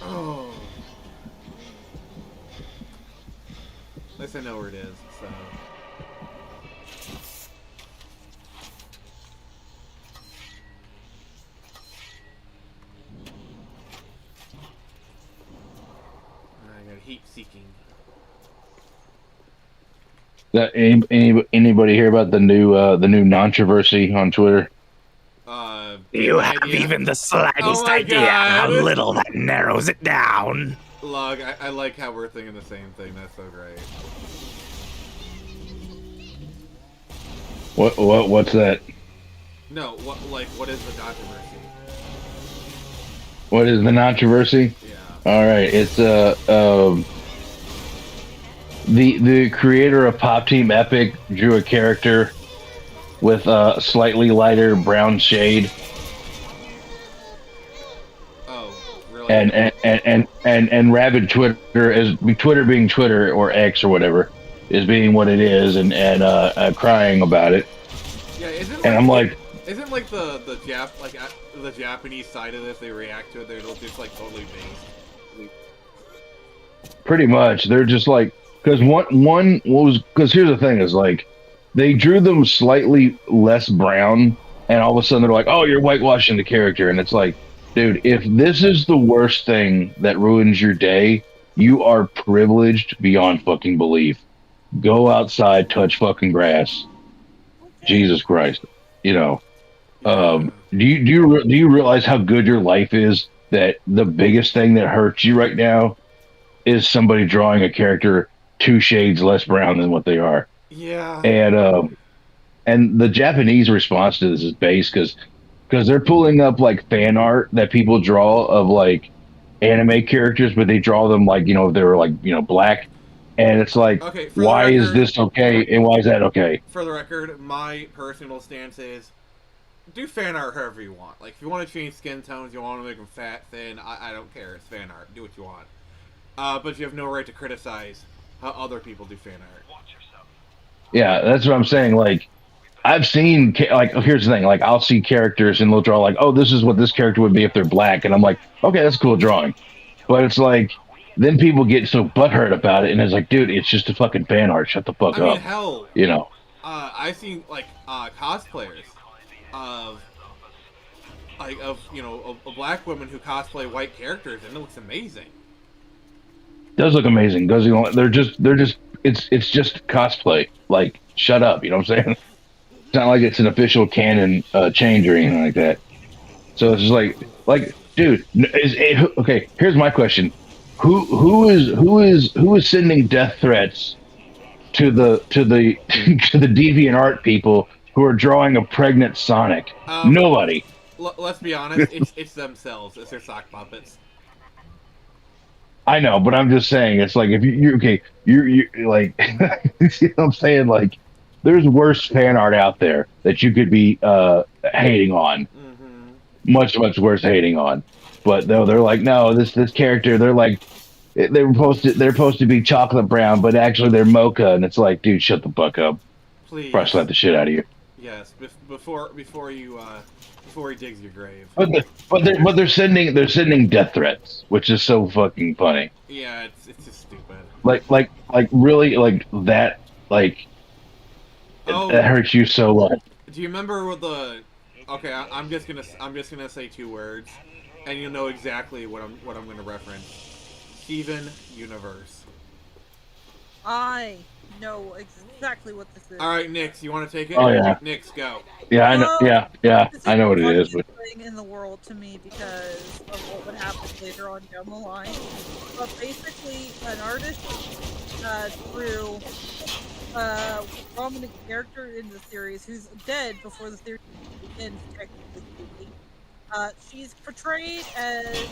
Oh. At least I know where it is, so. I got heat seeking. That anybody hear about the new controversy on Twitter? You have idea? even the slightest my idea how God. little that narrows it down. Lug, I like how we're thinking the same thing. That's so great. What's that? No, what is the controversy? What is the controversy? Yeah. All right, it's the creator of Pop Team Epic drew a character with a slightly lighter brown shade, Oh, really? and rabid Twitter, as Twitter being Twitter or X or whatever, is being what it is, and crying about it. Yeah, isn't And I'm like, isn't the Japanese side of this? They react to it. They're just like totally based. pretty much, they're just like, because because here's the thing is like, they drew them slightly less brown, and all of a sudden they're like, oh, you're whitewashing the character, and it's like, dude, if this is the worst thing that ruins your day, you are privileged beyond fucking belief. Go outside, touch fucking grass. Jesus Christ, you know. Yeah. Do you realize how good your life is? That the biggest thing that hurts you right now is somebody drawing a character 2 shades less brown than what they are. Yeah. And the Japanese response to this is based because they're pulling up like fan art that people draw of like anime characters, but they draw them like, they were like, black, and it's like, Okay, for the why is record- this okay and why is that okay? For the record, my personal stance is do fan art however you want. Like, if you want to change skin tones, you want to make them fat, thin, I don't care. It's fan art. Do what you want. But you have no right to criticize how other people do fan art. Yeah, that's what I'm saying. Like, I've seen, like, here's the thing. Like, I'll see characters and they'll draw like, oh, this is what this character would be if they're black. And I'm like, okay, that's a cool drawing. But it's like, then people get so butthurt about it. And it's like, dude, it's just a fucking fan art. Shut the fuck I mean, up. hell, I've seen like cosplayers of a black woman who cosplay white characters, and it looks amazing. It does look amazing. They're just it's just cosplay. Like, shut up. You know what I'm saying? It's not like it's an official canon change or anything like that. So it's just like, dude, okay? Here's my question: who is sending death threats to the to the deviant art people who are drawing a pregnant Sonic? Nobody. Let's be honest, it's themselves. It's their sock puppets. I know, but I'm just saying, it's like, if you're okay, you're like, you know what I'm saying? Like, there's worse fan art out there that you could be hating on. Mm-hmm. much worth hating on. But no, they're like, no, this character, they're like, they're supposed to be chocolate brown, but actually they're mocha, and it's like, dude, shut the fuck up. Before I Please. slap the shit out of you. Yes, before he digs your grave. But they're sending death threats, which is so fucking funny. Yeah, it's just stupid. Like really like that like that Oh, hurts you so much. do you remember what the? Okay, I'm just gonna say two words, and you'll know exactly what I'm gonna reference. Steven Universe. I know exactly what this is. All right, Nix, you want to take it? Oh yeah, Nix, go. yeah I know. Yeah, This is I know what the it is. funniest But thing in the world to me because of what would happen later on down the line. But basically, an artist drew a prominent character in the series who's dead before the series begins, technically speaking. She's portrayed as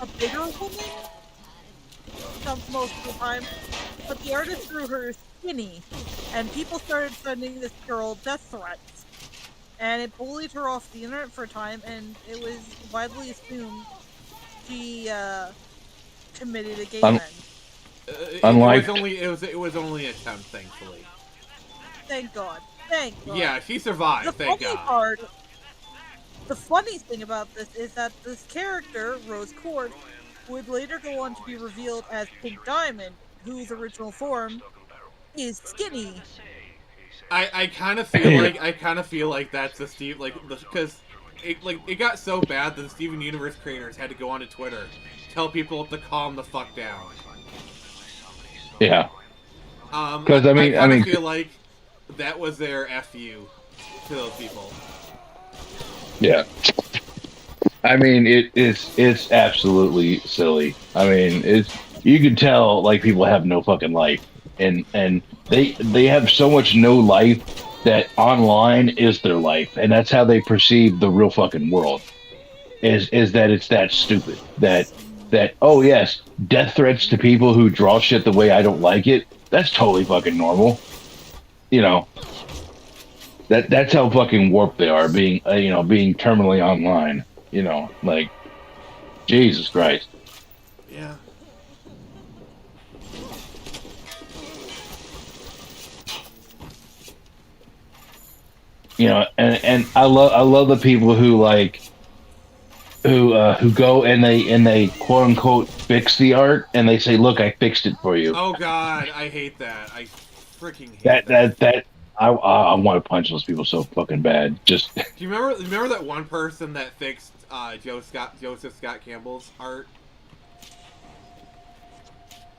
a bigger woman most of the time, but the artist drew her skinny, and people started sending this girl death threats, and it bullied her off the internet for a time, and it was widely assumed she committed a gay Un- men. unlike It was only an attempt, thankfully. Thank God. Thank God. Yeah, she survived. The Thank funny God. part, the funny thing about this is that this character, Rose Court, would later go on to be revealed as Pink Diamond, whose original form is skinny. I kind of feel like that's the Steve because it got so bad that the Steven Universe creators had to go onto Twitter, tell people to calm the fuck down. yeah, Um, because I kind of feel like that was their fu to those people. yeah. I mean, it's absolutely silly. I mean, it's you can tell like people have no fucking life, and they have so much no life that online is their life, and that's how they perceive the real fucking world. Is that it's that stupid that oh yes, death threats to people who draw shit the way I don't like it. That's totally fucking normal. You know that's how fucking warped they are being being terminally online. Like Jesus Christ. Yeah. And I love the people who like who go and they quote unquote fix the art and they say, "Look, I fixed it for you." Oh God, I hate that. I freaking hate That that. that that I want to punch those people so fucking bad. Just Do you remember that one person that fixed Joseph Scott Campbell's art?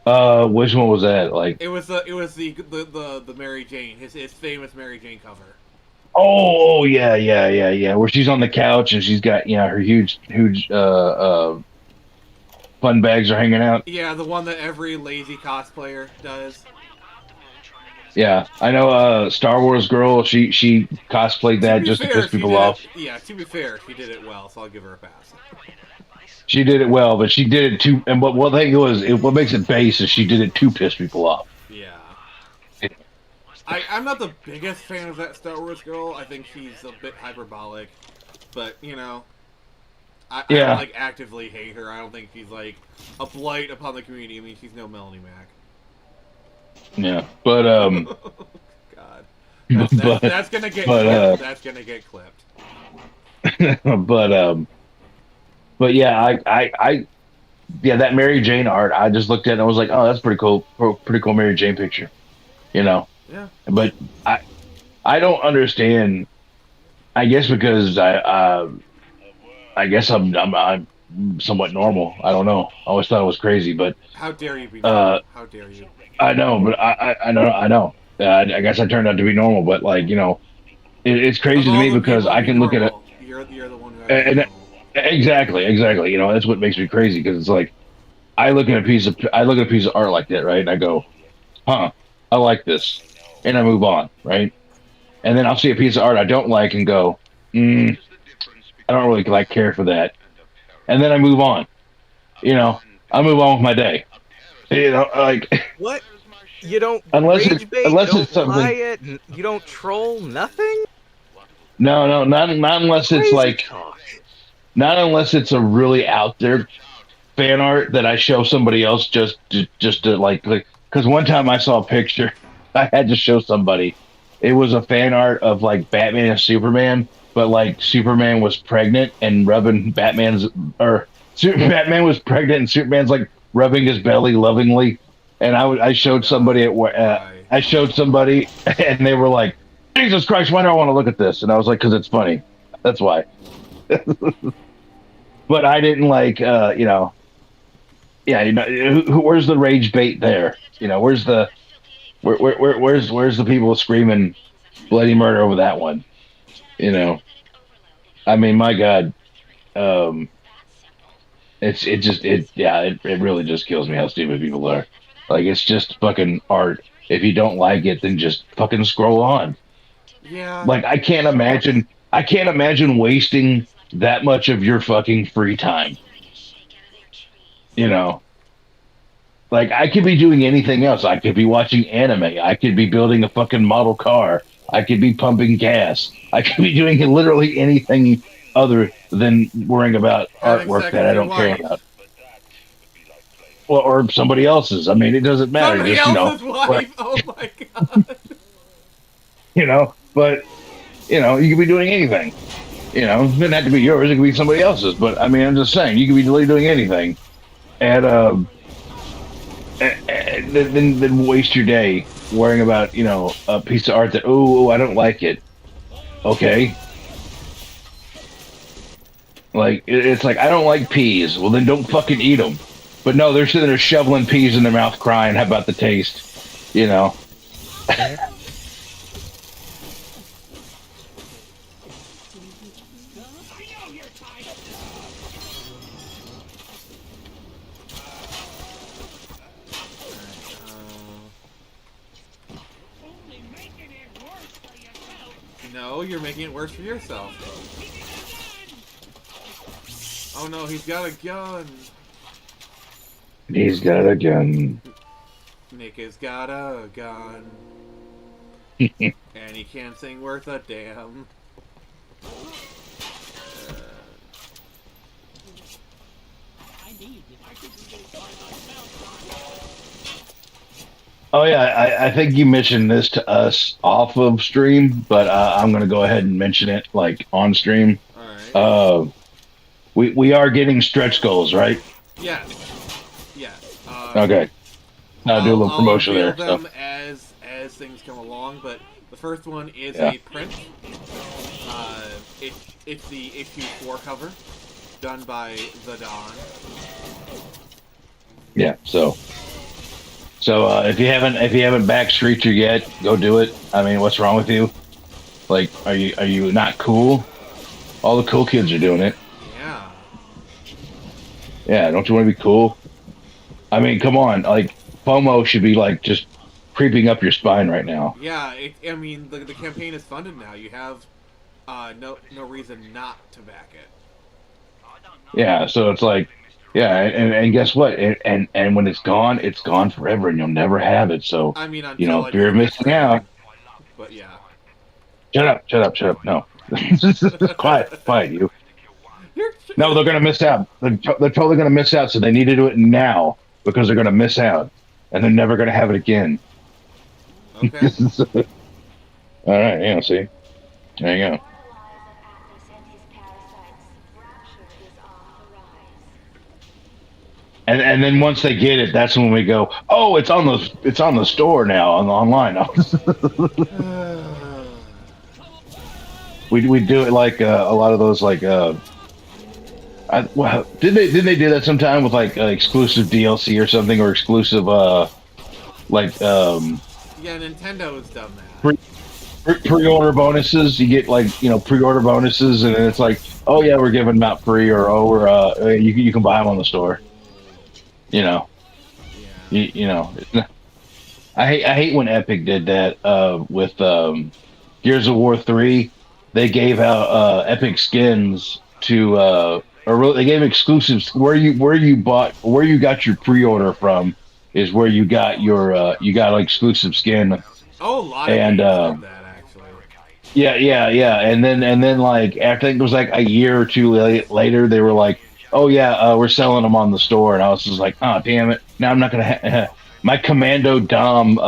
which one was that? Like, the Mary Jane, his famous Mary Jane cover. oh yeah. Where she's on the couch and she's got her huge fun bags are hanging out. Yeah, the one that every lazy cosplayer does. Yeah, I know. Star Wars girl. She cosplayed that just to piss people off. Yeah, to be fair, she did it well, so I'll give her a pass. She did it well, but she did it too. And what thing what makes it base is she did it to piss people off. Yeah. I'm not the biggest fan of that Star Wars girl. I think she's a bit hyperbolic, but I don't like actively hate her. I don't think she's like a blight upon the community. I mean, she's no Melanie Mac. Yeah, but God, but that's gonna get but clipped. That's gonna get clipped. but yeah, I yeah, that Mary Jane art. I just looked at it and I was like, oh, that's pretty cool. Pretty cool Mary Jane picture. Yeah. But I don't understand. I guess because I guess I'm somewhat normal. I don't know. I always thought I was crazy, but How dare you be normal? How dare you? I know, but I know. I guess I turned out to be normal, but like it's crazy Of to all me the because people to I be can look at it. normal, you're the one who has to be And normal. exactly. That's what makes me crazy because it's like I look at a piece of art like that, right? And I go, huh, I like this, and I move on, right? And then I'll see a piece of art I don't like and go, I don't really like care for that, and then I move on. I move on with my day. Like What? You don't unless rage bait, unless don't it's something. riot, you don't troll, nothing? No, not unless it's Crazy like, talk. not unless it's a really out there fan art that I show somebody else just to like because one time I saw a picture I had to show somebody. It was a fan art of like Batman and Superman, but like Superman was pregnant and rubbing Batman's or Batman was pregnant and Superman's like rubbing his belly lovingly. And I Oh showed somebody God, at why? I showed somebody and they were like, Jesus Christ, why do I want to look at this? And I was like, because it's funny. That's why. But I didn't like yeah, where's the rage bait there? Where's the where's the people screaming bloody murder over that one? You know, I mean, my God, um, it really just kills me how stupid people are. Like it's just fucking art. If you don't like it, then just fucking scroll on. Yeah, Like I can't imagine wasting that much of your fucking free time. You know, like I could be doing anything else. I could be watching anime. I could be building a fucking model car. I could be pumping gas. I could be doing literally anything other than worrying about having artwork sex that with I your don't care wife. about. Well, or somebody else's. I mean, it doesn't matter. Somebody Just else's but wife. Oh my God. but you could be doing anything. It doesn't have to be yours. It could be somebody else's. But I mean, I'm just saying, you could be literally doing anything, and then waste your day worrying about a piece of art that I don't like it. Okay, like it's like I don't like peas. Well, then don't fucking eat them. But no, they're sitting there shoveling peas in their mouth, crying. How about the taste? You know. No, you're making it worse for yourself. Oh no, he's got a gun. He's got a gun. Nick has got a gun. And he can't sing worth a damn. Oh yeah, I think you mentioned this to us off of stream, but I'm gonna go ahead and mention it like on stream. Alright. We are getting stretch goals, right? Yes. Yes. Okay. I'll do a little promotion I'll there. them as things come along, but the first one is Yeah. a print. It's the issue 4 cover, done by The Dawn. Yeah. So if you haven't backed Streeter yet, go do it. I mean, what's wrong with you? Like, are you not cool? All the cool kids are doing it. Yeah. Yeah. Don't you want to be cool? I mean, come on. Like, FOMO should be like just creeping up your spine right now. Yeah, I mean, the campaign is funded now. You have no reason not to back it. Yeah. So it's like, yeah, and guess what? And when it's gone forever, and you'll never have it. So I mean, until I fear of do the next missing out. thing. But yeah. Shut up. No, quiet, you. No, they're gonna miss out. They're totally gonna miss out. So they need to do it now because they're gonna miss out, and they're never gonna have it again. Okay. All right, yeah. See, there you go. And then once they get it, that's when we go. Oh, it's on the store now on the online. we do it like a lot of those like didn't they do that sometime with like exclusive DLC or something or exclusive like Yeah, Nintendo has done that. pre-order bonuses. You get like pre-order bonuses, and then it's like, oh yeah, we're giving them out free, or oh we're you can buy them on the store. Yeah. I hate when Epic did that with Gears of War 3. They gave out Epic skins to they gave exclusives where you got your pre-order from is where you got your you got an exclusive skin. Oh, a lot of And, games did that actually. yeah. And then like I think it was like a year or two later, they were like, "Oh yeah, we're selling them on the store," and I was just like, "Oh damn it! Now I'm not gonna my Commando Dom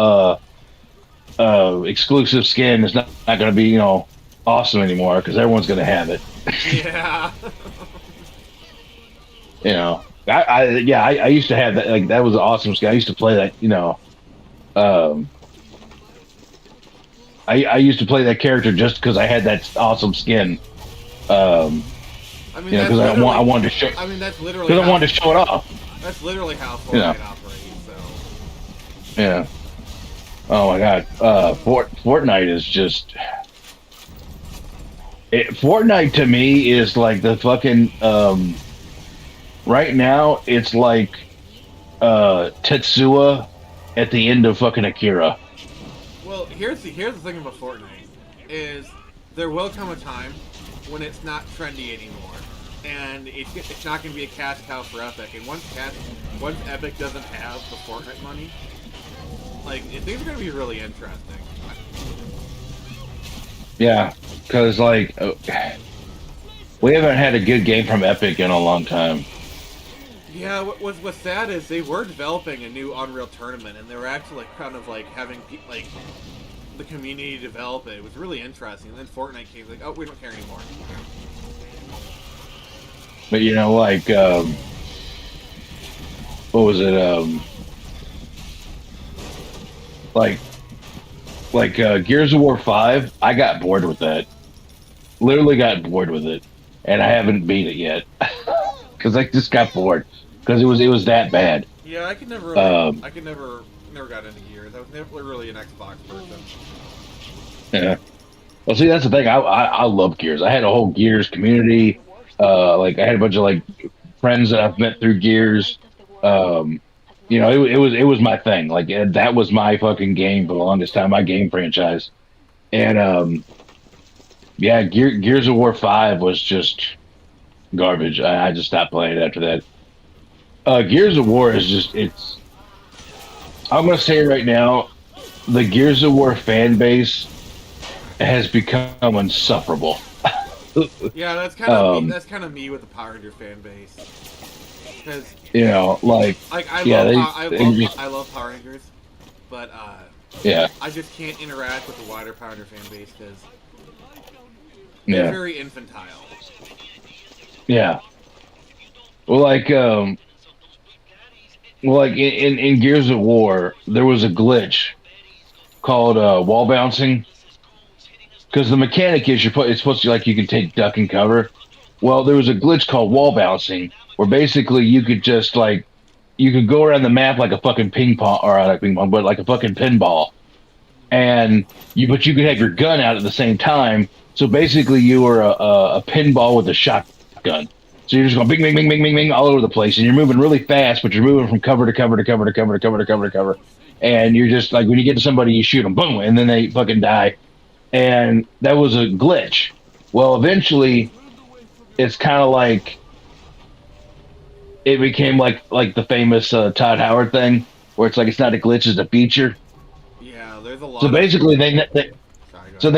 exclusive skin is not gonna be awesome anymore because everyone's gonna have it." Yeah. I used to have that. Like that was an awesome skin. I used to play that. Um, I used to play that character just because I had that awesome skin. Um, I mean, because I wanted to show. I mean, that's literally. Because I wanted to show it off. That's literally how Fortnite operates. So. Yeah. Oh my God. Fortnite is just. Fortnite to me is like the fucking. Right now, it's like Tetsuya at the end of fucking Akira. Well, here's the thing about Fortnite is there will come a time when it's not trendy anymore, and it's not going to be a cash cow for Epic. And once Epic doesn't have the Fortnite money, like things are going to be really interesting. Yeah, because like we haven't had a good game from Epic in a long time. Yeah, what's sad is they were developing a new Unreal Tournament, and they were actually kind of like having the community develop it. It was really interesting. And then Fortnite came, like, oh, we don't care anymore. But like what was it? Like Gears of War 5. I got bored with that. Literally got bored with it, and I haven't beat it yet because I just got bored. Because it was that bad. Yeah, I could never got into Gears. I was never really an Xbox person. Yeah. Well, see, that's the thing. I love Gears. I had a whole Gears community. Like I had a bunch of like friends that I've met through Gears. It was my thing. Like that was my fucking game for the longest time. My game franchise. And yeah, Gears of War 5 was just garbage. I just stopped playing it after that. Gears of War is just I'm gonna say right now, the Gears of War fan base has become insufferable. Yeah, that's kind of me. That's kind of me with the Power Ranger fan base. Because I love Power Rangers, but yeah, I just can't interact with the wider Power Ranger fan base because they're very infantile. Yeah. Well, in Gears of War, there was a glitch called wall bouncing. Because the mechanic is it's supposed to like you can take duck and cover. Well, there was a glitch called wall bouncing where basically you could just you could go around the map like a fucking ping pong or not ping pong, but like a fucking pinball, but you could have your gun out at the same time. So basically, you were a pinball with a shotgun. So you're just going bing, bing, bing, bing, bing, bing all over the place, and you're moving really fast, but you're moving from cover to cover to cover to cover to cover to cover to cover, and you're just like when you get to somebody, you shoot them, boom, and then they fucking die. And that was a glitch. Well, eventually, it's kind of like it became like the famous Todd Howard thing, where it's like it's not a glitch, it's a feature. Yeah, there's a lot. So basically, they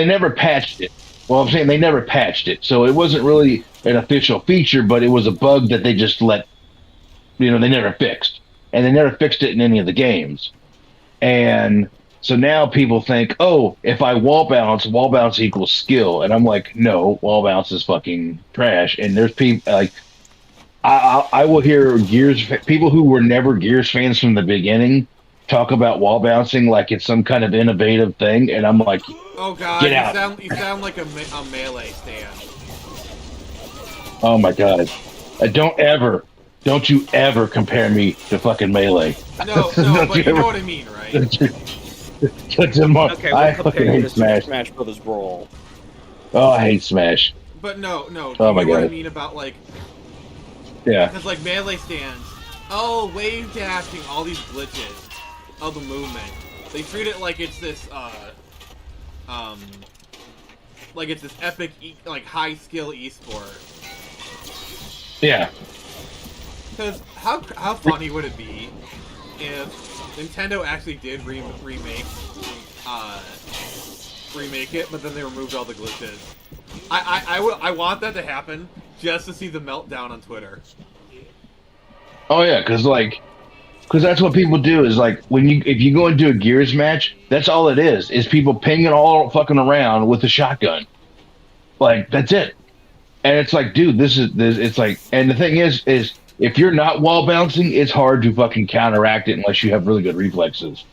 never patched it. Well, I'm saying they never patched it, so it wasn't really an official feature, but it was a bug that they just they never fixed, and they never fixed it in any of the games. And so now people think, oh, if I wall bounce equals skill, and I'm like, no, wall bounce is fucking trash. And there's people like, I will hear people who were never Gears fans from the beginning talk about wall bouncing like it's some kind of innovative thing, and I'm like, oh god, get out. You sound like a melee stand. Oh my god, don't you ever compare me to fucking Melee. No, but you know what I mean, right? Okay, I we'll fucking hate Smash. Smash Brothers Brawl. Oh, I hate Smash. But no. Oh you know my what I god. mean about Yeah. Because melee stands, wave dashing, all these glitches of the movement. They treat it like it's this epic high skill esport. Yeah. Because how funny would it be if Nintendo actually did remake remake it, but then they removed all the glitches. I want that to happen just to see the meltdown on Twitter. Oh yeah, because that's what people do is like if you go into a Gears match, that's all it is people pinging all fucking around with a shotgun. Like that's it. And it's like, dude, this. It's like, and the thing is if you're not wall bouncing, it's hard to fucking counteract it unless you have really good reflexes.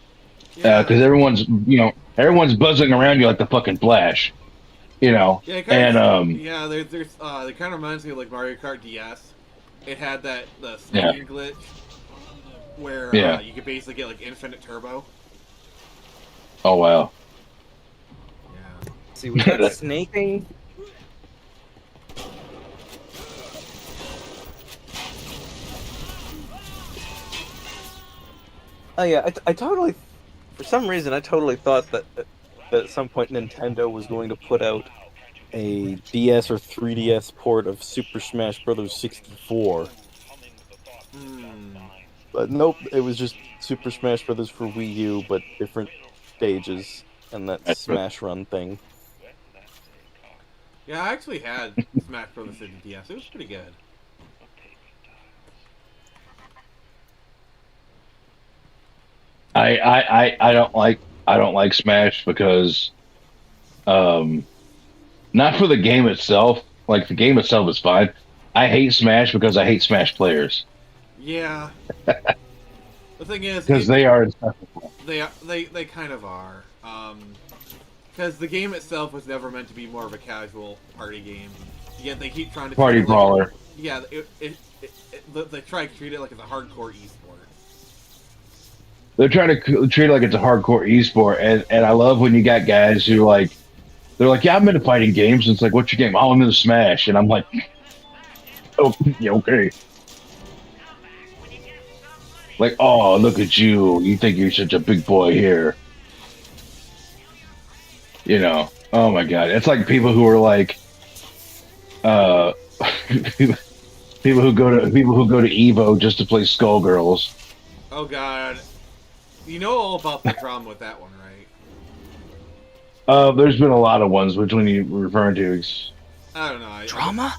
Because Yeah. everyone's buzzing around you like the fucking Flash. Yeah, And yeah, it kind of reminds me of like Mario Kart DS. It had the yeah, snaking glitch where yeah. you could basically get like infinite turbo. Oh wow. Yeah. See, with that snaking. Oh yeah, I totally. For some reason, I totally thought that at some point Nintendo was going to put out a DS or 3DS port of Super Smash Bros. 64. But nope, it was just Super Smash Bros. For Wii U, but different stages and that Smash Run thing. Yeah, I actually had Smash Bros. City DS. It was pretty good. I don't like Smash because not for the game itself. Like the game itself is fine. I hate Smash because I hate Smash players. Yeah. The thing is, because they are insufferable. They kind of are. Because the game itself was never meant to be more of a casual party game. Yet they keep trying to Party treat it brawler. Like, yeah, they try to treat it like it's a hardcore esport. They're trying to treat it like it's a hardcore esport, and I love when you got guys who they're like, yeah, I'm into fighting games. And it's like, what's your game? Oh, I'm into Smash, and I'm like, oh, yeah, okay. Like, oh, look at you. You think you're such a big boy here. Oh my God. It's like people who are like, people who go to Evo just to play Skullgirls. Oh God. You know all about the drama with that one, right? There's been a lot of ones. Which one are you referring to? I don't know. Drama?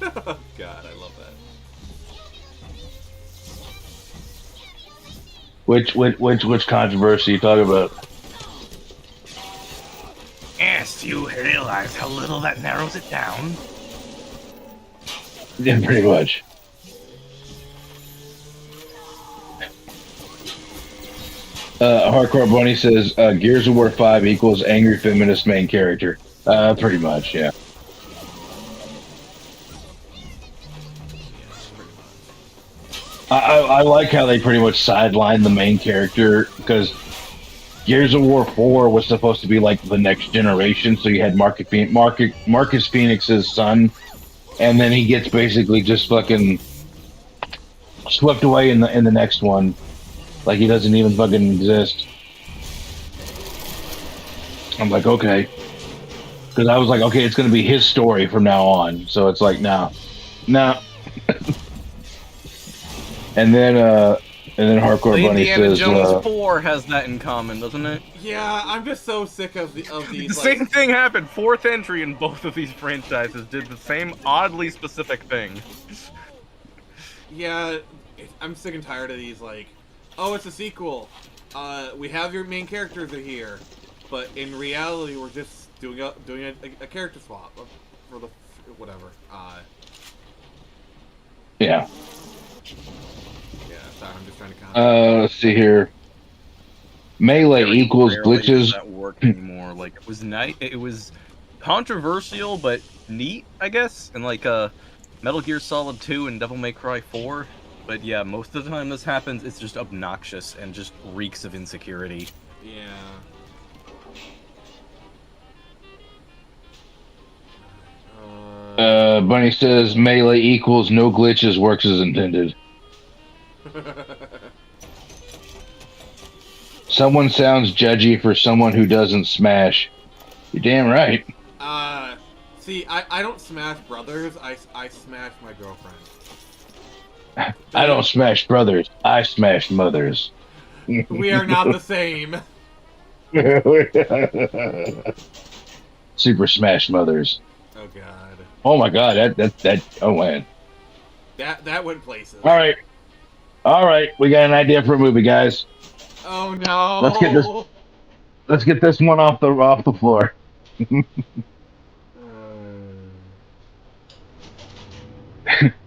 Oh God, I love that. Which controversy you talking about? Yes, you realize how little that narrows it down? Yeah, pretty much. Hardcore Bunny says Gears of War 5 equals angry feminist main character. Pretty much, yeah. I like how they pretty much sidelined the main character because Gears of War 4 was supposed to be like the next generation, so you had Marcus Phoenix's son, and then he gets basically just fucking swept away in the next one. Like he doesn't even fucking exist. I'm like, okay. Because I was like, okay, it's going to be his story from now on. So it's like, no. And then Hardcore Bunny Indiana says, Jones 4 has that in common, doesn't it? Yeah, I'm just so sick of these. The same thing happened. Fourth entry in both of these franchises did the same oddly specific thing. Yeah, I'm sick and tired of these. Like, oh, it's a sequel. We have your main characters are here, but in reality, we're just doing a character swap for the whatever. yeah. Yeah, sorry, I'm just trying to count. Let's see here. Melee equals Rarely glitches. does that work anymore. Like it was nice. It was controversial, but neat, I guess. And like Metal Gear Solid 2 and Devil May Cry 4. But yeah, most of the time this happens, it's just obnoxious and just reeks of insecurity. Yeah. Bunny says melee equals no glitches works as intended. Someone sounds judgy for someone who doesn't smash. You're damn right. See, I don't smash brothers. I smash my girlfriend. I don't smash brothers. I smash mothers. We are not the same. Super Smash Mothers. Oh god. Oh my god, that oh man. That went places. All right, we got an idea for a movie, guys. Oh Let's get this no. let's get this one off the floor.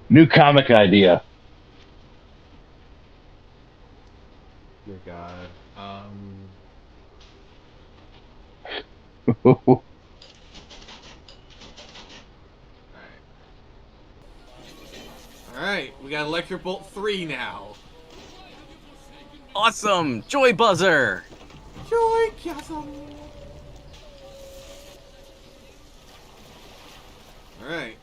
New comic idea. Dear God. Alright, we got Electric Bolt 3 now. Awesome! Joy buzzer! Joy Chasm! Alright.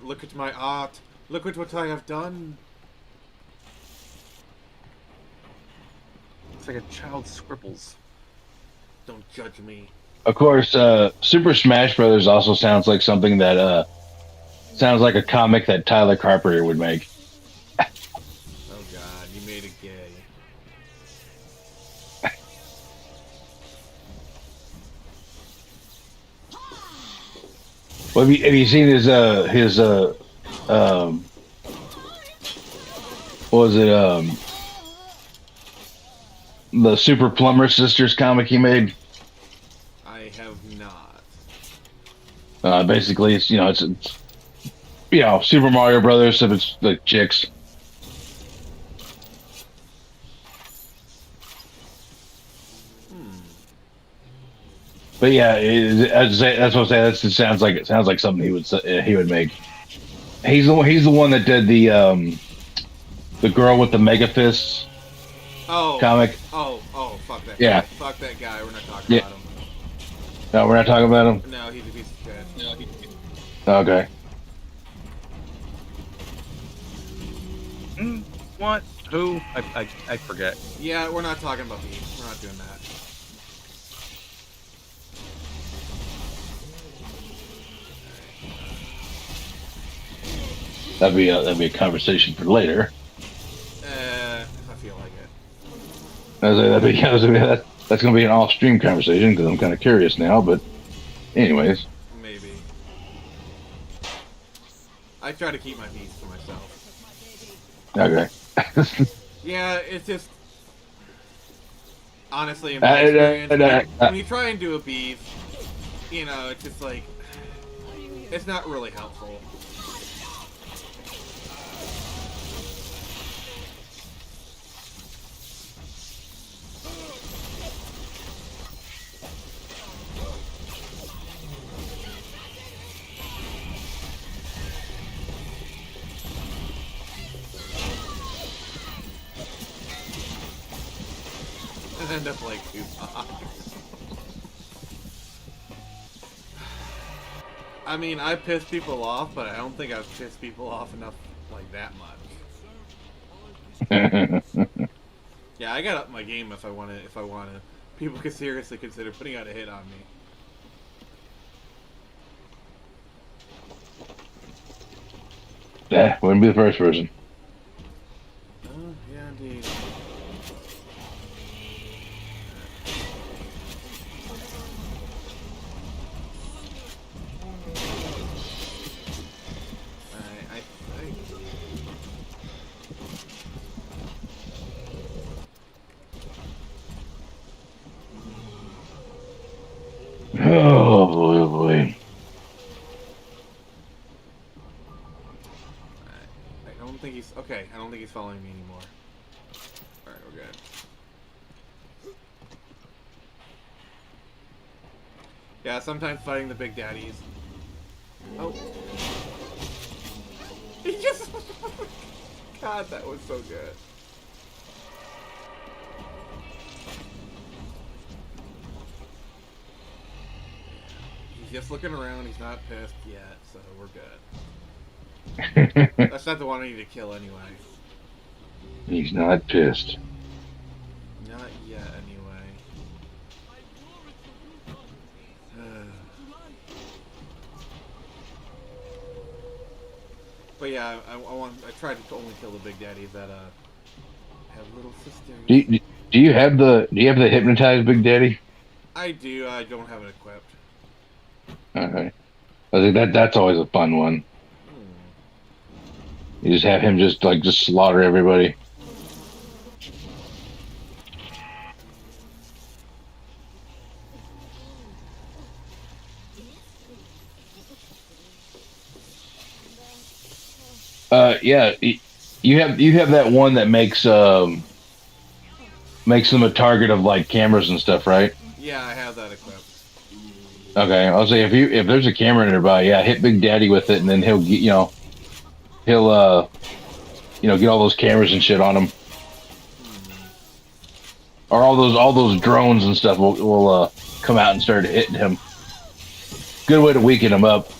Look at my art. Look at what I have done. It's like a child scribbles. Don't judge me. Of course, Super Smash Brothers also sounds like something that sounds like a comic that Tyler Carpenter would make. Oh god, you made it gay. Well, have you seen his what was it the Super Plumber Sisters comic he made? I have not. Basically, it's Super Mario Brothers if it's like chicks. But yeah, that's what I'm saying. It sounds like something he would make. He's the one that did the girl with the mega fists Oh. comic. Oh, fuck that Yeah. guy. Fuck that guy. We're not talking Yeah. about him. No, we're not talking about him. No, he's a piece of shit. Okay. What? Who? I forget. Yeah, we're not talking about me. We're not doing that. That'd be a conversation for later. If I feel like it. That's gonna be an off-stream conversation because I'm kind of curious now. But, anyways, Maybe. I try to keep my peace for myself. okay. Yeah, it's just... Honestly, in my experience, when you try and do a beef, it's just like... It's not really helpful. And end up like Tupac. I mean, I piss people off, but I don't think I've pissed people off enough like that much. Yeah, I gotta up my game if I wanna. People could seriously consider putting out a hit on me. Yeah, wouldn't be the first person. Oh, yeah, indeed. Oh boy, oh boy. I don't think he's okay. I don't think he's following me anymore. All right, we're good. Yeah, sometimes fighting the big daddies. Oh, he just. God, that was so good. He's just looking around. He's not pissed yet, so we're good. That's not the one I need to kill anyway. He's not pissed. Not yet, anyway. But yeah, I tried to only kill the big daddies that have little sisters. Do you have the hypnotized Big Daddy? I do. I don't have it equipped. Okay. I think that's always a fun one. You just have him just slaughter everybody. Yeah, you have that one that makes them a target of like cameras and stuff, right? Yeah, I have that equipped. Okay, I'll say if there's a camera nearby, yeah, hit Big Daddy with it, and then he'll get he'll get all those cameras and shit on him, or all those drones and stuff will come out and start hitting him. Good way to weaken him up.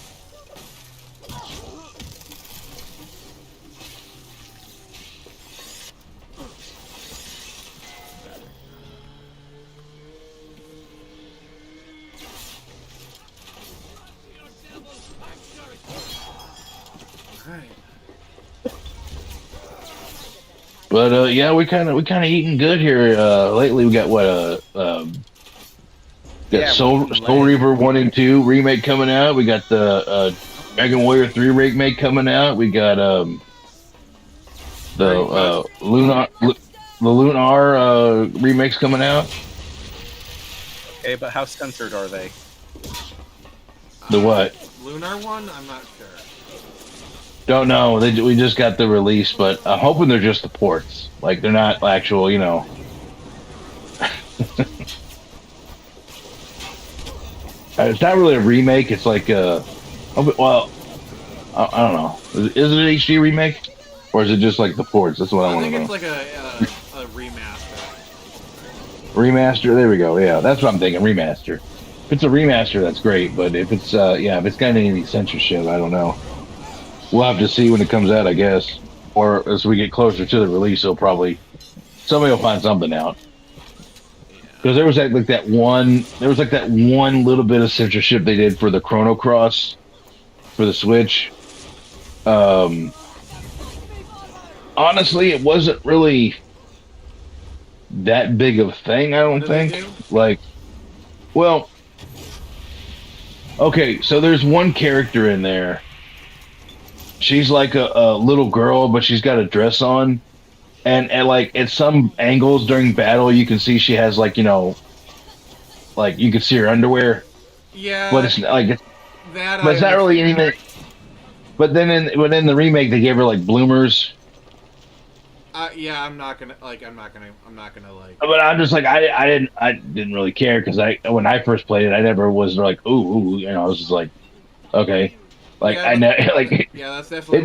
But yeah, we kind of eating good here lately. We got Soul Reaver 1 and 2 remake coming out. We got the Dragon Warrior 3 remake coming out. We got the Lunar remakes coming out. Okay, but how censored are they? The what? Lunar one? I'm not sure. Don't know. We just got the release, but I'm hoping they're just the ports. Like they're not actual, It's not really a remake. It's like I don't know. Is it an HD remake, or is it just like the ports? That's what I want to know. I think it's like a remaster. Remaster. There we go. Yeah, that's what I'm thinking. Remaster. If it's a remaster, that's great. But if it's if it's got any censorship, I don't know. We'll have to see when it comes out, I guess. Or as we get closer to the release, somebody will find something out. Because there was that one little bit of censorship they did for the Chrono Cross for the Switch. Honestly, it wasn't really that big of a thing, I don't think. Okay, so there's one character in there. She's like a little girl, but she's got a dress on. And like at some angles during battle, you can see she has like you can see her underwear. Yeah. But it's like that. But it's not really anything. But then in the remake, they gave her like bloomers. Yeah, I'm not gonna like. But I'm just like I didn't really care because when I first played it, I never was like ooh, I was just like okay, like yeah, that's definitely it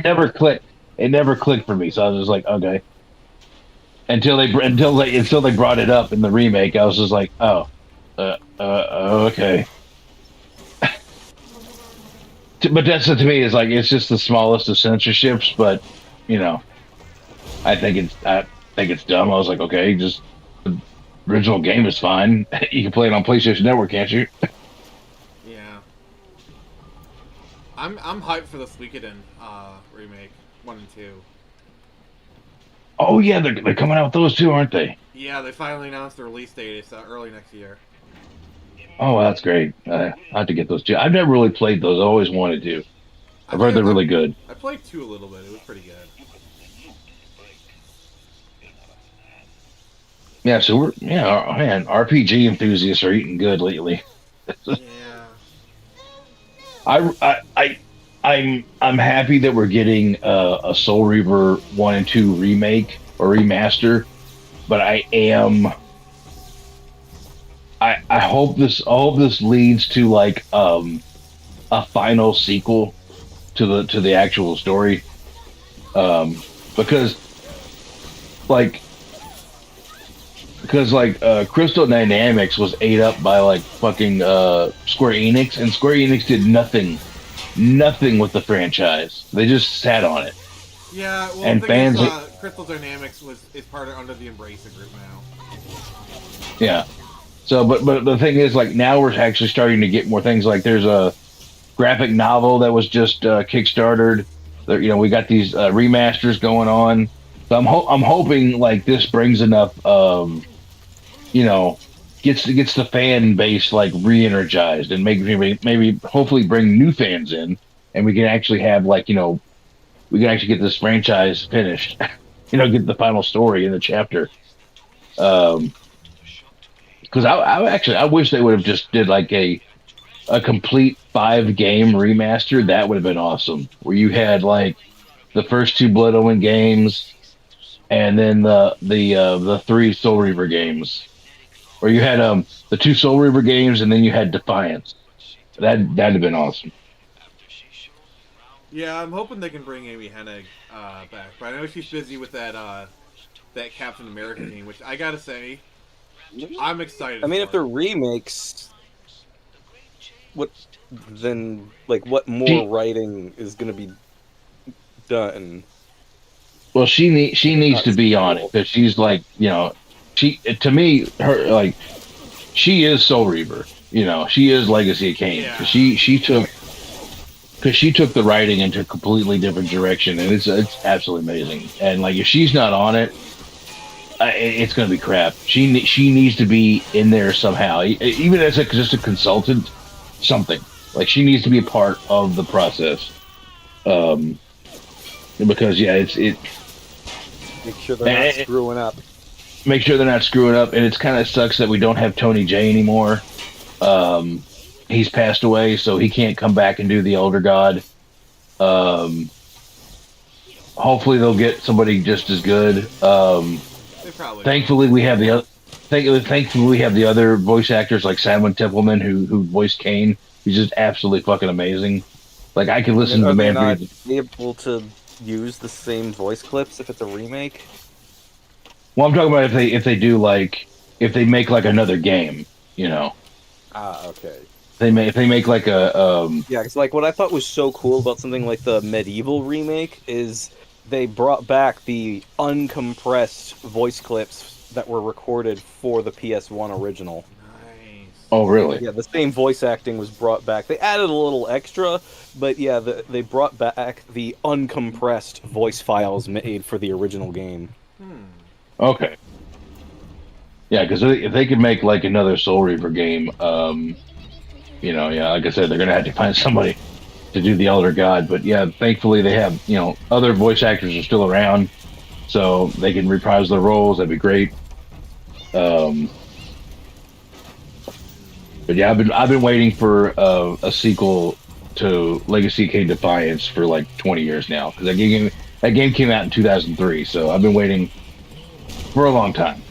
never clicked. It never clicked for me, so I was just like, okay. Until they brought it up in the remake, I was just like, oh, okay. But that's to me is like it's just the smallest of censorships, but I think it's dumb. I was like, okay, just the original game is fine. You can play it on PlayStation Network, can't you? Yeah. I'm hyped for the Suikoden remake 1 and 2. Oh yeah, they're coming out with those too, aren't they? Yeah, they finally announced the release date. It's early next year. Oh, well, that's great. I have to get those too. I've never really played those. I always wanted to. I've heard they're really good. I played 2 a little bit. It was pretty good. Yeah, so RPG enthusiasts are eating good lately. Yeah. I'm happy that we're getting a Soul Reaver 1 and 2 remake or remaster, but I hope this leads to like a final sequel to the actual story, because Crystal Dynamics was ate up by like fucking Square Enix, and Square Enix did nothing with the franchise. They just sat on it. Yeah, well, and fans Crystal Dynamics is part of under the Embracer group now. Yeah. So, but the thing is, like now we're actually starting to get more things. Like there's a graphic novel that was just kickstarted. We got these remasters going on. So I'm hoping like this brings enough you know gets the fan base like re-energized and maybe hopefully bring new fans in, and we can actually have like we can actually get this franchise finished. Get the final story in the chapter. Because I wish they would have just did like a complete 5 game remaster. That would have been awesome. Where you had like the first 2 Blood Omen games, and then the 3 Soul Reaver games. Or you had the 2 Soul Reaver games, and then you had Defiance. That'd have been awesome. Yeah, I'm hoping they can bring Amy Hennig back, but I know she's busy with that Captain America game, which I gotta say, I'm excited. I mean, for. if they're remakes, what more writing is going to be done? Well, she needs to be on it because she's like she to me her like she is Soul Reaver. She is Legacy of Kain. Yeah. She took the writing into a completely different direction, and it's absolutely amazing. And like if she's not on it, it's going to be crap. She needs to be in there somehow, even as just a consultant, something. Like she needs to be a part of the process. Because it. Make sure they're not screwing up. Make sure they're not screwing up, and it's kind of sucks that we don't have Tony J anymore. He's passed away, so he can't come back and do the Elder God. Hopefully, they'll get somebody just as good. Thankfully, we have the other voice actors like Simon Templeman who voiced Kane. He's just absolutely fucking amazing. Like I can listen to Man. Are they not able to use the same voice clips if it's a remake? Well, I'm talking about if they make like another game, Okay. If they make like a Yeah, because like what I thought was so cool about something like the Medieval remake is they brought back the uncompressed voice clips that were recorded for the PS1 original. Nice. Oh, really? Yeah, the same voice acting was brought back. They added a little extra, but yeah, they brought back the uncompressed voice files made for the original game. Okay. Yeah, because if they could make like another Soul Reaver game, like I said, they're gonna have to find somebody to do the Elder God. But yeah, thankfully they have other voice actors are still around, so they can reprise their roles. That'd be great. But yeah, I've been waiting for a sequel to Legacy of Kain Defiance for like 20 years now, because that game came out in 2003, so I've been waiting for a long time.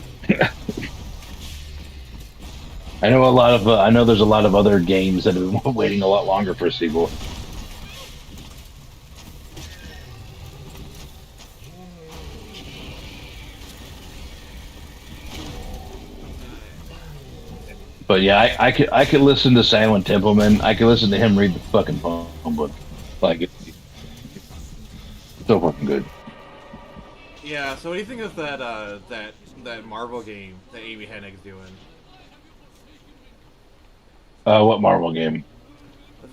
I know there's a lot of other games that have been waiting a lot longer for a sequel. But yeah, I could listen to Simon Templeman. I could listen to him read the fucking phone book. Like it's so fucking good. Yeah. So what do you think of that Marvel game that Amy Hennig's doing? What Marvel game?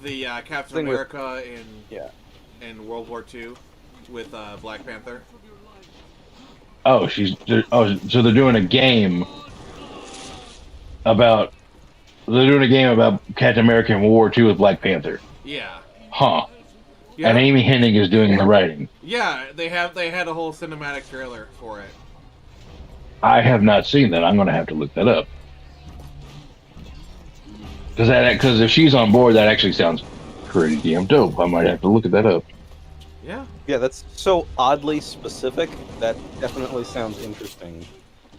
The Captain America in World War II with Black Panther. Oh, so they're doing a game about Captain America in World War II with Black Panther. Yeah. Huh. Yeah. And Amy Hennig is doing the writing. Yeah, they had a whole cinematic trailer for it. I have not seen that. I'm going to have to look that up. Because if she's on board, that actually sounds pretty damn dope. I might have to look at that up. Yeah. Yeah, that's so oddly specific. That definitely sounds interesting.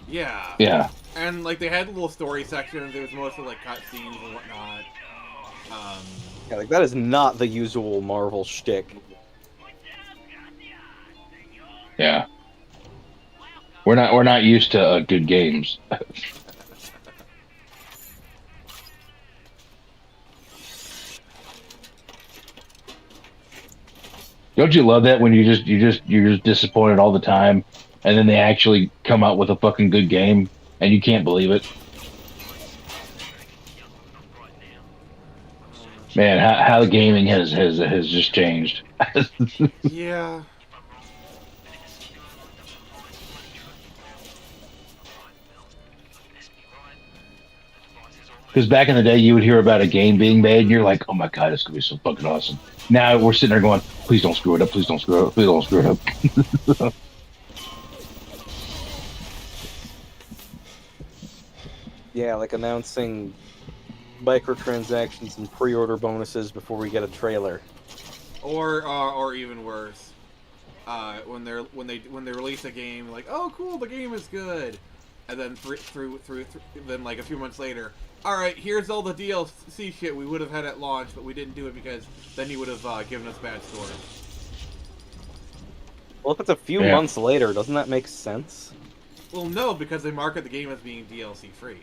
Yeah. Yeah. And like they had little story sections. It was mostly like cutscenes and whatnot. Yeah, like that is not the usual Marvel shtick. Yeah. We're not used to good games. Don't you love that when you're just disappointed all the time, and then they actually come out with a fucking good game, and you can't believe it? Man, how gaming has just changed. Yeah. Because back in the day, you would hear about a game being made, and you're like, "Oh my god, it's gonna be so fucking awesome." Now we're sitting there going, "Please don't screw it up! Please don't screw it up! Please don't screw it up!" Yeah, like announcing microtransactions and pre-order bonuses before we get a trailer. Or even worse, when they release a game, like, oh cool, the game is good, and then then like a few months later, all right, here's all the DLC shit we would have had at launch, but we didn't do it because then you would have given us bad scores. Well, if it's a few Yeah. months later, doesn't that make sense? Well, no, because they market the game as being DLC free.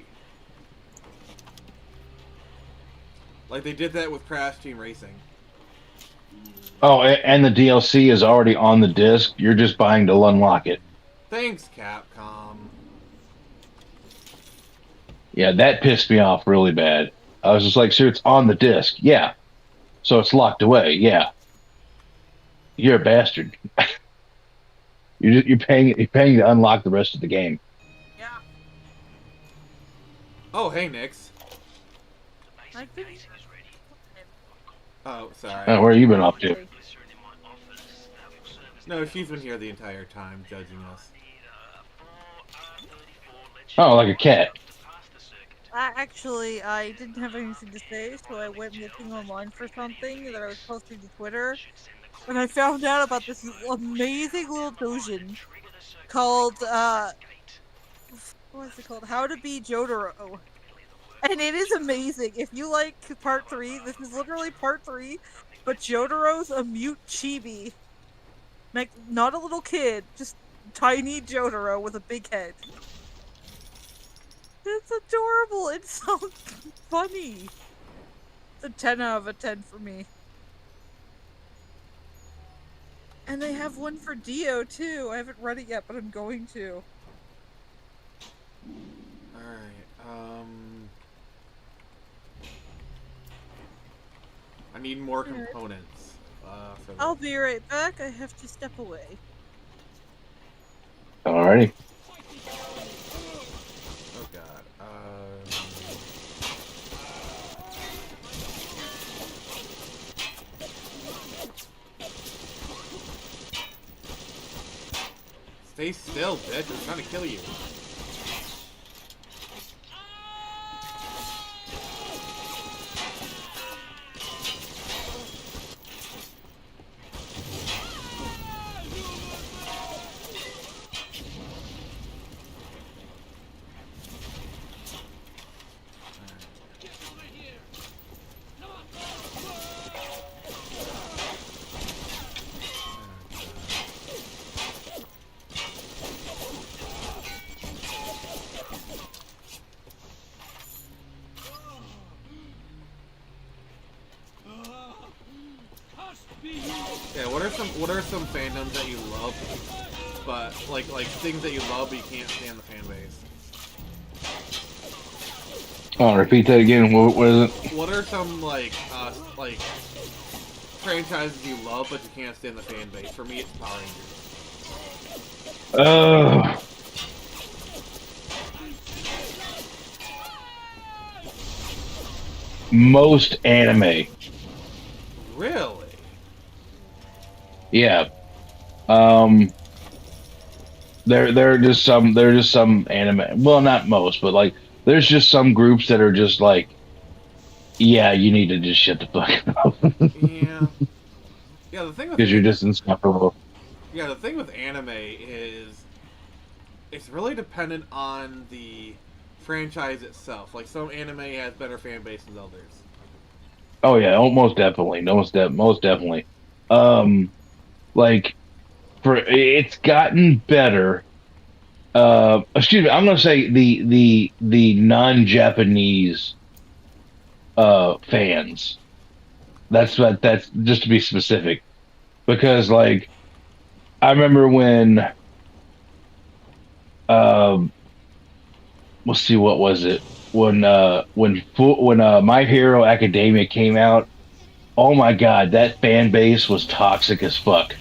Like they did that with Crash Team Racing. Oh, and the DLC is already on the disc. You're just buying to unlock it. Thanks, Capcom. Yeah, that pissed me off really bad. I was just like, "Sir, it's on the disc." Yeah. So it's locked away. Yeah. You're a bastard. You're paying to unlock the rest of the game. Yeah. Oh, hey, Nix. I think. Oh, sorry. Where you been up to? No, she's been here the entire time, judging us. Oh, like a cat. Actually, I didn't have anything to say, so I went looking online for something that I was posting to Twitter, and I found out about this amazing little doujin called, what is it called? How to Be Jotaro. And it is amazing. If you like part 3, this is literally part 3, but Jotaro's a mute chibi. Not a little kid, just tiny Jotaro with a big head. It's adorable. It's so funny. It's a 10 out of 10 for me. And they have one for Dio too. I haven't read it yet, but I'm going to. Alright, I need more components. For I'll be right back. I have to step away. Alrighty. Oh god. Stay still, bitch. I'm trying to kill you. Yeah, what are some fandoms that you love, but like things that you love but you can't stand the fan base? Oh, repeat that again. What is it? What are some like franchises you love but you can't stand the fan base? For me, it's Power Rangers. Most anime. Really? Yeah. There are just some anime. Well, not most, but like there's just some groups that are just like, yeah, you need to just shut the fuck up. Yeah. Yeah, the thing with Because you're just insufferable. Yeah, the thing with anime is it's really dependent on the franchise itself. Like some anime has better fan base than others. Oh yeah, most definitely, most definitely. Like it's gotten better. Excuse me, I'm gonna say the non-Japanese fans. That's just to be specific, because like I remember when let's see, what was it when My Hero Academia came out, Oh my god, that fan base was toxic as fuck.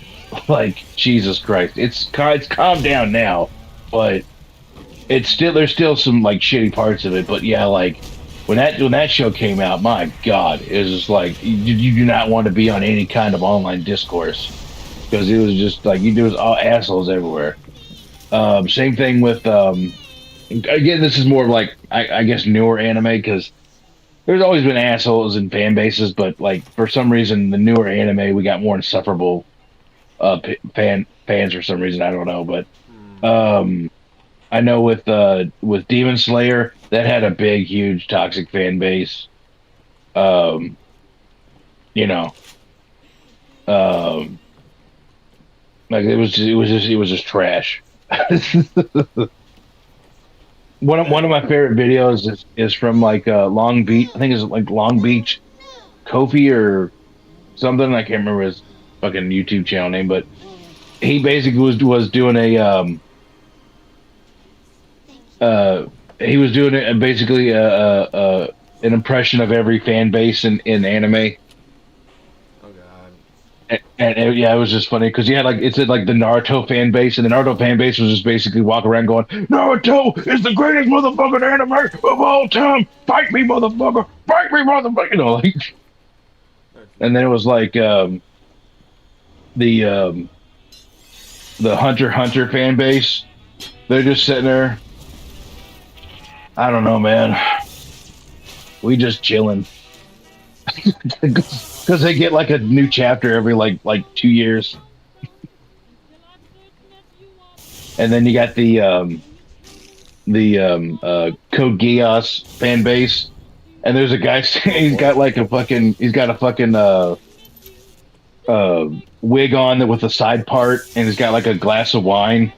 Like Jesus Christ, it's calmed down now, but it's still there's still some like shitty parts of it. But yeah, like when that show came out, my god, it was just like you do not want to be on any kind of online discourse because it was just like there was all assholes everywhere. Same thing with again, this is more of like I guess newer anime because there's always been assholes in fan bases, but like for some reason the newer anime we got more insufferable fans for some reason. I don't know, but um, I know with Demon Slayer that had a big, huge, toxic fan base. Um, you know, um, like it was just trash. One of my favorite videos is from like Long Beach. I think it's like Long Beach Kofi or something. I can't remember his fucking YouTube channel name, but he basically was doing a uh he was doing basically an impression of every fan base in anime. Oh god. Yeah, it was just funny because you had like it said like the Naruto fan base, and the Naruto fan base was just basically walking around going, "Naruto is the greatest motherfucking anime of all time. Fight me, motherfucker! Fight me, motherfucker!" Like, and then it was like the um, the Hunter x Hunter fan base. They're just sitting there. I don't know, man. We just chilling because they get like a new chapter every like 2 years, and then you got the Code Geass fan base, and there's a guy he's got a fucking wig on with a side part, and he's got like a glass of wine.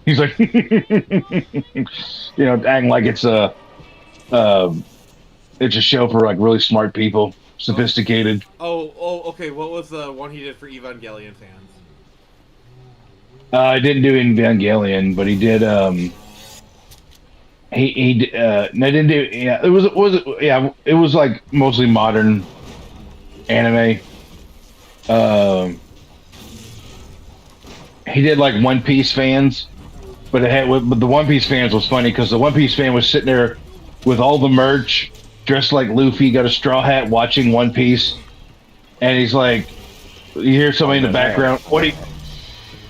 He's like, acting like it's a show for like really smart people, sophisticated. Okay. What was the one he did for Evangelion fans? I didn't do Evangelion, but he did. No, I didn't do. Yeah, it was like mostly modern anime. Um, he did like One Piece fans, but but the One Piece fans was funny because the One Piece fan was sitting there with all the merch, dressed like Luffy, got a straw hat, watching One Piece, and he's like, you hear somebody in the background.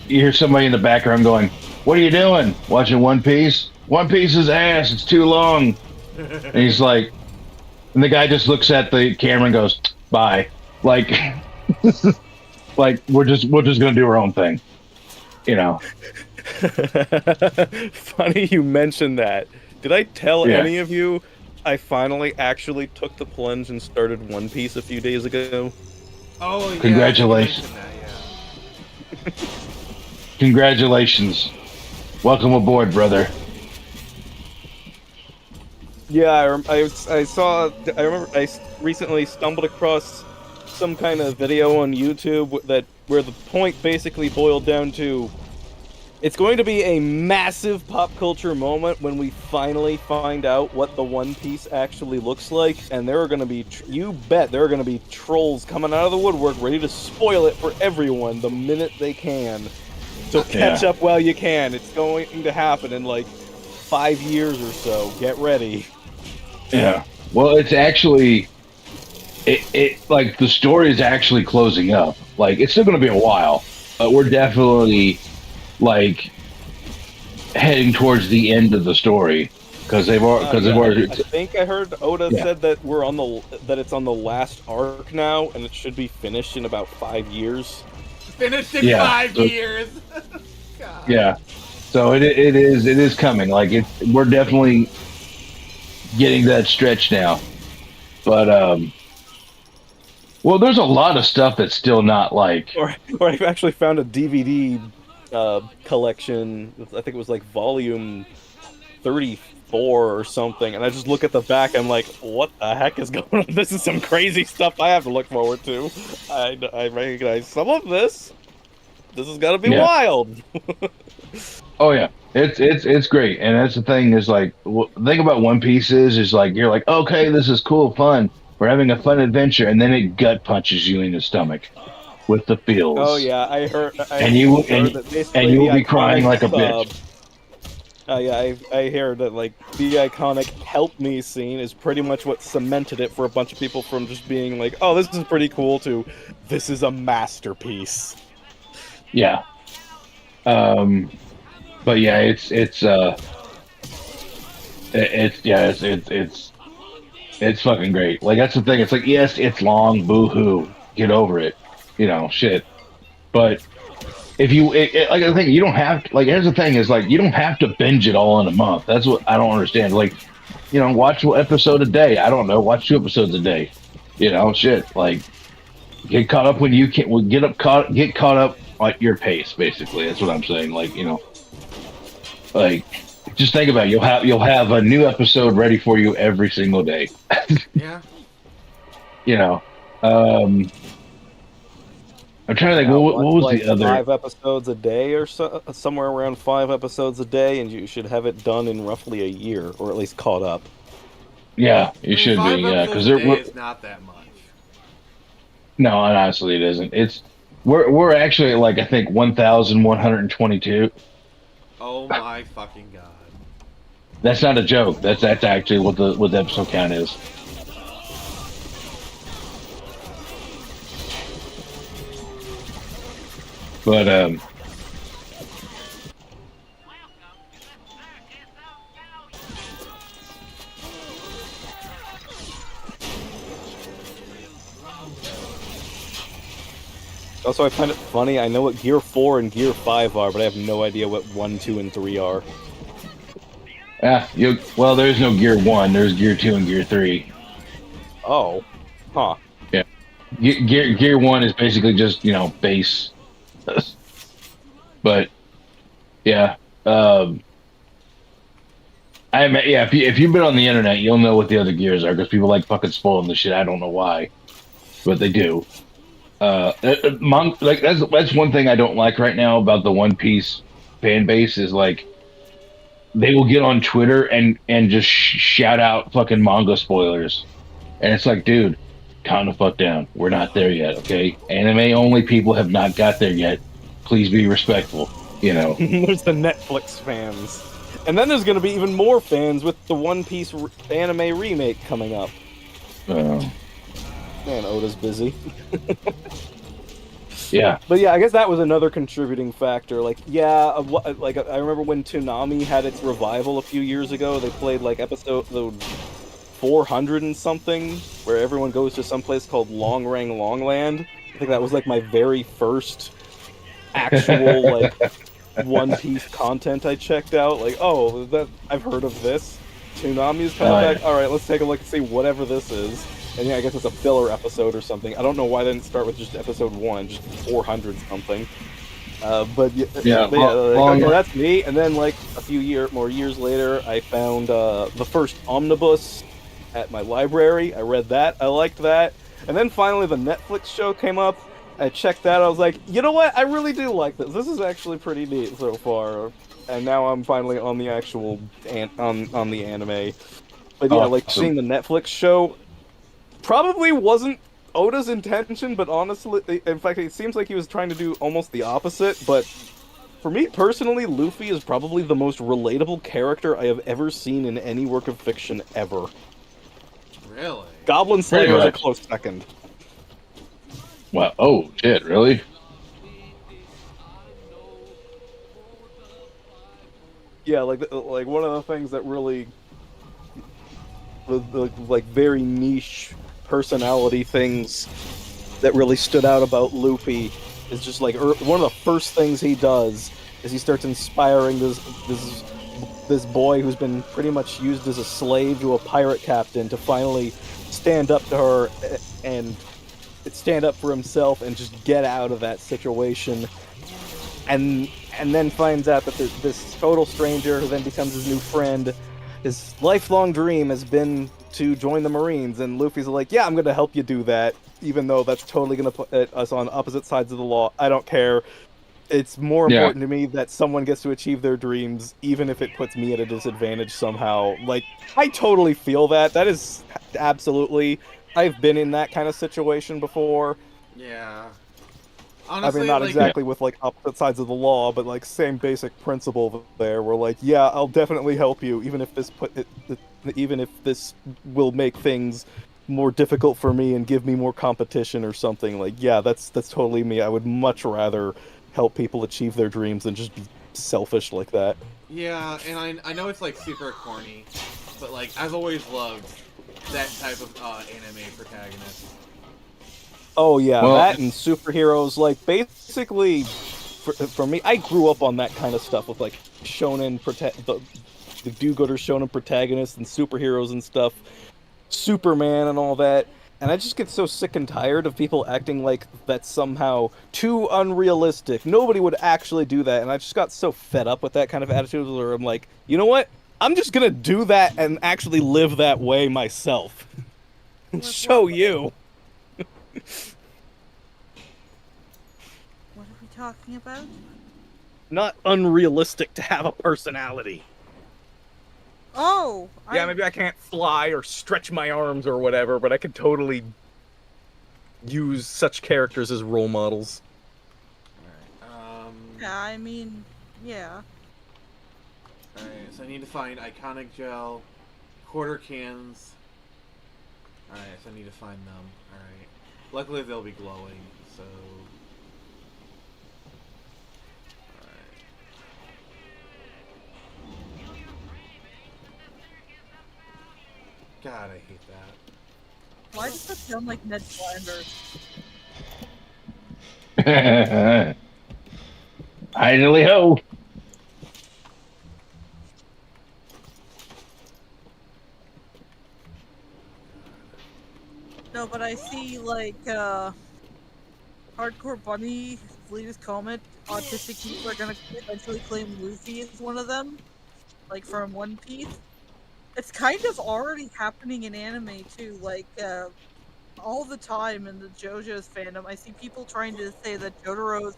You hear somebody in the background going, "What are you doing? Watching One Piece? One Piece is ass. It's too long." And he's like, and the guy just looks at the camera and goes, "Bye." Like, like we're just gonna do our own thing, you know. Funny you mentioned that. Did I tell Yeah. any of you I finally actually took the plunge and started One Piece a few days ago? Oh yeah. Congratulations. You mentioned that, yeah. Congratulations. Welcome aboard, brother. Yeah, I saw. I remember I recently stumbled across some kind of video on YouTube where the point basically boiled down to it's going to be a massive pop culture moment when we finally find out what the One Piece actually looks like, and there are going to be you bet there are going to be trolls coming out of the woodwork ready to spoil it for everyone the minute they can. So catch up while you can. It's going to happen in like 5 years or so. Get ready. Yeah. Well, it's actually it like the story is actually closing up. Like it's still going to be a while, but we're definitely like heading towards the end of the story because they've already. I think I heard Oda said that that it's on the last arc now, and it should be finished in about 5 years. Finished in 5 years. God. Yeah. So it is coming. Like we're definitely getting that stretch now. But well, there's a lot of stuff that's still not like. Or I've actually found a DVD collection. I think it was like volume 34 or something, and I just look at the back. I'm like, what the heck is going on? This is some crazy stuff I have to look forward to. I recognize some of this. This is gonna be wild. Oh yeah, it's great, and that's the thing is like the thing about One Piece is like you're like, okay, this is cool, fun, We're having a fun adventure, and then it gut punches you in the stomach with the feels. Oh yeah, I heard. And you heard that and basically you the will be crying iconic, like a bitch. Yeah, I hear that like the iconic "Help Me" scene is pretty much what cemented it for a bunch of people from just being like, "Oh, this is pretty cool," to "This is a masterpiece." Yeah. But yeah, it's fucking great. Like that's the thing. It's like yes, it's long. Boo hoo. Get over it. Shit. But if you like the thing, you don't have to, like. Here's the thing: is like you don't have to binge it all in a month. That's what I don't understand. Like, watch one episode a day. I don't know. Watch 2 episodes a day. Shit. Like, get caught up when you can. Well, get caught up at your pace. Basically, that's what I'm saying. Like, like just think about it. You'll have a new episode ready for you every single day. Yeah. I'm trying to think. Yeah, What was like the other? 5 episodes a day or so, somewhere around 5 episodes a day, and you should have it done in roughly a year, or at least caught up. Yeah, I you mean, should 5 be. Yeah, episodes because a day is not that much. no, honestly, it isn't. We're actually at, like, I think 1,122. Oh my fucking god. That's not a joke. That's actually what the episode count is. But Also, I find it funny. I know what Gear 4 and Gear 5 are, but I have no idea what 1, 2, and 3 are. well, there's no Gear 1. There's Gear 2 and Gear 3. Oh, huh. Yeah, Gear 1 is basically just base. But yeah, if you've been on the internet, you'll know what the other gears are because people like fucking spoiling the shit. I don't know why, but they do. Like that's one thing I don't like right now about the One Piece fan base is like they will get on Twitter and just shout out fucking manga spoilers, and it's like, dude, calm the fuck down. We're not there yet, okay? Anime only people have not got there yet. Please be respectful. There's the Netflix fans. And then there's going to be even more fans with the One Piece anime remake coming up. Man, Oda's busy. Yeah. But yeah, I guess that was another contributing factor. Like, yeah, like I remember when Toonami had its revival a few years ago. They played like episode 400 and something, where everyone goes to some place called Long Rang Longland. I think that was like my very first actual like One Piece content I checked out. Like, oh, I've heard of this. Toonami's coming back. All right, let's take a look and see whatever this is. And yeah, I guess it's a filler episode or something. I don't know why they didn't start with just episode 1, just 400 something. But okay, that's me. And then like a few more years later, I found the first omnibus at my library. I read that. I liked that. And then finally the Netflix show came up. I checked that. I was like, you know what? I really do like this. This is actually pretty neat so far. And now I'm finally on the actual on the anime. But yeah, like seeing the Netflix show probably wasn't Oda's intention, but honestly, in fact, it seems like he was trying to do almost the opposite. But for me personally, Luffy is probably the most relatable character I have ever seen in any work of fiction ever. Really? Goblin Slayer is a close second. Wow. Oh, shit, really? Yeah, like one of the things that really was like very niche personality things that really stood out about Luffy is just like one of the first things he does is he starts inspiring this boy who's been pretty much used as a slave to a pirate captain to finally stand up to her and stand up for himself and just get out of that situation, and then finds out that this total stranger who then becomes his new friend, his lifelong dream has been to join the Marines, and Luffy's like, yeah, I'm going to help you do that, even though that's totally going to put us on opposite sides of the law. I don't care. It's more important to me that someone gets to achieve their dreams, even if it puts me at a disadvantage somehow. Like, I totally feel that. That is absolutely I've been in that kind of situation before. Yeah. I Honestly, mean, not like, exactly with like opposite sides of the law, but like same basic principle there. Where like, yeah, I'll definitely help you, even if even if this will make things more difficult for me and give me more competition or something. Like, yeah, that's totally me. I would much rather help people achieve their dreams than just be selfish like that. yeah, and I know it's like super corny, but like I've always loved that type of anime protagonist. Oh yeah, Well, that and superheroes. Like basically, for me, I grew up on that kind of stuff with like shonen the do-gooder shonen protagonists and superheroes and stuff, Superman and all that. And I just get so sick and tired of people acting like that's somehow too unrealistic. Nobody would actually do that, and I just got so fed up with that kind of attitude where I'm like, you know what? I'm just gonna do that and actually live that way myself. Show you. What are we talking about? Not unrealistic to have a personality. Oh, Yeah, maybe I can't fly or stretch my arms or whatever, but I could totally use such characters as role models. Alright, yeah, I mean, yeah. alright, so I need to find iconic gel, quarter cans. Alright, so I need to find them. Alright. Luckily they'll be glowing, so... God, I hate that. Why does that sound like Ned Flanders? Idly ho. No, but I see like Hardcore Bunny, latest comment, autistic people are gonna eventually claim Luffy is one of them. Like from One Piece. It's kind of already happening in anime too, like all the time in the JoJo's fandom. I see people trying to say that Jotaro's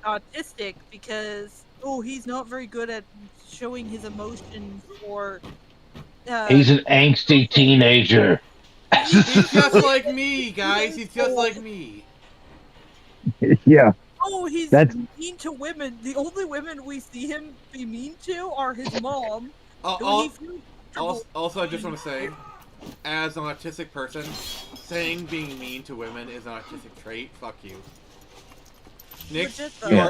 autistic because he's not very good at showing his emotions or He's an angsty teenager. He's just like me, guys. He's just like me. Yeah. Oh, he's That's mean to women. The only women we see him be mean to are his mom. Also, I just want to say, as an autistic person, saying being mean to women is an autistic trait. Fuck you, Nick.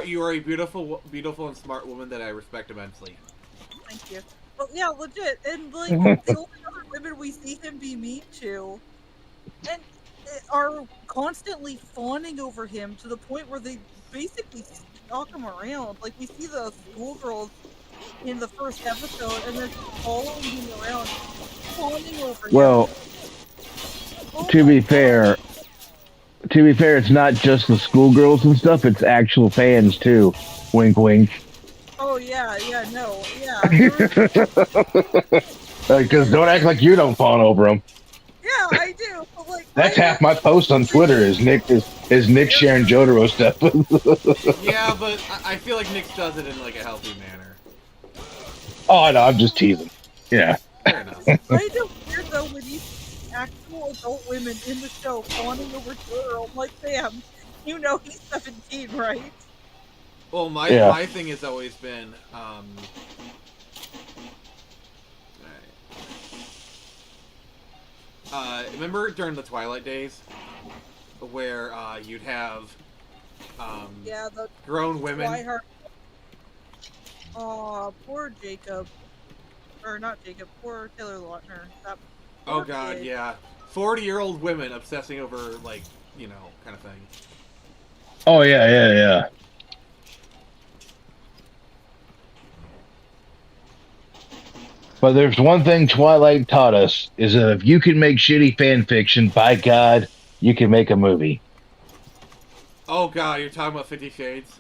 You are a beautiful and smart woman that I respect immensely. Thank you. Well, yeah, legit. And like the only other women we see him be mean to, and are constantly fawning over him to the point where they basically stalk him around. Like we see the schoolgirls in the first episode, and they're following him around, fawning over him. Well, to be fair, it's not just the schoolgirls and stuff. It's actual fans too. Wink, wink. Oh yeah, no, yeah. Because don't act like you don't fawn over them. Yeah, I do. But like, that's half my post on Twitter is Nick sharing Jotaro stuff. Yeah, but I feel like Nick does it in like a healthy manner. Oh no, I'm just teasing. Yeah. Fair enough. I don't care though when you see actual adult women in the show fawning over Jotaro. I'm like, bam, you know he's 17, right? Well, my thing has always been, remember during the Twilight days, where you'd have the grown women. Poor Jacob, or not Jacob, poor Taylor Lautner. Oh God, kid. yeah, 40-year-old women obsessing over like kind of thing. Oh yeah. But there's one thing Twilight taught us is that if you can make shitty fan fiction, by God, you can make a movie. Oh God, you're talking about 50 Shades?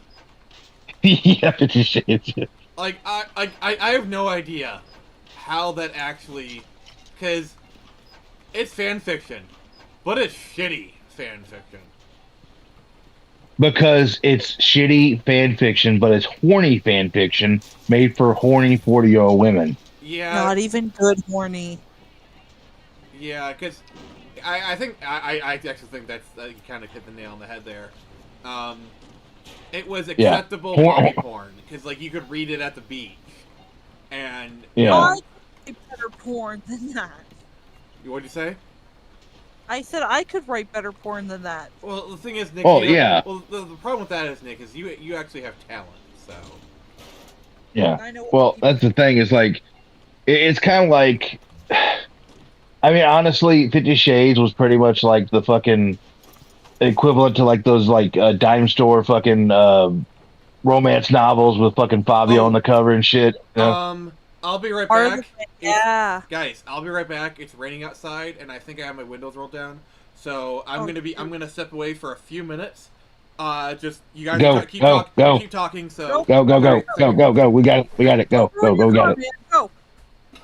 Yeah, 50 Shades. Like, I have no idea how that actually... Because it's fan fiction, but it's shitty fan fiction. Because it's shitty fan fiction, but it's horny fan fiction made for horny 40-year-old women. Yeah. Not even good horny. Yeah, because I think I actually think that's you kind of hit the nail on the head there. It was Yeah. acceptable Porn- mommy porn because like you could read it at the beach, and Yeah. I could write better porn than that. what'd you say? I said I could write better porn than that. Well, the thing is, Nick. Oh, you know, yeah. Well, the problem with that is, Nick, is you actually have talent. So Yeah. I know. Well, that's the thing. Is like, it's kind of like. I mean, honestly, 50 Shades was pretty much like the fucking equivalent to like those like dime store fucking romance novels with fucking Fabio on the cover and shit. You know? I'll be right Part of back. the- yeah. Guys, I'll be right back. It's raining outside, and I think I have my windows rolled down. So I'm gonna step away for a few minutes. Just you guys Go, keep go, go. keep talking. So Go, go, go, go, go, go. We got it. We got it. Go, go, go. We got it. Go.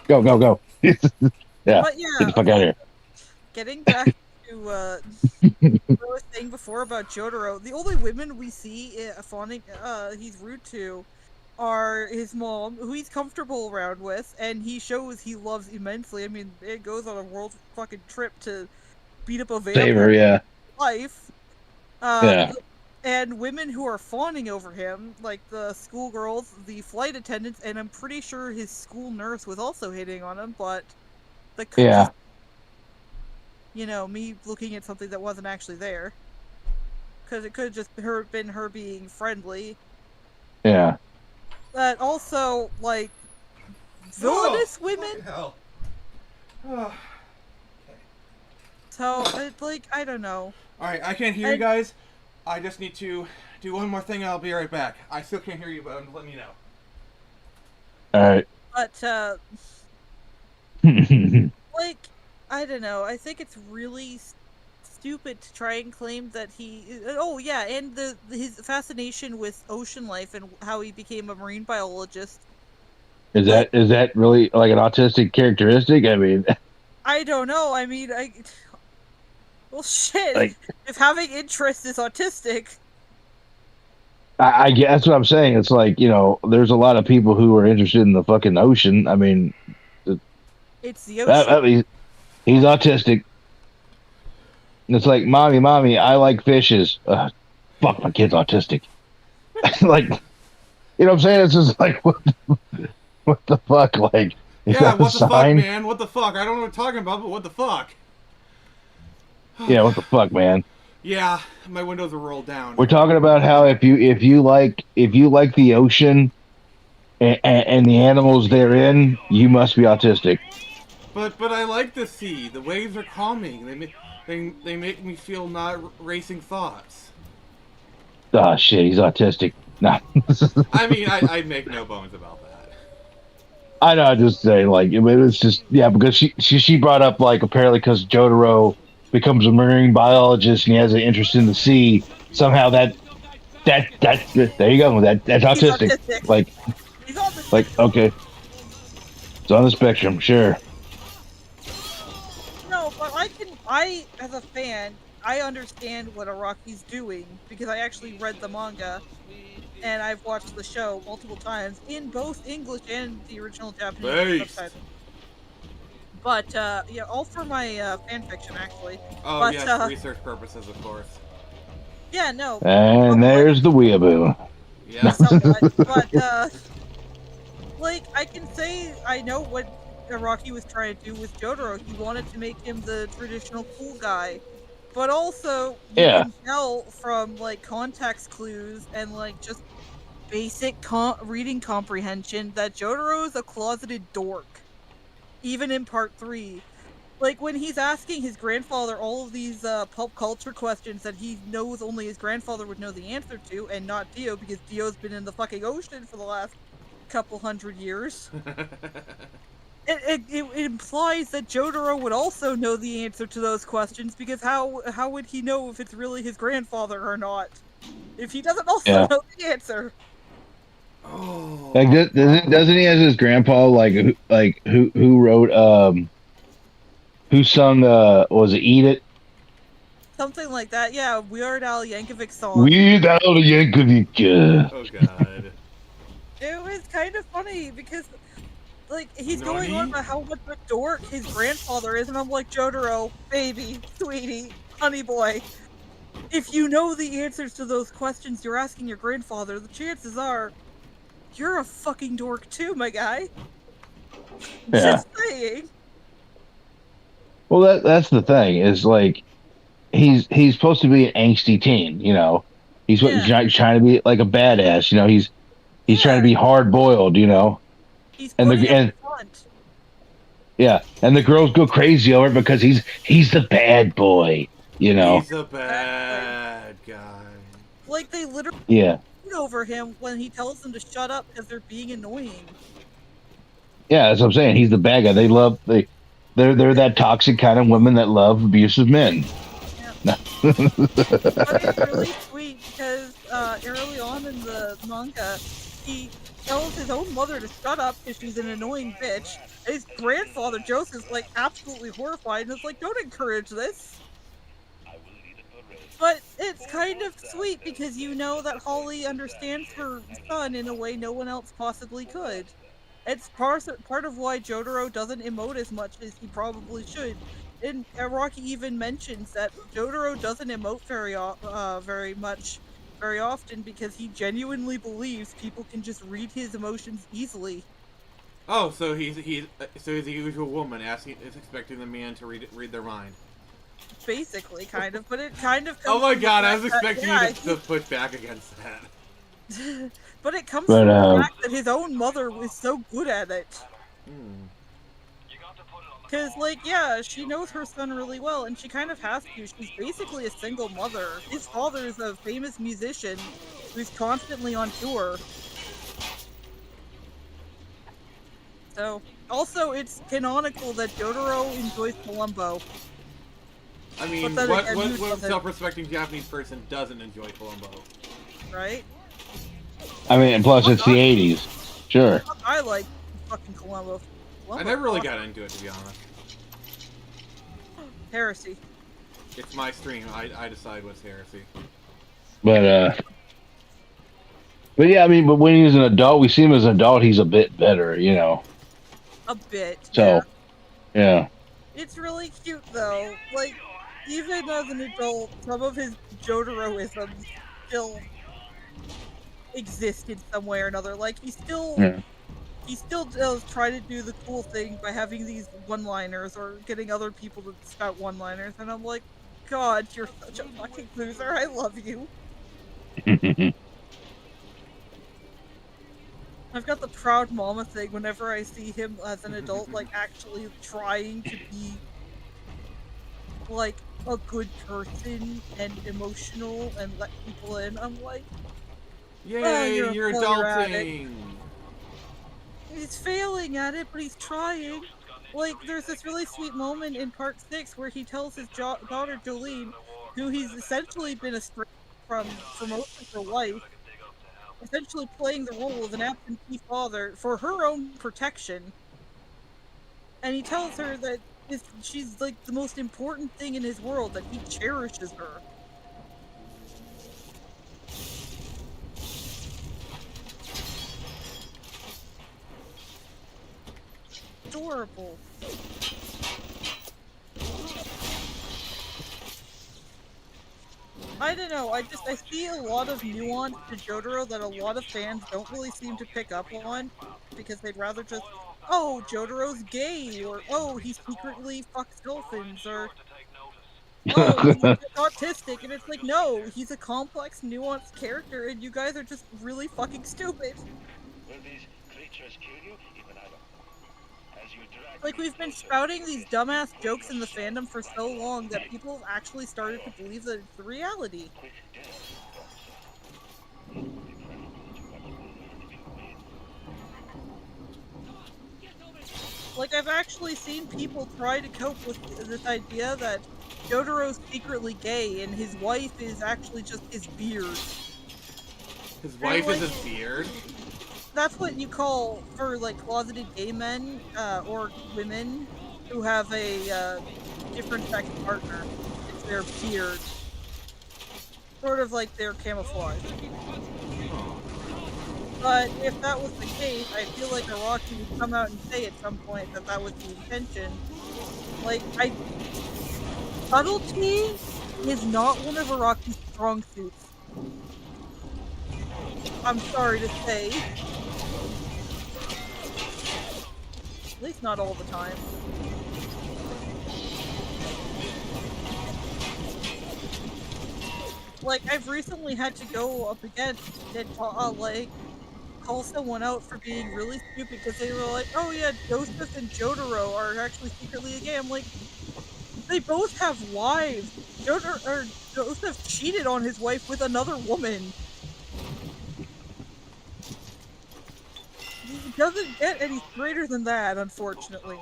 Go, go, go. Yeah. But yeah, Get the fuck out of here. getting back to what I was saying before about Jotaro, the only women we see fawning, he's rude to, are his mom, who he's comfortable around with, and he shows he loves immensely. I mean, it goes on a world fucking trip to beat up a Save vampire her, yeah. life. Yeah. And women who are fawning over him, like the schoolgirls, the flight attendants, and I'm pretty sure his school nurse was also hitting on him, but the could Yeah. just, you know, me looking at something that wasn't actually there. Because it could have just been her being friendly. Yeah. But also, like, villainous women. Hell. So, like, I don't know. All right, I can't hear you guys. I just need to do one more thing, and I'll be right back. I still can't hear you, but let me know. All right. But, like, I don't know. I think it's really stupid to try and claim that he. Oh yeah, and his fascination with ocean life and how he became a marine biologist. Is that really like an autistic characteristic? I mean, I don't know. I mean, well, shit. Like- if having interest is autistic, I guess that's what I'm saying. It's like, you know, there's a lot of people who are interested in the fucking ocean. I mean, it's the ocean. he's autistic. And it's like, mommy, I like fishes. Fuck, my kid's autistic. Like, you know what I'm saying? It's just like, what the fuck? Like, is Yeah, that a what the fuck, sign? man? What the fuck? I don't know what you're talking about, but what the fuck? Yeah, what the fuck, man? Yeah, my windows are rolled down. We're talking about how if you like the ocean and the animals therein, you must be autistic. But I like the sea. The waves are calming. They make me feel not racing thoughts. Ah, shit, he's autistic. Nah. I mean, I make no bones about that. I know, I just say like it was just because she brought up like apparently because Jotaro becomes a marine biologist and he has an interest in the sea. Somehow that there you go. That's autistic. autistic. Like He's on the like okay, it's on the spectrum, sure. No, but I, as a fan, I understand what Araki's doing because I actually read the manga and I've watched the show multiple times in both English and the original Japanese Based. subtitles. But, yeah, all for my fan fiction, actually. Oh But, yes, research purposes, of course. Yeah, no. And there's the weeaboo. Yeah. Somewhat, but, like, I can say I know what Araki was trying to do with Jotaro. He wanted to make him the traditional cool guy. But also, you Yeah. can tell from, like, context clues and, like, just basic reading comprehension that Jotaro is a closeted dork. Even in part 3. Like, when he's asking his grandfather all of these pulp culture questions that he knows only his grandfather would know the answer to, and not Dio, because Dio's been in the fucking ocean for the last couple hundred years. It implies that Jotaro would also know the answer to those questions, because how would he know if it's really his grandfather or not? If he doesn't also know the answer. Oh. Like doesn't he as his grandpa who wrote who sung was it Eat It? Something like that, yeah, Weird Al Yankovic song. Weird Al Yankovic. Oh god. It was kind of funny because Like, he's going on Nani? about how much of a dork his grandfather is, and I'm like, Jotaro, baby, sweetie, honey boy, if you know the answers to those questions you're asking your grandfather, the chances are you're a fucking dork too, my guy. Yeah. Just saying. Well, that's the thing is like he's supposed to be an angsty teen, you know. He's Yeah, trying to be like a badass, you know. He's trying to yeah. be hard boiled, you know. He's And putting the up and a front. yeah, and the girls go crazy over it because he's the bad boy, you know. He's a Exactly. bad guy. Like, they literally Yeah, shoot over him when he tells them to shut up because they're being annoying. yeah, that's what I'm saying. He's the bad guy. They're that toxic kind of women that love abusive men. Yeah. No. But it's really sweet because early on in the manga, he tells his own mother to shut up because she's an annoying bitch. And his grandfather, Joseph's, like, absolutely horrified and is like, don't encourage this. But it's kind of sweet because you know that Holly understands her son in a way no one else possibly could. It's part of why Jotaro doesn't emote as much as he probably should. And Rocky even mentions that Jotaro doesn't emote very much, very often because he genuinely believes people can just read his emotions easily. Oh, so he's the usual woman is expecting the man to read their mind. Basically, kind of, but it kind of Oh comes my from the god, I fact was that, expecting yeah, you to push back against that. but it comes But from the fact that his own mother was so good at it. Hmm. Because, like, yeah, she knows her son really well, and she kind of has to. She's basically a single mother. His father is a famous musician who's constantly on tour. So, also, it's canonical that Jotaro enjoys Columbo. I mean, then what again, who doesn't? self-respecting Japanese person doesn't enjoy Columbo? Right? I mean, and plus it's the '80s. Sure. I like fucking Columbo. I never really got into it, to be honest. Heresy. It's my stream. I decide what's heresy. But yeah, I mean, but when he's an adult, we see him as an adult. He's a bit better, you know. A bit. So, yeah. It's really cute though. Like, even as an adult, some of his Jotaroisms still exist in some way or another. Like, Yeah. he still does try to do the cool thing by having these one-liners or getting other people to spout one-liners, and I'm like, God, you're such a fucking loser. I love you. I've got the proud mama thing whenever I see him as an adult, like, actually trying to be, like, a good person and emotional and let people in. I'm like, Yay, you're a you're failure at it. adulting! He's failing at it, but he's trying. Like, there's this really sweet moment in part 6 where he tells his daughter Jolene, who he's essentially been estranged for most of her life, essentially playing the role of an absentee father for her own protection. And he tells her that she's like the most important thing in his world, that he cherishes her. Adorable. I don't know, I see a lot of nuance to Jotaro that a lot of fans don't really seem to pick up on, because they'd rather just, oh, Jotaro's gay, or oh, he secretly fucks dolphins, or oh, he's autistic, and it's like, no, he's a complex, nuanced character, and you guys are just really fucking stupid. Like, we've been spouting these dumbass jokes in the fandom for so long that people have actually started to believe that it's the reality. Like, I've actually seen people try to cope with this idea that Jotaro's secretly gay and his wife is actually just his beard. His wife is his beard? That's what you call, for, like, closeted gay men, or women who have a, different sex partner. It's their beard. Sort of like their camouflage. But if that was the case, I feel like Araki would come out and say at some point that that was the intention. Like, subtlety is not one of Araki's strong suits. I'm sorry to say. At least not all the time. Like, I've recently had to go up against and like call someone out for being really stupid because they were like, "Oh yeah, Joseph and Jotaro are actually secretly gay." I'm like, they both have wives. Joseph cheated on his wife with another woman. It doesn't get any straighter than that, unfortunately.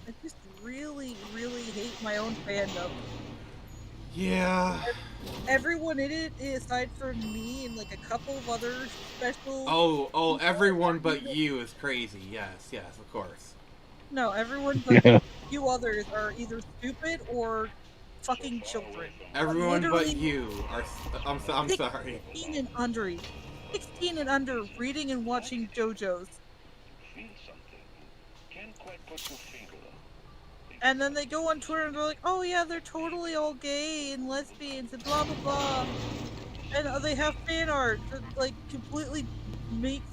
I just really, really hate my own fandom. Yeah. Everyone in it, aside from me and like a couple of other special. Oh, everyone but you is crazy. Yes, of course. No, everyone but a few others are either stupid or fucking children. Everyone Literally but you are. I'm sorry. 16 and under. 16 and under reading and watching JoJo's. And then they go on Twitter and they're like, "Oh yeah, they're totally all gay and lesbians and blah blah blah." And they have fan art that like completely makes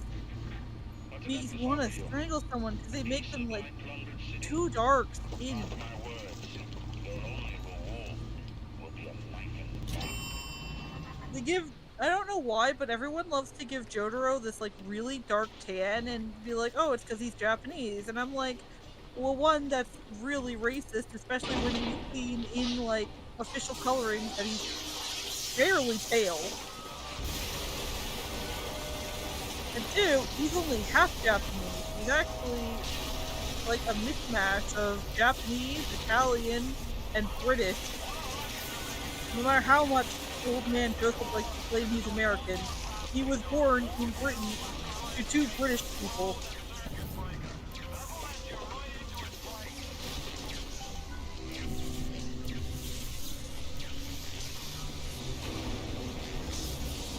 me want to strangle someone because they make them like too dark skinned. They give, I don't know why, but everyone loves to give Jotaro this like really dark tan and be like, "Oh, it's because he's Japanese." And I'm like, well, one, that's really racist, especially when we've seen in like official coloring that he's fairly pale. And two, he's only half Japanese. He's actually like a mismatch of Japanese, Italian, and British. No matter how much old man Joseph likes to claim he's American, he was born in Britain to two British people.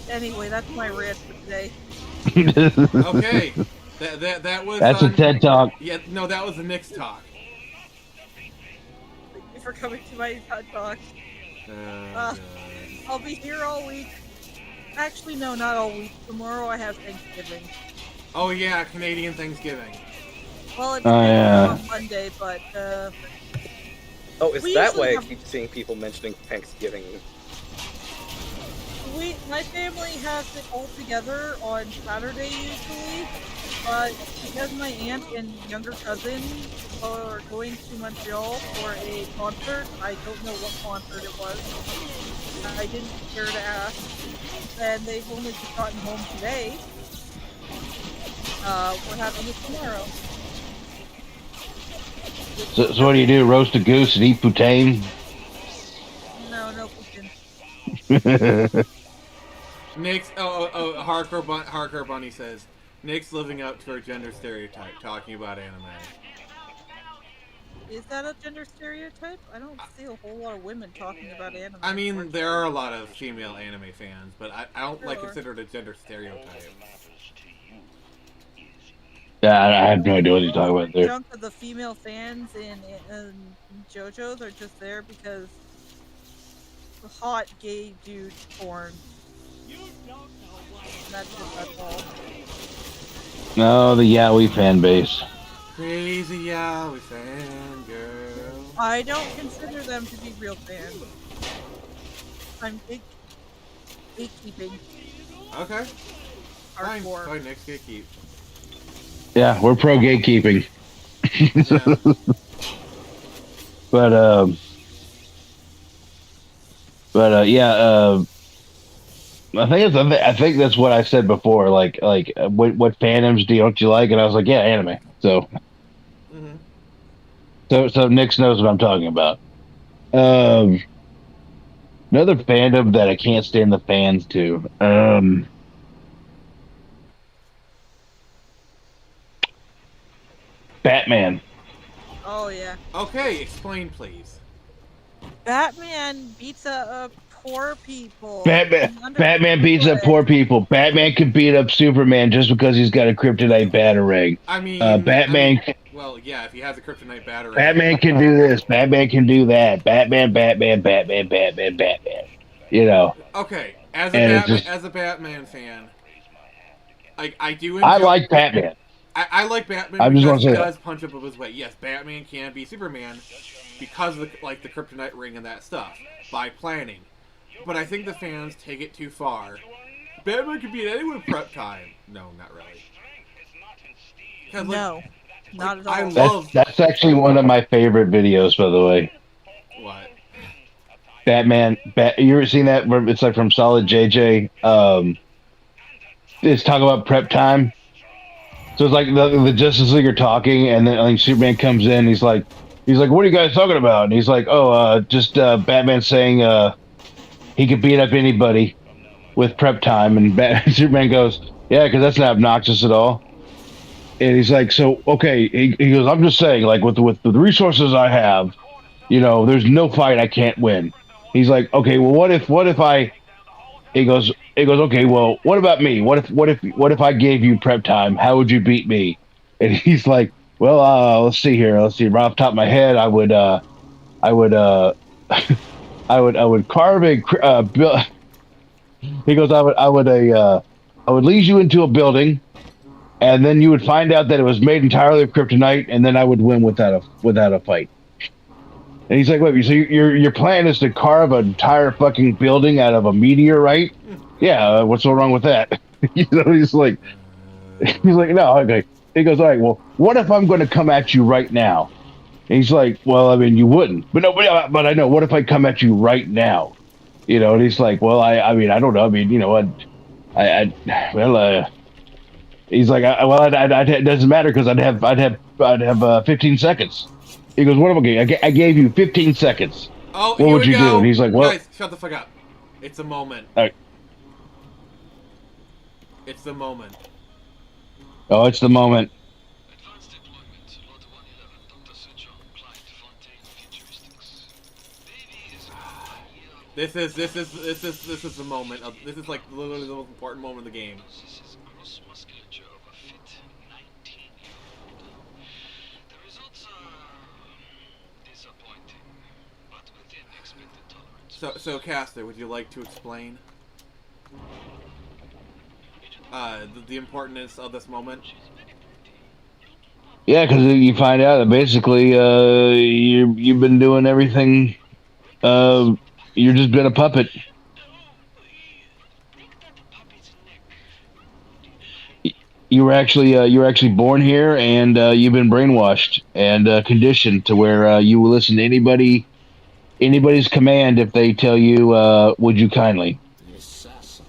Anyway, that's my rant for today. Okay. That was. That's a TED Talk. Yeah, no, that was a Nick's talk. Thank you for coming to my TED Talk. I'll be here all week. Actually, no, not all week. Tomorrow I have Thanksgiving. Oh yeah, Canadian Thanksgiving. Well, it's yeah. on Monday, but Oh, it's that way I keep seeing people mentioning Thanksgiving. My family has it all together on Saturday usually, but because my aunt and younger cousin are going to Montreal for a concert, I don't know what concert it was. I didn't care to ask, and they've only just gotten home today. We're having it tomorrow. So what do you do? Roast a goose and eat poutine? No poutine. Nick's Hardcore Bunny says Nick's living up to her gender stereotype, talking about anime. Is that a gender stereotype? I don't see a whole lot of women talking about anime. I mean, there are a lot of female anime fans, but I don't Sure. consider it a gender stereotype. Yeah, I have no idea what you're talking about there. Chunk of the female fans in JoJo's are just there because the hot gay dude porn. That's all. No, the Yaoi fan base. Crazy Yaoi fangirl. I don't consider them to be real fans. I'm gatekeeping. Okay. Hardcore. Fine, Nick's gatekeep. Yeah, we're pro gatekeeping. Yeah. Yeah. I think that's what I said before. Like, what fandoms don't you like? And I was like, yeah, anime. So, so Nick knows what I'm talking about. Another fandom that I can't stand the fans to. Batman. Oh yeah. Okay, explain please. Batman beats up poor people. Batman, And Batman beats up understood. poor people. Batman can beat up Superman just because he's got a kryptonite batarang. Batman, well, yeah, if he has a kryptonite batarang. Batman can do this. Batman can do that. Batman, Batman, Batman, Batman, Batman. You know, Okay, and it's just as a Batman fan, I do I enjoy. like Batman. I like Batman I just because want he to say that. does punch above his weight. Yes, Batman can be Superman because of the kryptonite ring and that stuff by planning. But I think the fans take it too far. Batman can beat anyone prep time. No, not really. No, not at all. I love That's actually one of my favorite videos, by the way. what. Batman. You ever seen that? It's like from Solid JJ. It's talking about prep time. So it's like the Justice League are talking, and then like Superman comes in. He's like, "What are you guys talking about?" And he's like, "Oh, just Batman saying he could beat up anybody with prep time." And Superman goes, "Yeah, because that's not obnoxious at all." And he's like, "So okay," he goes, "I'm just saying, like with the resources I have, there's no fight I can't win." He's like, "Okay, well, what if I?" He goes, "Okay, well, what about me? What if I gave you prep time? How would you beat me?" And he's like, "Well, let's see here. Let's see. Right off the top of my head, I would, I would carve a, he goes, I would lead you into a building, and then you would find out that it was made entirely of kryptonite, and then I would win without a fight." And he's like, "Wait, so your plan is to carve an entire fucking building out of a meteorite?" Yeah, what's so wrong with that? He's like, "No, okay." He goes, "All right, well, what if I'm going to come at you right now?" And he's like, "Well, I mean, you wouldn't, but no, but I know. What if I come at you right now?" And he's like, "Well, I mean, I don't know. I mean, well, he's like, it doesn't matter because I'd have 15 seconds." He goes, "What am I getting? I gave you 15 seconds. Oh, What here would we you go. do?" And he's like, "Well, Guys, shut the fuck up. It's a moment. all right. It's the moment. Oh, it's the moment." This is the moment of this is like literally the most important moment of the game. So Caster, would you like to explain the importance of this moment? Yeah, because you find out that basically you've been doing everything. You're just been a puppet. You were actually born here, and you've been brainwashed and conditioned to where you will listen to anybody's command if they tell you, "Would you kindly?" The assassin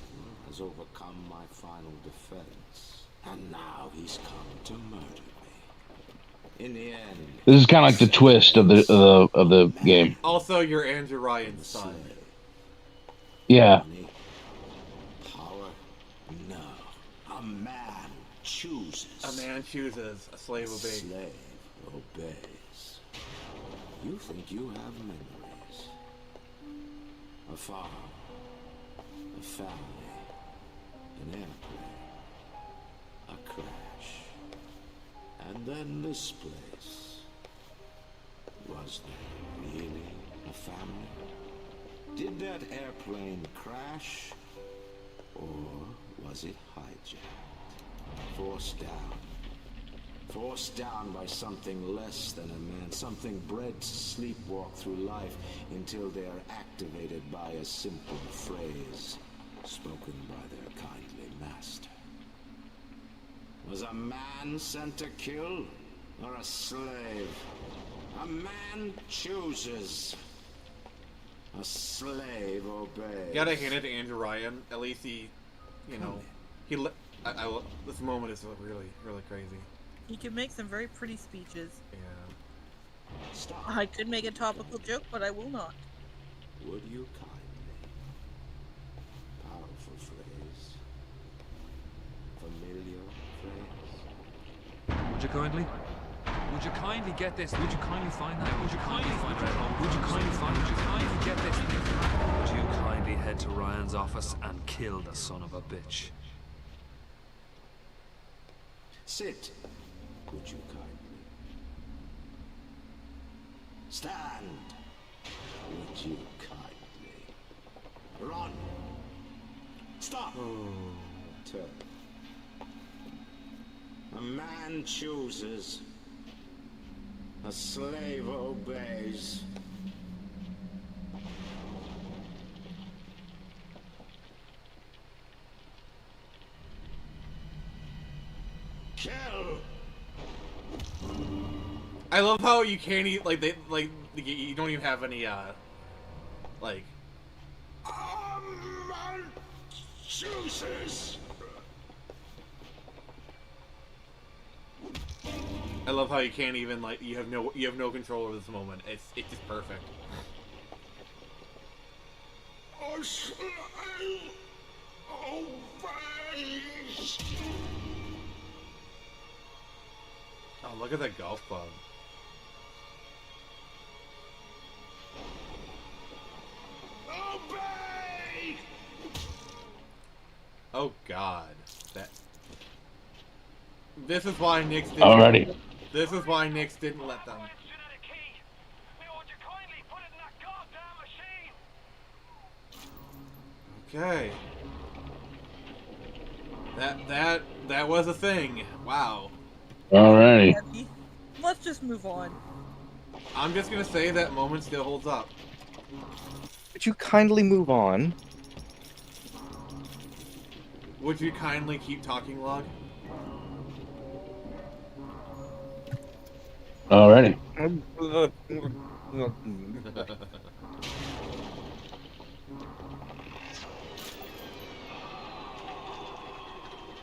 has overcome my final defense, and now he's come to murder me. In the end, This is kind of like the twist of the game. Also, you're Andrew Ryan's son. Yeah. power? No. A man chooses. A man chooses, a slave obeys. Slave obeys. You think you have memories. A farm. A family. An airplane. A crash. And then this place. Was there really a family? Did that airplane crash? Or was it hijacked? Forced down. Forced down by something less than a man. Something bred to sleepwalk through life until they are activated by a simple phrase spoken by their kindly master. Was a man sent to kill? Or a slave? A man chooses. A slave obeys. Gotta hand it to Andrew Ryan. At least he, this moment is really, really crazy. He can make some very pretty speeches. Yeah. Stop. I could make a topical joke, but I will not. Would you kindly? Powerful phrase. Familiar phrase. Would you kindly? Would you kindly get this? Would you kindly find that? Would you kindly find that? Would you kindly find? Would you kindly get this? Would you kindly head to Ryan's office and kill the son of a bitch? Sit, would you kindly? Stand, would you kindly? Run. Stop. Turn. A man chooses. A slave obeys. Kill. I love how you can't eat you don't even have any like. A man chooses. I love how you can't even you have no control over this moment. It's just perfect. A slave obeys. Oh, look at that golf club. Obey. Oh God, that. This is why Nyx didn't. Alrighty. This is why Nyx didn't let them. Okay. That was a thing. Wow. Alrighty. Heavy. Let's just move on. I'm just gonna say that moment still holds up. Would you kindly move on? Would you kindly keep talking, Log? Alrighty.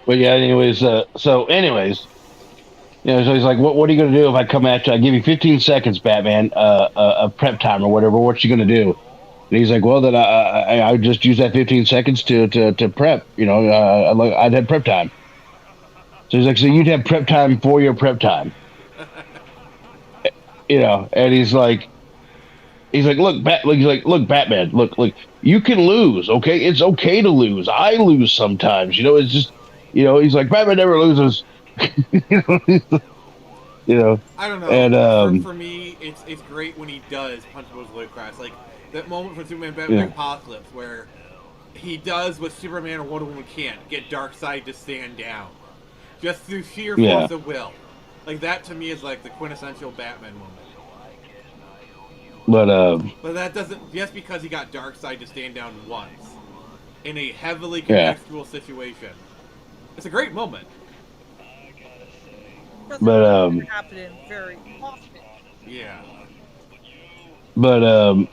But yeah, anyways, so he's like, what are you gonna do if I come at you? I give you 15 seconds, Batman, prep time or whatever. What you gonna do? And he's like, well, then I would just use that 15 seconds to prep. I'd have prep time. So he's like, so you'd have prep time for your prep time. And he's like, look, Batman, look, you can lose, okay? It's okay to lose. I lose sometimes, it's just, he's like, Batman never loses. I don't know. And for me, it's great when he does punch those low cracks. Like that moment from Superman Batman Apocalypse where he does what Superman or Wonder Woman can't, get Darkseid to stand down. Just through sheer force of will. Like that to me is like the quintessential Batman moment. But that doesn't just because he got Darkseid to stand down once in a heavily contextual situation. It's a great moment. Doesn't happen very often. Yeah. But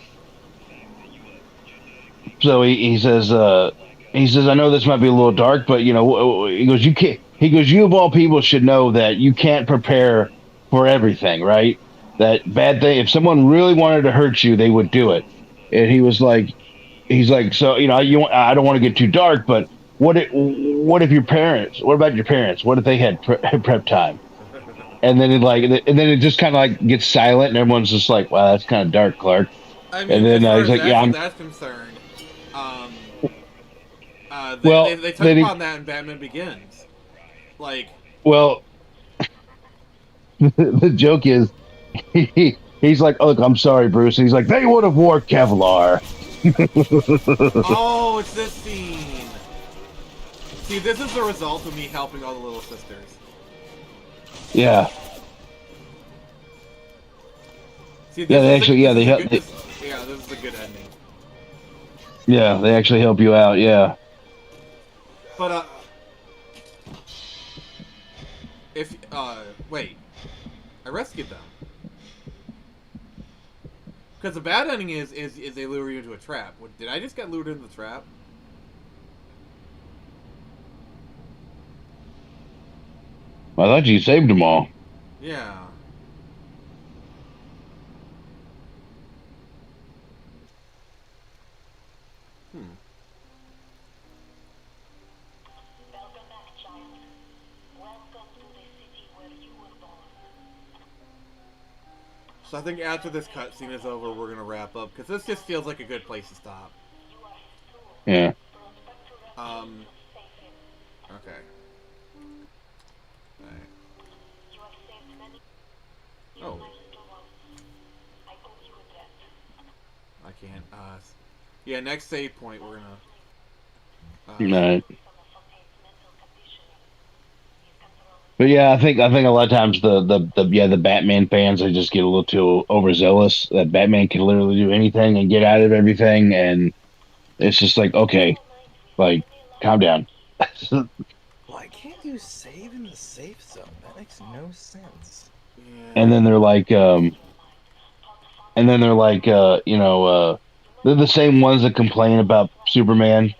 so he says I know this might be a little dark, but he goes, you can't. He goes, you of all people should know that you can't prepare for everything, right? That bad thing. If someone really wanted to hurt you, they would do it. And he's like, so I don't want to get too dark, but what if your parents? What about your parents? What if they had prep time? And then it just kind of like gets silent, and everyone's just like, wow, that's kind of dark, Clark. I mean, And then as far he's as like, that's concerned, well, they touch upon that in Batman Begins. Well, the joke is, he's like, oh, look, I'm sorry, Bruce. And he's like, they would have wore Kevlar. Oh, it's this scene. See, this is the result of me helping all the little sisters. Yeah. See, this this is a good ending. Yeah, they actually help you out. Yeah. But wait, I rescued them because the bad ending is they lure you into a trap. Did I just get lured into the trap? I thought you saved them all. Yeah. Welcome back, child. Welcome to the city where you were born. So I think after this cutscene is over, we're gonna wrap up because this just feels like a good place to stop. Yeah. Um. Okay. Alright. Oh. I can't. Yeah. Next save point, we're gonna. Right. But yeah, I think a lot of times the Batman fans, they just get a little too overzealous. That Batman can literally do anything and get out of everything, and it's just like, okay, like, calm down. Why can't you save in the safe zone? That makes no sense. And Yeah. then they're like, they're the same ones that complain about Superman.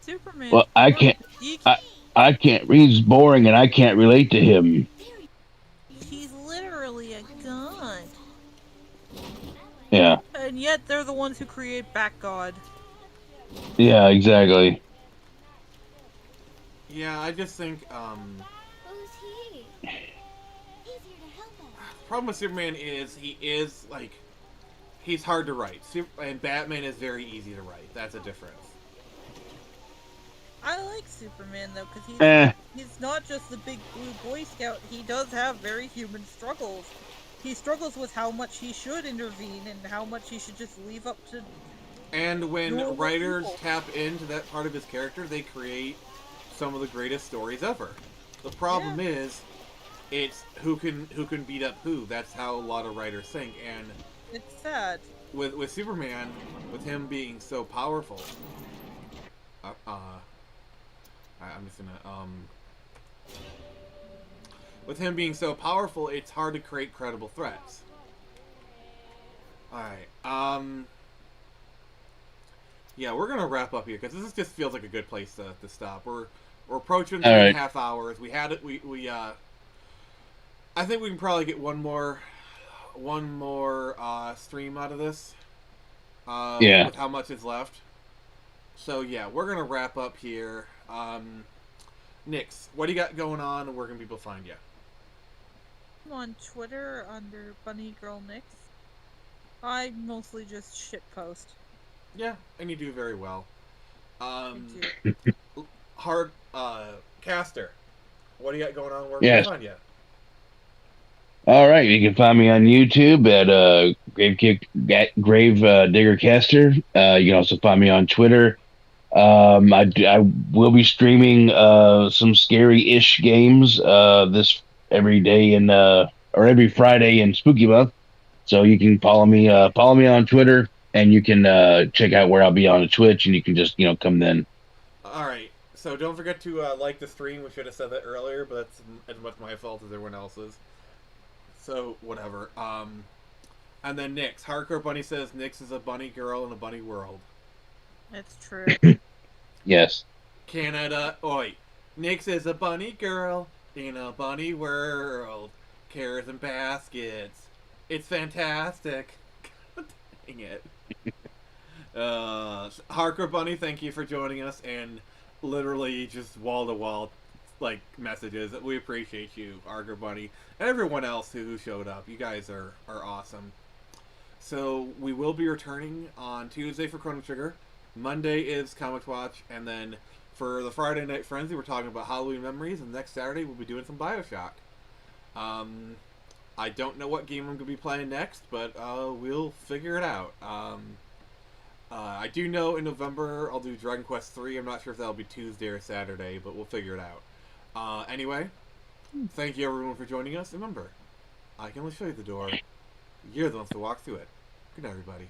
Superman's Well, I boring. can't, I, I can't. He's boring, and I can't relate to him. He's literally a god. Yeah, And yet they're the ones who create Bat-God. yeah, exactly. Yeah. I just think Who's he? He's here to help us. the problem with Superman is he is like he's hard to write. And Batman is very easy to write. That's a difference. I like Superman though, because Eh, he's not just the big blue Boy Scout. He does have very human struggles. He struggles with how much he should intervene and how much he should just leave up to And when normal writers people. tap into that part of his character, they create some of the greatest stories ever. The problem Yeah. is, it's who can beat up who. That's how a lot of writers think. And It's sad. with Superman, with him being so powerful, I'm just gonna with him being so powerful, it's hard to create credible threats. All right. Yeah, we're gonna wrap up here because this just feels like a good place to stop. We're approaching all 3.5 right. hours. We had it. We I think we can probably get one more stream out of this. Yeah. With how much is left. So yeah, we're gonna wrap up here. Nix, what do you got going on, and where can people find you? I'm on Twitter under Bunny Girl Nix. I mostly just shitpost. Yeah, and you do very well. I Um, do. hard caster, what do you got going on? Where can we Yes. find you? All right. You can find me on YouTube at Grave Digger Caster. You can also find me on Twitter. I will be streaming some scary-ish games this every day or every Friday in Spooky Month. So you can follow me on Twitter, and you can check out where I'll be on the Twitch, and you can just come then. All right. So don't forget to like the stream. We should have said that earlier, but that's as much my fault as everyone else's. So whatever. And then Nix, Hardcore Bunny says Nix is a bunny girl in a bunny world. It's true. Yes. Canada, oi. Nix is a bunny girl in a bunny world. Carrots and baskets. It's fantastic. Dang it. Hardcore Bunny, thank you for joining us, and literally just wall to wall like messages. We appreciate you, Hardcore Bunny, and everyone else who showed up. You guys are awesome. So we will be returning on Tuesday for Chrono Trigger. Monday is Comic Watch, and then for the Friday Night Frenzy, we're talking about Halloween memories, and next Saturday we'll be doing some Bioshock. I don't know what game I'm going to be playing next, but we'll figure it out. I do know in November I'll do Dragon Quest 3. I'm not sure if that'll be Tuesday or Saturday, but we'll figure it out. Anyway, thank you everyone for joining us. Remember, I can only show you the door. You're the ones to walk through it. Good night, everybody.